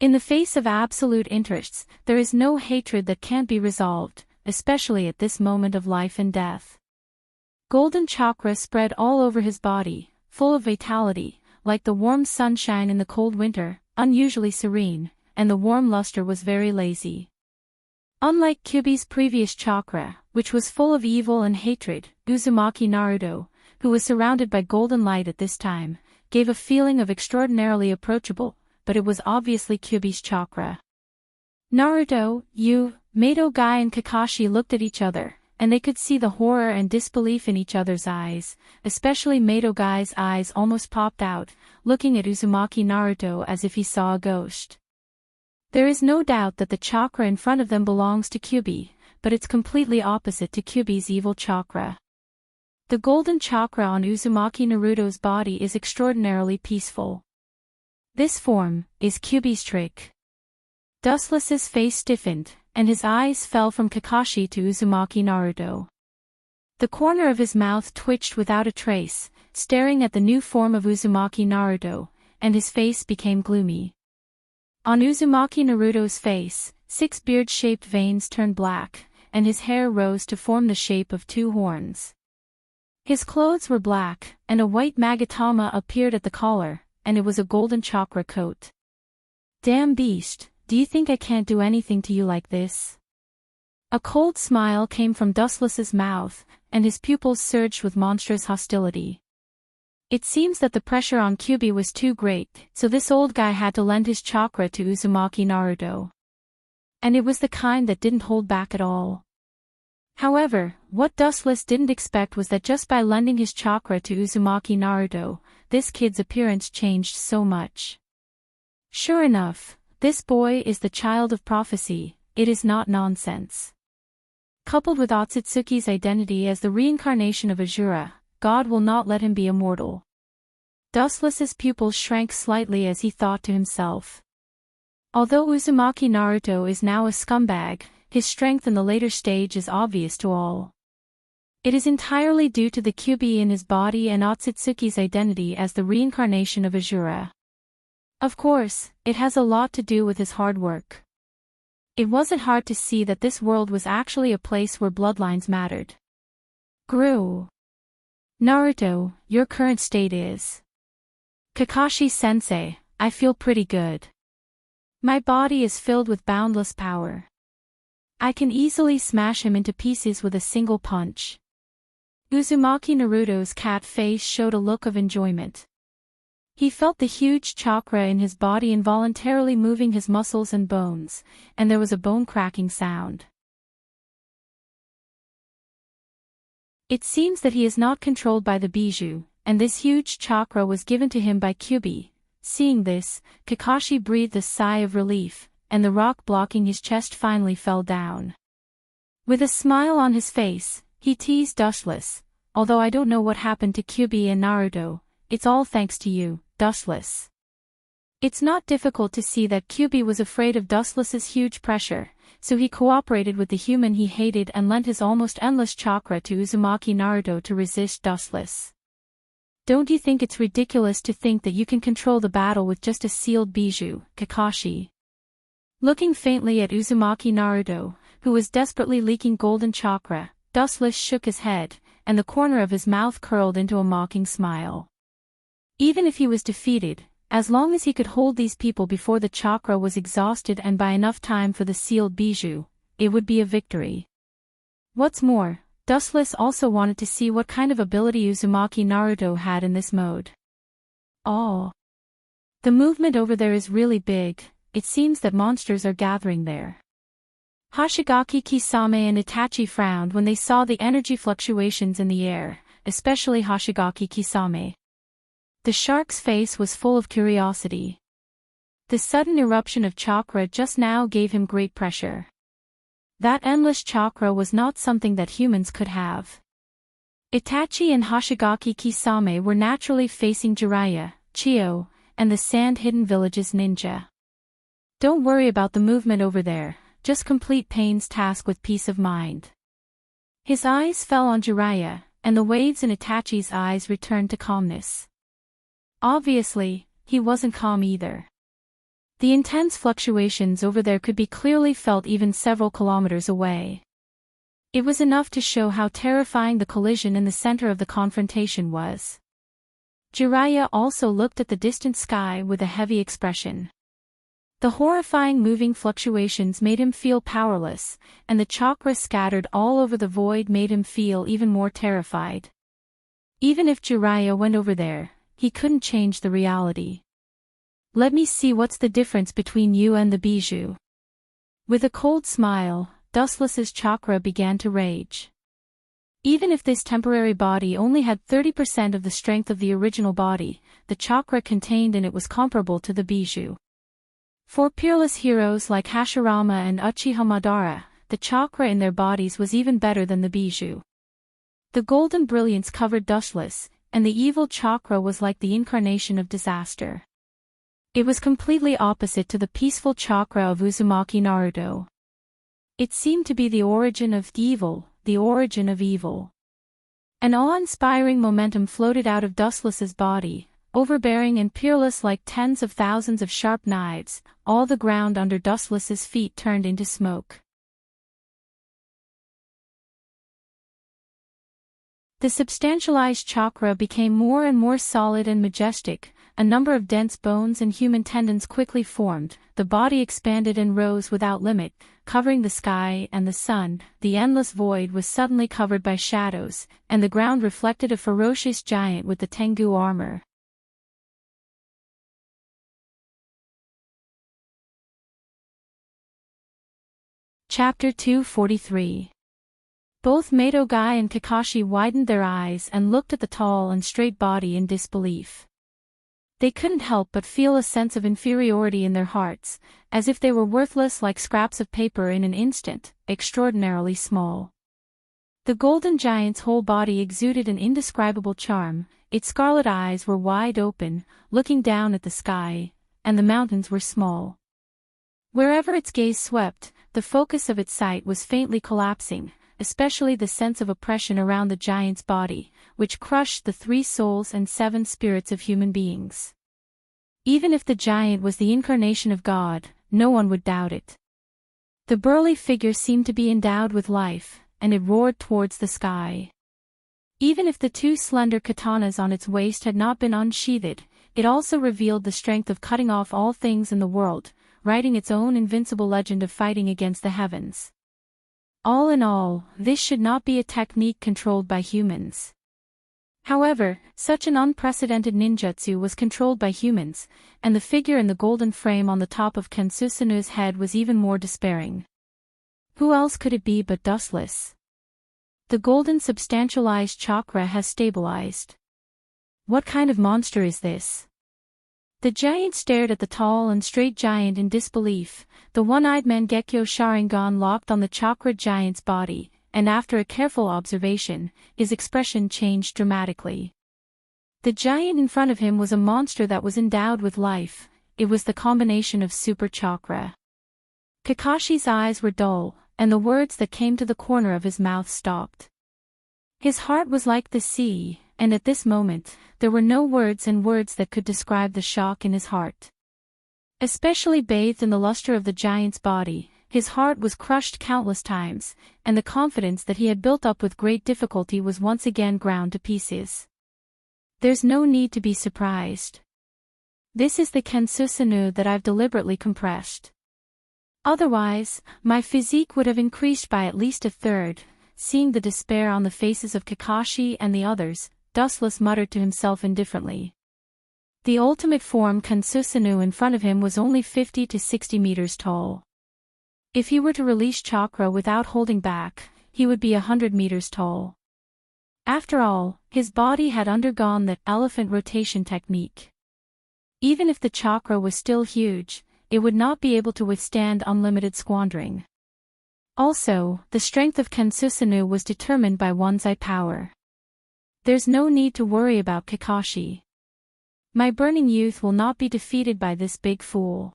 In the face of absolute interests, there is no hatred that can't be resolved, especially at this moment of life and death. Golden chakra spread all over his body, full of vitality, like the warm sunshine in the cold winter, unusually serene, and the warm luster was very lazy. Unlike Kyubi's previous chakra, which was full of evil and hatred, Uzumaki Naruto, who was surrounded by golden light at this time, gave a feeling of extraordinarily approachable, but it was obviously Kyubi's chakra. Naruto, Mato Guy and Kakashi looked at each other, and they could see the horror and disbelief in each other's eyes, especially Mato Guy's eyes almost popped out, looking at Uzumaki Naruto as if he saw a ghost. There is no doubt that the chakra in front of them belongs to Kyubi, but it's completely opposite to Kyubi's evil chakra. The golden chakra on Uzumaki Naruto's body is extraordinarily peaceful. This form is Kyubi's trick. Dustless's face stiffened, and his eyes fell from Kakashi to Uzumaki Naruto. The corner of his mouth twitched without a trace, staring at the new form of Uzumaki Naruto, and his face became gloomy. On Uzumaki Naruto's face, 6 beard-shaped veins turned black, and his hair rose to form the shape of 2 horns. His clothes were black, and a white magatama appeared at the collar, and it was a golden chakra coat. Damn beast, do you think I can't do anything to you like this? A cold smile came from Dustless's mouth, and his pupils surged with monstrous hostility. It seems that the pressure on Kyubi was too great, so this old guy had to lend his chakra to Uzumaki Naruto. And it was the kind that didn't hold back at all. However, what Dustless didn't expect was that just by lending his chakra to Uzumaki Naruto, this kid's appearance changed so much. Sure enough, this boy is the child of prophecy, it is not nonsense. Coupled with Otsutsuki's identity as the reincarnation of Azura, God will not let him be immortal. Dustless's pupils shrank slightly as he thought to himself. Although Uzumaki Naruto is now a scumbag, his strength in the later stage is obvious to all. It is entirely due to the Kyubi in his body and Otsutsuki's identity as the reincarnation of Azura. Of course, it has a lot to do with his hard work. It wasn't hard to see that this world was actually a place where bloodlines mattered. Gru. Naruto, your current state is. Kakashi-sensei, I feel pretty good. My body is filled with boundless power. I can easily smash him into pieces with a single punch. Uzumaki Naruto's cat face showed a look of enjoyment. He felt the huge chakra in his body involuntarily moving his muscles and bones, and there was a bone-cracking sound. It seems that he is not controlled by the bijou, and this huge chakra was given to him by Kyubi. Seeing this, Kakashi breathed a sigh of relief, and the rock blocking his chest finally fell down. With a smile on his face, he teased Dustless, although I don't know what happened to Kyubi and Naruto, it's all thanks to you, Dustless. It's not difficult to see that Kyubi was afraid of Dustless's huge pressure, so he cooperated with the human he hated and lent his almost endless chakra to Uzumaki Naruto to resist Dustless. Don't you think it's ridiculous to think that you can control the battle with just a sealed bijou, Kakashi? Looking faintly at Uzumaki Naruto, who was desperately leaking golden chakra, Dustless shook his head, and the corner of his mouth curled into a mocking smile. Even if he was defeated, as long as he could hold these people before the chakra was exhausted and by enough time for the sealed bijou, it would be a victory. What's more, Dustless also wanted to see what kind of ability Uzumaki Naruto had in this mode. Oh. The movement over there is really big, it seems that monsters are gathering there. Hoshigaki Kisame and Itachi frowned when they saw the energy fluctuations in the air, especially Hoshigaki Kisame. The shark's face was full of curiosity. The sudden eruption of chakra just now gave him great pressure. That endless chakra was not something that humans could have. Itachi and Hoshigaki Kisame were naturally facing Jiraiya, Chio, and the sand-hidden village's ninja. Don't worry about the movement over there, just complete Pain's task with peace of mind. His eyes fell on Jiraiya, and the waves in Itachi's eyes returned to calmness. Obviously, he wasn't calm either. The intense fluctuations over there could be clearly felt even several kilometers away. It was enough to show how terrifying the collision in the center of the confrontation was. Jiraiya also looked at the distant sky with a heavy expression. The horrifying moving fluctuations made him feel powerless, and the chakra scattered all over the void made him feel even more terrified. Even if Jiraiya went over there, he couldn't change the reality. Let me see what's the difference between you and the bijou. With a cold smile, Dustless's chakra began to rage. Even if this temporary body only had 30% of the strength of the original body, the chakra contained in it was comparable to the bijou. For peerless heroes like Hashirama and Uchiha Madara, the chakra in their bodies was even better than the bijou. The golden brilliance covered Dustless, and the evil chakra was like the incarnation of disaster. It was completely opposite to the peaceful chakra of Uzumaki Naruto. It seemed to be the origin of evil, the origin of evil. An awe-inspiring momentum floated out of Dustless's body, overbearing and peerless like tens of thousands of sharp knives. All the ground under Dustless's feet turned into smoke. The substantialized chakra became more and more solid and majestic, a number of dense bones and human tendons quickly formed, the body expanded and rose without limit, covering the sky and the sun. The endless void was suddenly covered by shadows, and the ground reflected a ferocious giant with the Tengu armor. Chapter 243. Both Madogai and Kakashi widened their eyes and looked at the tall and straight body in disbelief. They couldn't help but feel a sense of inferiority in their hearts, as if they were worthless like scraps of paper in an instant, extraordinarily small. The golden giant's whole body exuded an indescribable charm, its scarlet eyes were wide open, looking down at the sky, and the mountains were small. Wherever its gaze swept, the focus of its sight was faintly collapsing, especially the sense of oppression around the giant's body, which crushed the 3 souls and 7 spirits of human beings. Even if the giant was the incarnation of God, no one would doubt it. The burly figure seemed to be endowed with life, and it roared towards the sky. Even if the 2 slender katanas on its waist had not been unsheathed, it also revealed the strength of cutting off all things in the world, writing its own invincible legend of fighting against the heavens. All in all, this should not be a technique controlled by humans. However, such an unprecedented ninjutsu was controlled by humans, and the figure in the golden frame on the top of Kensusanu's head was even more despairing. Who else could it be but Dustless? The golden substantialized chakra has stabilized. What kind of monster is this? The giant stared at the tall and straight giant in disbelief. The one-eyed Mangekyo Sharingan locked on the chakra giant's body, and after a careful observation, his expression changed dramatically. The giant in front of him was a monster that was endowed with life. It was the combination of super chakra. Kakashi's eyes were dull, and the words that came to the corner of his mouth stopped. His heart was like the sea, and at this moment, there were no words that could describe the shock in his heart. Especially bathed in the luster of the giant's body, his heart was crushed countless times, and the confidence that he had built up with great difficulty was once again ground to pieces. There's no need to be surprised. This is the Kensusanu that I've deliberately compressed. Otherwise, my physique would have increased by at least 1/3. Seeing the despair on the faces of Kakashi and the others, Dustless muttered to himself indifferently. The ultimate form Kensusanu in front of him was only 50 to 60 meters tall. If he were to release chakra without holding back, he would be 100 meters tall. After all, his body had undergone the elephant rotation technique. Even if the chakra was still huge, it would not be able to withstand unlimited squandering. Also, the strength of Kensusanu was determined by one's eye power. There's no need to worry about Kakashi. My burning youth will not be defeated by this big fool.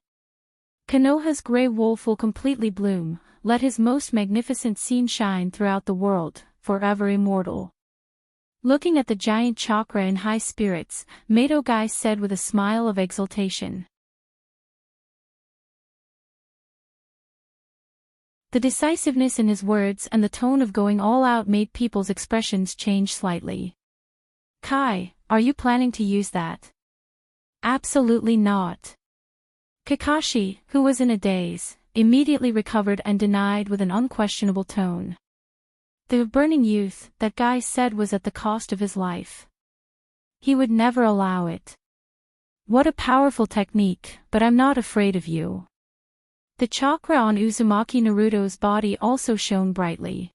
Konoha's gray wolf will completely bloom, let his most magnificent scene shine throughout the world, forever immortal. Looking at the giant chakra in high spirits, Madogai said with a smile of exultation. The decisiveness in his words and the tone of going all out made people's expressions change slightly. Kai, are you planning to use that? Absolutely not. Kakashi, who was in a daze, immediately recovered and denied with an unquestionable tone. The burning youth, that guy said, was at the cost of his life. He would never allow it. What a powerful technique, but I'm not afraid of you. The chakra on Uzumaki Naruto's body also shone brightly.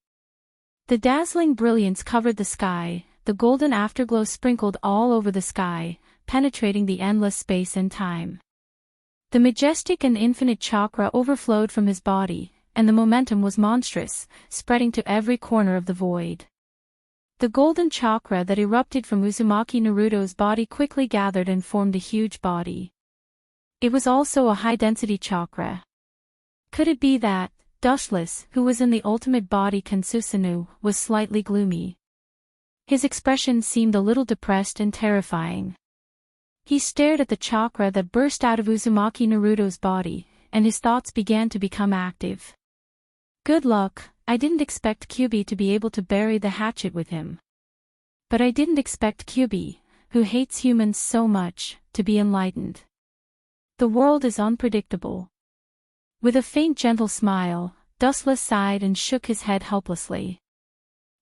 The dazzling brilliance covered the sky, the golden afterglow sprinkled all over the sky, penetrating the endless space and time. The majestic and infinite chakra overflowed from his body, and the momentum was monstrous, spreading to every corner of the void. The golden chakra that erupted from Uzumaki Naruto's body quickly gathered and formed a huge body. It was also a high-density chakra. Could it be that Dustless, who was in the ultimate body Kensusanu, was slightly gloomy? His expression seemed a little depressed and terrifying. He stared at the chakra that burst out of Uzumaki Naruto's body, and his thoughts began to become active. Good luck, I didn't expect Kyubi to be able to bury the hatchet with him. But I didn't expect Kyubi, who hates humans so much, to be enlightened. The world is unpredictable. With a faint gentle smile, Dustless sighed and shook his head helplessly.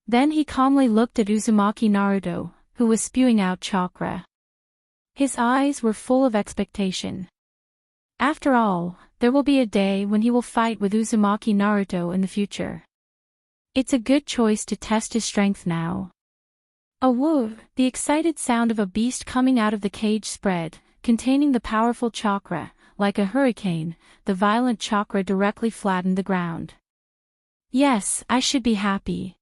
Then he calmly looked at Uzumaki Naruto, who was spewing out chakra. His eyes were full of expectation. After all, there will be a day when he will fight with Uzumaki Naruto in the future. It's a good choice to test his strength now. A woo! The excited sound of a beast coming out of the cage spread, containing the powerful chakra. Like a hurricane, the violent chakra directly flattened the ground. Yes, I should be happy.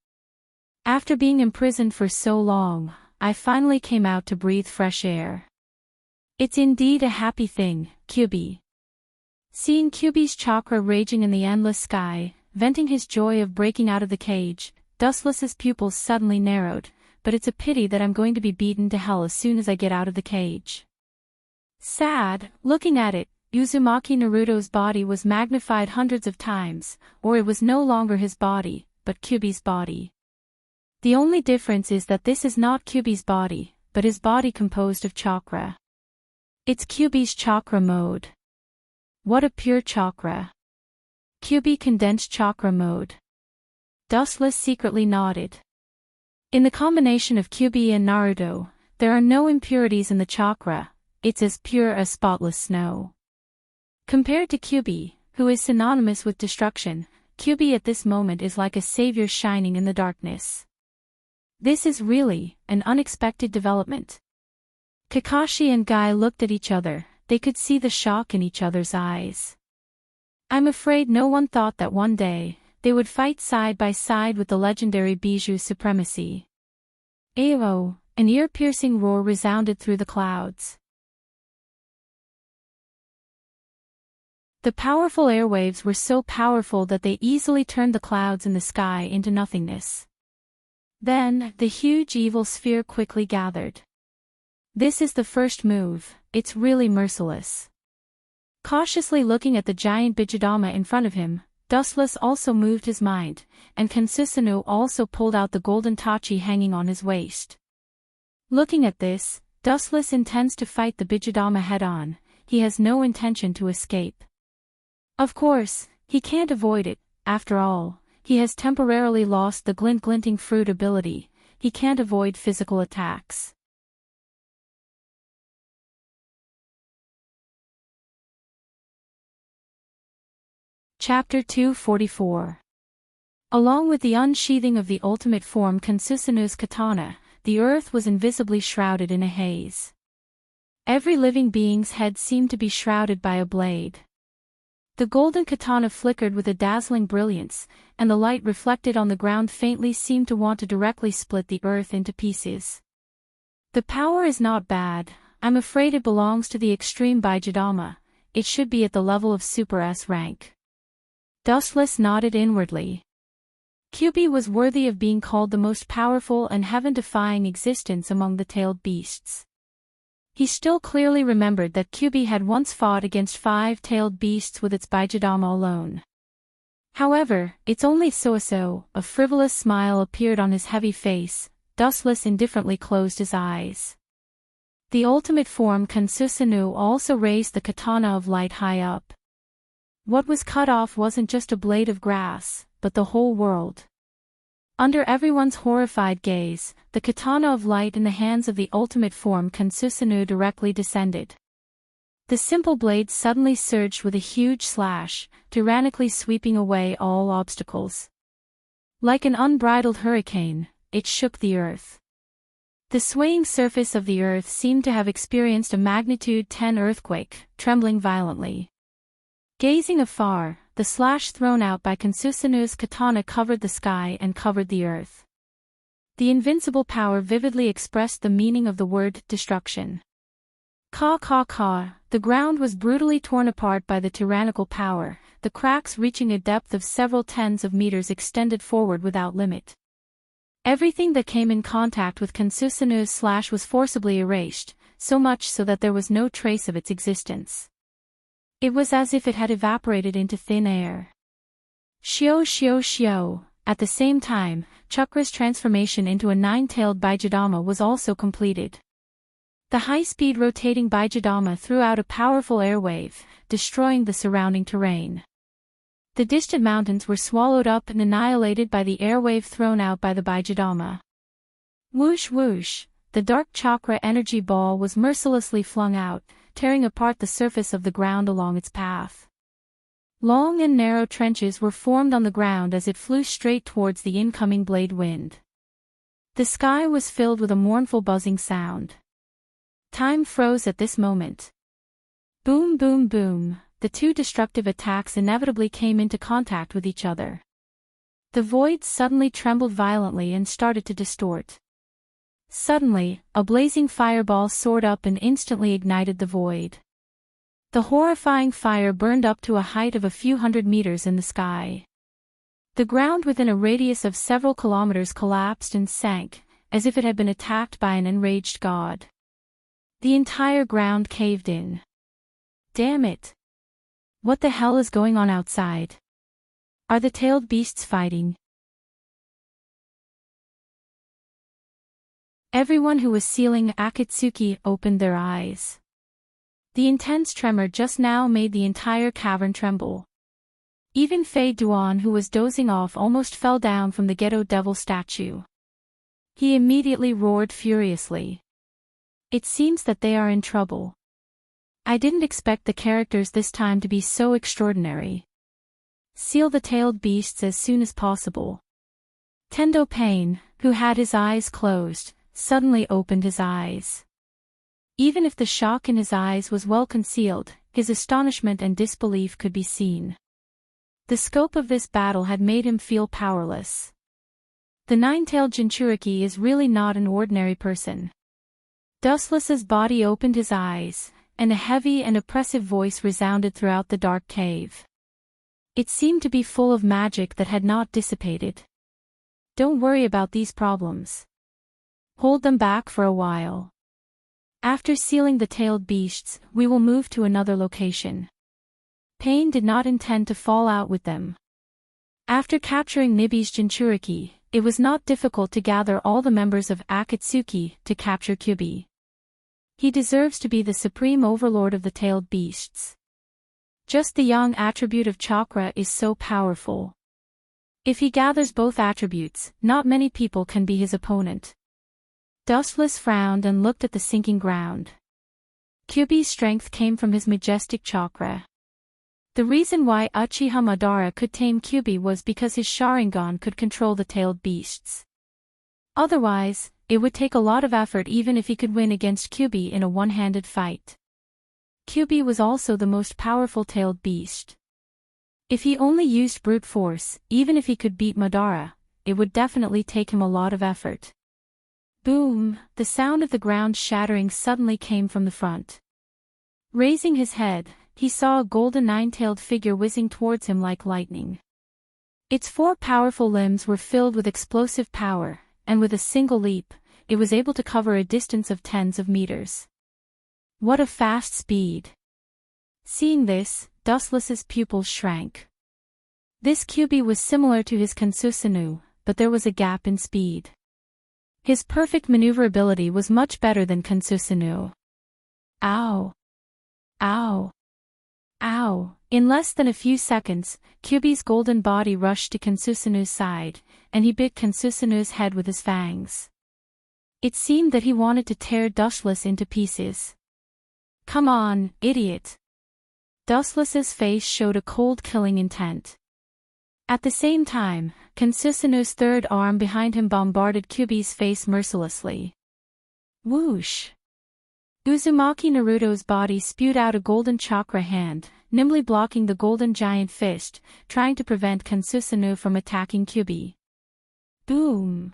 After being imprisoned for so long, I finally came out to breathe fresh air. It's indeed a happy thing, Kyubi. Seeing Kyubi's chakra raging in the endless sky, venting his joy of breaking out of the cage, Dustless's pupils suddenly narrowed, but it's a pity that I'm going to be beaten to hell as soon as I get out of the cage. Sad, looking at it, Uzumaki Naruto's body was magnified hundreds of times, or it was no longer his body, but Kyubi's body. The only difference is that this is not Kyubi's body, but his body composed of chakra. It's Kyubi's chakra mode. What a pure chakra. Kyubi condensed chakra mode. Dustless secretly nodded. In the combination of Kyubi and Naruto, there are no impurities in the chakra, it's as pure as spotless snow. Compared to Kyubi, who is synonymous with destruction, Kyubi at this moment is like a savior shining in the darkness. This is really an unexpected development. Kakashi and Guy looked at each other, they could see the shock in each other's eyes. I'm afraid no one thought that one day, they would fight side by side with the legendary Bijou supremacy. Ayo! An ear-piercing roar resounded through the clouds. The powerful airwaves were so powerful that they easily turned the clouds in the sky into nothingness. Then, the huge evil sphere quickly gathered. This is the first move, it's really merciless. Cautiously looking at the giant Bijudama in front of him, Dustless also moved his mind, and Kansusanoo also pulled out the golden tachi hanging on his waist. Looking at this, Dustless intends to fight the Bijudama head-on, he has no intention to escape. Of course, he can't avoid it, after all, he has temporarily lost the glinting fruit ability, he can't avoid physical attacks. Chapter 244. Along with the unsheathing of the ultimate form Kansusanoo's katana, the earth was invisibly shrouded in a haze. Every living being's head seemed to be shrouded by a blade. The golden katana flickered with a dazzling brilliance, and the light reflected on the ground faintly seemed to want to directly split the earth into pieces. The power is not bad, I'm afraid it belongs to the extreme Bijudama, it should be at the level of Super S rank. Dustless nodded inwardly. Kyubi was worthy of being called the most powerful and heaven-defying existence among the tailed beasts. He still clearly remembered that Kyubi had once fought against 5-tailed beasts with its Bijudama alone. However, it's only so-so, a frivolous smile appeared on his heavy face, Dustless indifferently closed his eyes. The ultimate form Kansusanoo also raised the katana of light high up. What was cut off wasn't just a blade of grass, but the whole world. Under everyone's horrified gaze, the katana of light in the hands of the ultimate form Kansusanoo directly descended. The simple blade suddenly surged with a huge slash, tyrannically sweeping away all obstacles. Like an unbridled hurricane, it shook the earth. The swaying surface of the earth seemed to have experienced a magnitude 10 earthquake, trembling violently. Gazing afar, the slash thrown out by Kansusanoo's katana covered the sky and covered the earth. The invincible power vividly expressed the meaning of the word destruction. Ka, the ground was brutally torn apart by the tyrannical power, the cracks reaching a depth of several tens of meters extended forward without limit. Everything that came in contact with Kansusanoo's slash was forcibly erased, so much so that there was no trace of its existence. It was as if it had evaporated into thin air. Shio. At the same time, Chakra's transformation into a 9-tailed Bijudama was also completed. The high-speed rotating Bijadama threw out a powerful airwave, destroying the surrounding terrain. The distant mountains were swallowed up and annihilated by the airwave thrown out by the Bijadama. Whoosh whoosh, the dark chakra energy ball was mercilessly flung out, tearing apart the surface of the ground along its path. Long and narrow trenches were formed on the ground as it flew straight towards the incoming blade wind. The sky was filled with a mournful buzzing sound. Time froze at this moment. Boom boom boom, the two destructive attacks inevitably came into contact with each other. The void suddenly trembled violently and started to distort. Suddenly, a blazing fireball soared up and instantly ignited the void. The horrifying fire burned up to a height of a few hundred meters in the sky. The ground within a radius of several kilometers collapsed and sank, as if it had been attacked by an enraged god. The entire ground caved in. Damn it! What the hell is going on outside? Are the tailed beasts fighting? Everyone who was sealing Akatsuki opened their eyes. The intense tremor just now made the entire cavern tremble. Even Fei Duan, who was dozing off, almost fell down from the ghetto devil statue. He immediately roared furiously. It seems that they are in trouble. I didn't expect the characters this time to be so extraordinary. Seal the tailed beasts as soon as possible. Tendo Pain, who had his eyes closed, suddenly opened his eyes. Even if the shock in his eyes was well concealed, his astonishment and disbelief could be seen. The scope of this battle had made him feel powerless. The nine-tailed Jinchuriki is really not an ordinary person. Dustless's body opened his eyes, and a heavy and oppressive voice resounded throughout the dark cave. It seemed to be full of magic that had not dissipated. Don't worry about these problems. Hold them back for a while. After sealing the tailed beasts, we will move to another location. Pain did not intend to fall out with them. After capturing Nibi's Jinchuriki, it was not difficult to gather all the members of Akatsuki to capture Kyubi. He deserves to be the supreme overlord of the tailed beasts. Just the yang attribute of chakra is so powerful. If he gathers both attributes, not many people can be his opponent. Dustless frowned and looked at the sinking ground. Kyubi's strength came from his majestic chakra. The reason why Uchiha Madara could tame Kyubi was because his Sharingan could control the tailed beasts. Otherwise, it would take a lot of effort even if he could win against Kyubi in a one-handed fight. Kyubi was also the most powerful tailed beast. If he only used brute force, even if he could beat Madara, it would definitely take him a lot of effort. Boom, the sound of the ground shattering suddenly came from the front. Raising his head, he saw a golden nine-tailed figure whizzing towards him like lightning. Its four powerful limbs were filled with explosive power, and with a single leap, it was able to cover a distance of tens of meters. What a fast speed! Seeing this, Dustless's pupils shrank. This Kyubi was similar to his Kansusunu, but there was a gap in speed. His perfect maneuverability was much better than Kansusunu. Ow! Ow! Ow! In less than a few seconds, Kyubi's golden body rushed to Kansusunu's side, and he bit Kansusunu's head with his fangs. It seemed that he wanted to tear Dustless into pieces. Come on, idiot! Dustless's face showed a cold killing intent. At the same time, Kansusunu's third arm behind him bombarded Kyubi's face mercilessly. Whoosh! Uzumaki Naruto's body spewed out a golden chakra hand, nimbly blocking the golden giant fist, trying to prevent Kansusunu from attacking Kyubi. Boom!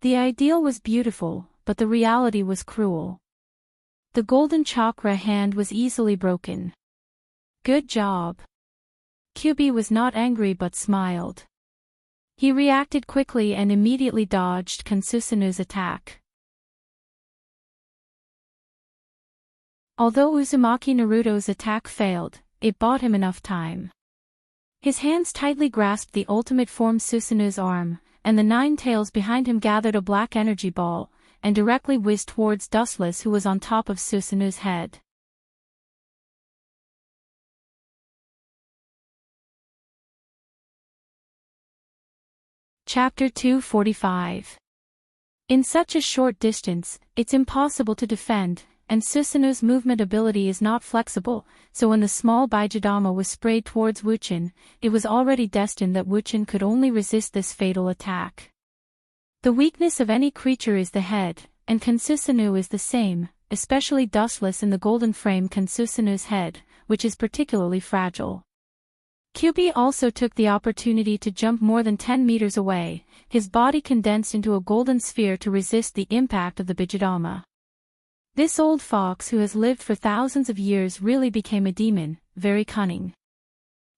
The ideal was beautiful, but the reality was cruel. The golden chakra hand was easily broken. Good job. Kyubi was not angry but smiled. He reacted quickly and immediately dodged Kansusunu's attack. Although Uzumaki Naruto's attack failed, it bought him enough time. His hands tightly grasped the ultimate form Susanu's arm, and the nine tails behind him gathered a black energy ball, and directly whizzed towards Dustless, who was on top of Susanu's head. Chapter 245. In such a short distance, it's impossible to defend, and Susanu's movement ability is not flexible, so when the small Bijadama was sprayed towards Wuchen, it was already destined that Wuchen could only resist this fatal attack. The weakness of any creature is the head, and Kansusanu is the same, especially Dustless in the golden frame Kansusanu's head, which is particularly fragile. Kyubi also took the opportunity to jump more than 10 meters away, his body condensed into a golden sphere to resist the impact of the Bijadama. This old fox who has lived for thousands of years really became a demon, very cunning.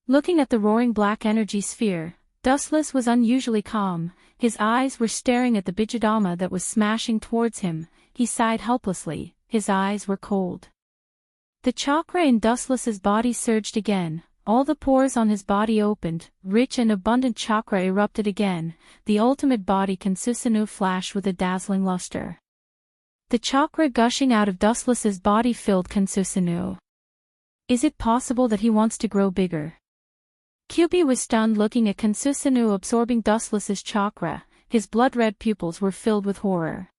Looking at the roaring black energy sphere, Dustless was unusually calm, his eyes were staring at the Bijadama that was smashing towards him, he sighed helplessly, his eyes were cold. The chakra in Dustless's body surged again. All the pores on his body opened, rich and abundant chakra erupted again, the ultimate body Kansusanu flashed with a dazzling luster. The chakra gushing out of Dustless's body filled Kansusanu. Is it possible that he wants to grow bigger? Kyubi was stunned looking at Kansusanu absorbing Dustless's chakra, his blood-red pupils were filled with horror.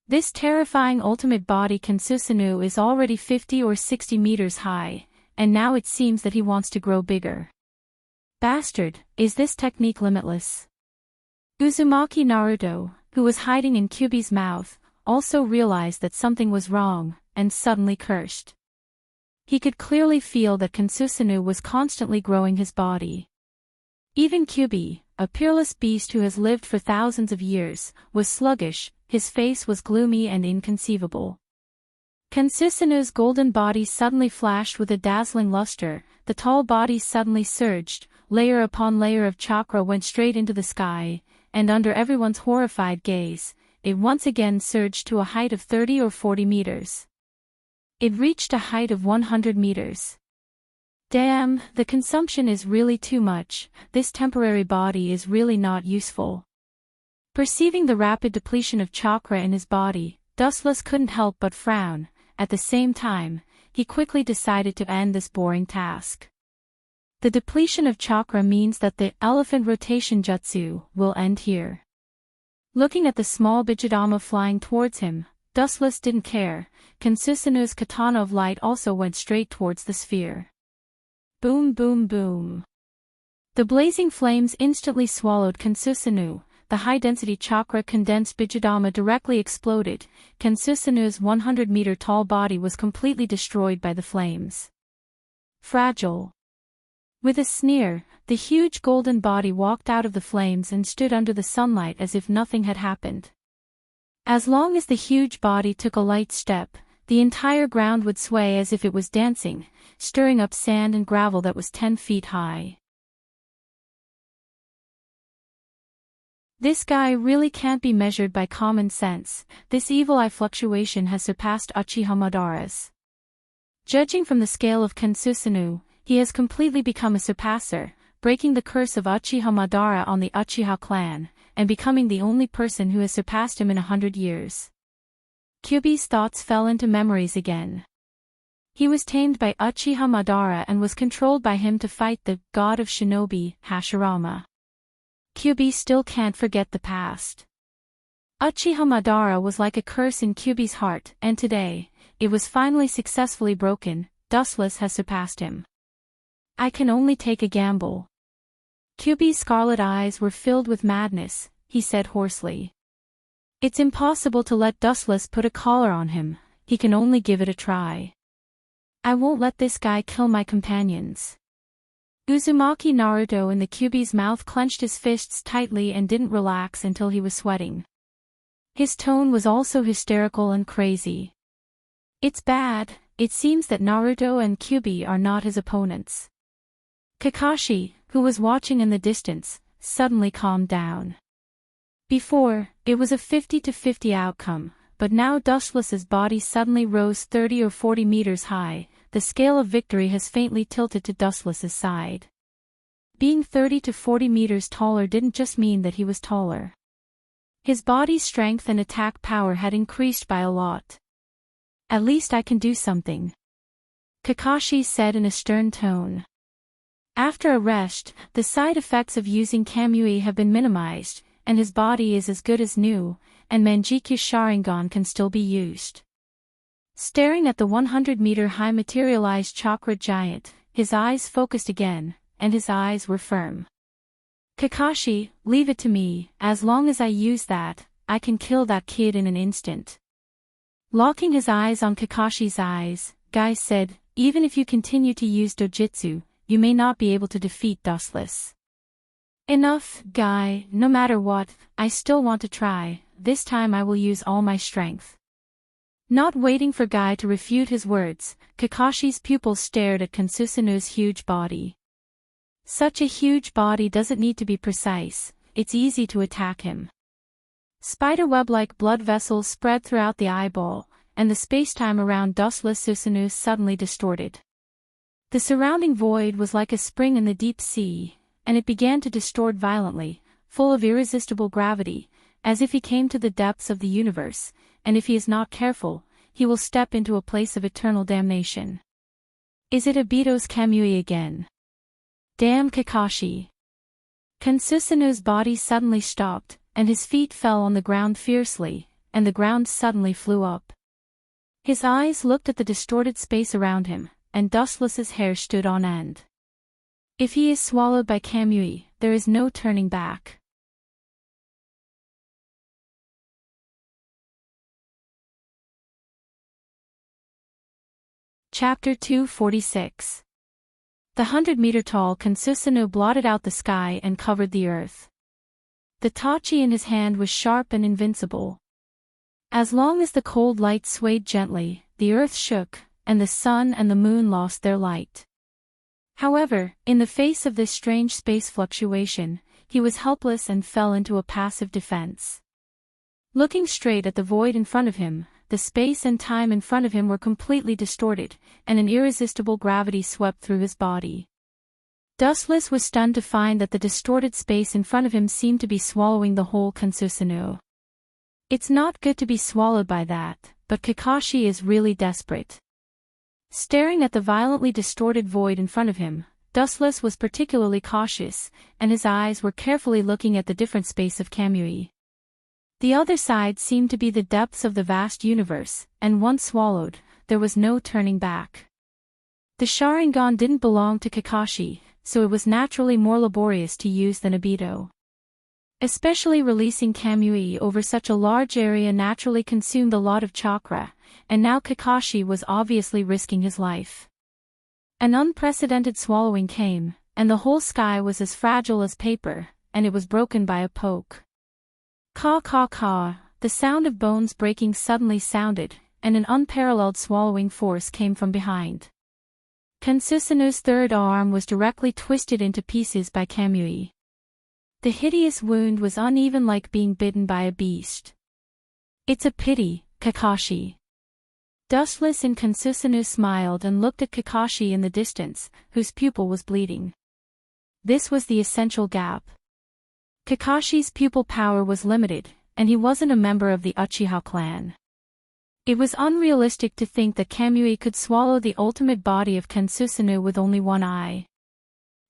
This terrifying ultimate body Kansusanu is already 50 or 60 meters high. And now it seems that he wants to grow bigger. Bastard, is this technique limitless? Uzumaki Naruto, who was hiding in Kyubi's mouth, also realized that something was wrong, and suddenly cursed. He could clearly feel that Kansusanu was constantly growing his body. Even Kyubi, a peerless beast who has lived for thousands of years, was sluggish, his face was gloomy and inconceivable. Kansusanu's golden body suddenly flashed with a dazzling luster, the tall body suddenly surged, layer upon layer of chakra went straight into the sky, and under everyone's horrified gaze, it once again surged to a height of 30 or 40 meters. It reached a height of 100 meters. Damn, the consumption is really too much, this temporary body is really not useful. Perceiving the rapid depletion of chakra in his body, Dustless couldn't help but frown. At the same time, he quickly decided to end this boring task. The depletion of chakra means that the elephant rotation jutsu will end here. Looking at the small Bijadama flying towards him, Dustless didn't care, Kansusanu's katana of light also went straight towards the sphere. Boom boom boom. The blazing flames instantly swallowed Kansusanu. The high-density chakra condensed Bijadama directly exploded, Kansusanu's 100-meter tall body was completely destroyed by the flames. Fragile. With a sneer, the huge golden body walked out of the flames and stood under the sunlight as if nothing had happened. As long as the huge body took a light step, the entire ground would sway as if it was dancing, stirring up sand and gravel that was 10 feet high. This guy really can't be measured by common sense, this evil eye fluctuation has surpassed Uchiha Madara's. Judging from the scale of Kansusanu, he has completely become a surpasser, breaking the curse of Uchiha Madara on the Uchiha clan, and becoming the only person who has surpassed him in 100 years. Kyubi's thoughts fell into memories again. He was tamed by Uchiha Madara and was controlled by him to fight the god of shinobi, Hashirama. Kyubi still can't forget the past. Uchiha Madara was like a curse in Kyubi's heart, and today, it was finally successfully broken. Dustless has surpassed him. I can only take a gamble. Kyubi's scarlet eyes were filled with madness, he said hoarsely. It's impossible to let Dustless put a collar on him, he can only give it a try. I won't let this guy kill my companions. Uzumaki Naruto in the Kyubi's mouth clenched his fists tightly and didn't relax until he was sweating. His tone was also hysterical and crazy. It's bad, it seems that Naruto and Kyubi are not his opponents. Kakashi, who was watching in the distance, suddenly calmed down. Before, it was a 50-50 outcome, but now Dustless's body suddenly rose 30 or 40 meters high. The scale of victory has faintly tilted to Dustless's side. Being 30 to 40 meters taller didn't just mean that he was taller. His body's strength and attack power had increased by a lot. At least I can do something, Kakashi said in a stern tone. After a rest, the side effects of using Kamui have been minimized, and his body is as good as new, and Manjikyu Sharingan can still be used. Staring at the 100-meter-high materialized chakra giant, his eyes focused again, and his eyes were firm. Kakashi, leave it to me. As long as I use that, I can kill that kid in an instant. Locking his eyes on Kakashi's eyes, Guy said, even if you continue to use dojutsu, you may not be able to defeat Dustless. Enough, Guy, no matter what, I still want to try. This time I will use all my strength. Not waiting for Guy to refute his words, Kakashi's pupils stared at Kansusanu's huge body. Such a huge body doesn't need to be precise, it's easy to attack him. Spiderweb-like blood vessels spread throughout the eyeball, and the spacetime around Dustless Susanu suddenly distorted. The surrounding void was like a spring in the deep sea, and it began to distort violently, full of irresistible gravity, as if he came to the depths of the universe, and if he is not careful, he will step into a place of eternal damnation. Is it Obito's Kamui again? Damn Kakashi! Kansusanu's body suddenly stopped, and his feet fell on the ground fiercely, and the ground suddenly flew up. His eyes looked at the distorted space around him, and Dustless's hair stood on end. If he is swallowed by Kamui, there is no turning back. Chapter 246. The 100-meter-tall Kansusanu blotted out the sky and covered the earth. The tachi in his hand was sharp and invincible. As long as the cold light swayed gently, the earth shook, and the sun and the moon lost their light. However, in the face of this strange space fluctuation, he was helpless and fell into a passive defense. Looking straight at the void in front of him, the space and time in front of him were completely distorted, and an irresistible gravity swept through his body. Dustless was stunned to find that the distorted space in front of him seemed to be swallowing the whole Kansusanu. It's not good to be swallowed by that, but Kakashi is really desperate. Staring at the violently distorted void in front of him, Dustless was particularly cautious, and his eyes were carefully looking at the different space of Kamui. The other side seemed to be the depths of the vast universe, and once swallowed, there was no turning back. The Sharingan didn't belong to Kakashi, so it was naturally more laborious to use than Obito. Especially releasing Kamui over such a large area naturally consumed a lot of chakra, and now Kakashi was obviously risking his life. An unprecedented swallowing came, and the whole sky was as fragile as paper, and it was broken by a poke. Caw caw caw, the sound of bones breaking suddenly sounded, and an unparalleled swallowing force came from behind. Kansusanu's third arm was directly twisted into pieces by Kamui. The hideous wound was uneven like being bitten by a beast. It's a pity, Kakashi. Dustless and Kansusanu smiled and looked at Kakashi in the distance, whose pupil was bleeding. This was the essential gap. Kakashi's pupil power was limited, and he wasn't a member of the Uchiha clan. It was unrealistic to think that Kamui could swallow the ultimate body of Kansusanu with only one eye.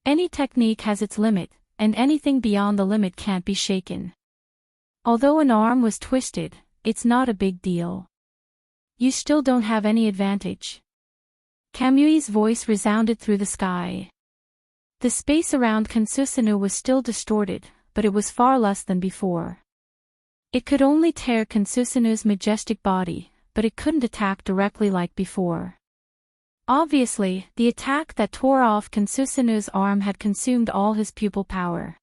Any technique has its limit, and anything beyond the limit can't be shaken. Although an arm was twisted, it's not a big deal. You still don't have any advantage. Kamui's voice resounded through the sky. The space around Kansusanu was still distorted, but it was far less than before. It could only tear Kansusanu's majestic body, but it couldn't attack directly like before. Obviously, the attack that tore off Kansusanu's arm had consumed all his pupil power.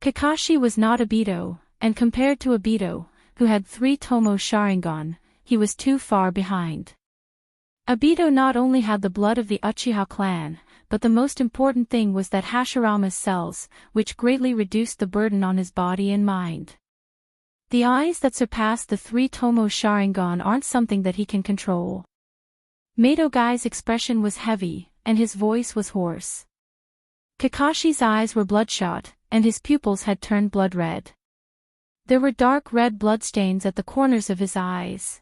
Kakashi was not Obito, and compared to Obito, who had 3 Tomo Sharingan, he was too far behind. Obito not only had the blood of the Uchiha clan, but the most important thing was that Hashirama's cells, which greatly reduced the burden on his body and mind. The eyes that surpass the 3 Tomo Sharingan aren't something that he can control. Mato-Gai's expression was heavy, and his voice was hoarse. Kakashi's eyes were bloodshot, and his pupils had turned blood red. There were dark red bloodstains at the corners of his eyes.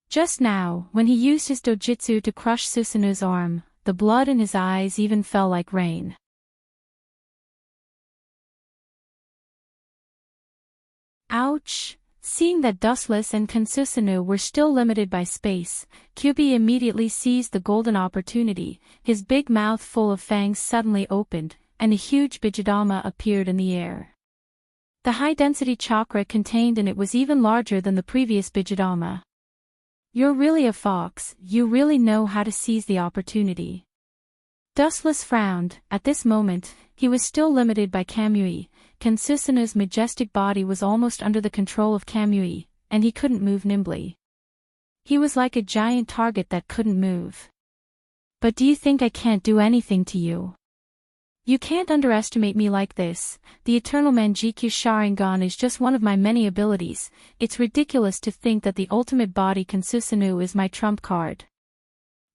Just now, when he used his dojutsu to crush Susanu's arm, the blood in his eyes even fell like rain. Ouch! Seeing that Dustless and Kansusanu were still limited by space, Kyubi immediately seized the golden opportunity. His big mouth full of fangs suddenly opened, and a huge Bijidama appeared in the air. The high-density chakra contained in it was even larger than the previous Bijidama. You're really a fox, you really know how to seize the opportunity. Dustless frowned. At this moment, he was still limited by Kamui. Kansusanu's majestic body was almost under the control of Kamui, and he couldn't move nimbly. He was like a giant target that couldn't move. But do you think I can't do anything to you? You can't underestimate me like this. The Eternal Manjikyu Sharingan is just one of my many abilities. It's ridiculous to think that the ultimate body Kansusanu is my trump card.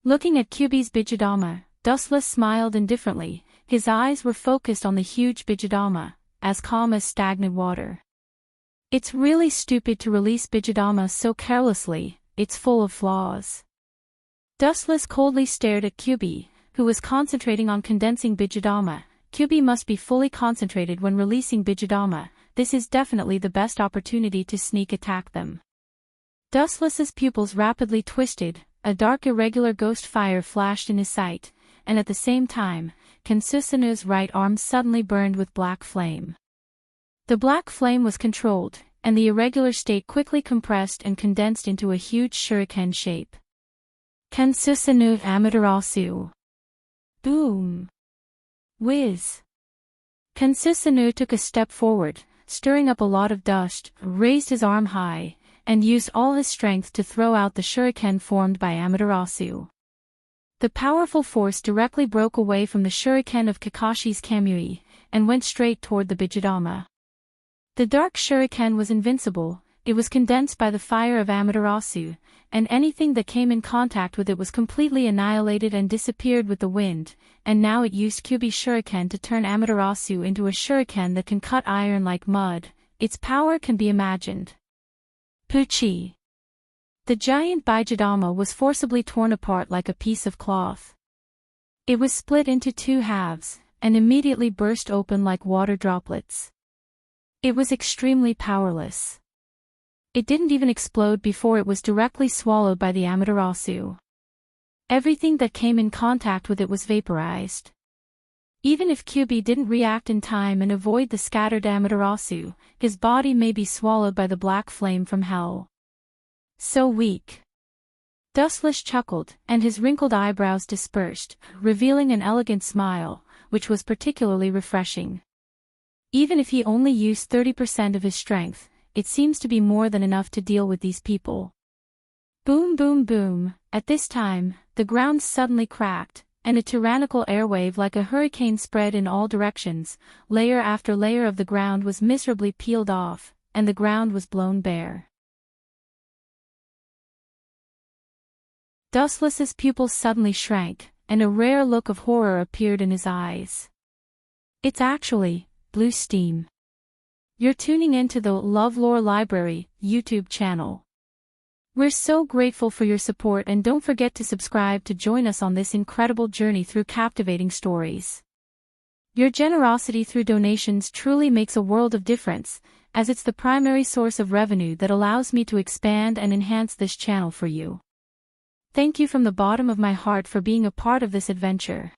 Looking at Kyubi's Bijidama, Dustless smiled indifferently. His eyes were focused on the huge Bijidama, as calm as stagnant water. It's really stupid to release Bijidama so carelessly, it's full of flaws. Dustless coldly stared at Kyubi, who was concentrating on condensing Bijidama. Kyubi must be fully concentrated when releasing Bijidama. This is definitely the best opportunity to sneak attack them. Dustless's pupils rapidly twisted, a dark irregular ghost fire flashed in his sight, and at the same time, Kansusanu's right arm suddenly burned with black flame. The black flame was controlled, and the irregular state quickly compressed and condensed into a huge shuriken shape. Kansusanu Amaterasu. Boom! Whiz! Kansusanu took a step forward, stirring up a lot of dust, raised his arm high, and used all his strength to throw out the shuriken formed by Amaterasu. The powerful force directly broke away from the shuriken of Kakashi's Kamui, and went straight toward the Bijidama. The dark shuriken was invincible. It was condensed by the fire of Amaterasu, and anything that came in contact with it was completely annihilated and disappeared with the wind, and now it used Kyubi's shuriken to turn Amaterasu into a shuriken that can cut iron like mud. Its power can be imagined. Puchi! The giant Bijidama was forcibly torn apart like a piece of cloth. It was split into two halves, and immediately burst open like water droplets. It was extremely powerless. It didn't even explode before it was directly swallowed by the Amaterasu. Everything that came in contact with it was vaporized. Even if Kyubi didn't react in time and avoid the scattered Amaterasu, his body may be swallowed by the black flame from hell. So weak. Dustless chuckled, and his wrinkled eyebrows dispersed, revealing an elegant smile, which was particularly refreshing. Even if he only used 30% of his strength, it seems to be more than enough to deal with these people. Boom boom boom. At this time, the ground suddenly cracked, and a tyrannical airwave like a hurricane spread in all directions. Layer after layer of the ground was miserably peeled off, and the ground was blown bare. Dustless's pupils suddenly shrank, and a rare look of horror appeared in his eyes. It's actually blue steam. You're tuning into the LoveLore Library YouTube channel. We're so grateful for your support, and don't forget to subscribe to join us on this incredible journey through captivating stories. Your generosity through donations truly makes a world of difference, as it's the primary source of revenue that allows me to expand and enhance this channel for you. Thank you from the bottom of my heart for being a part of this adventure.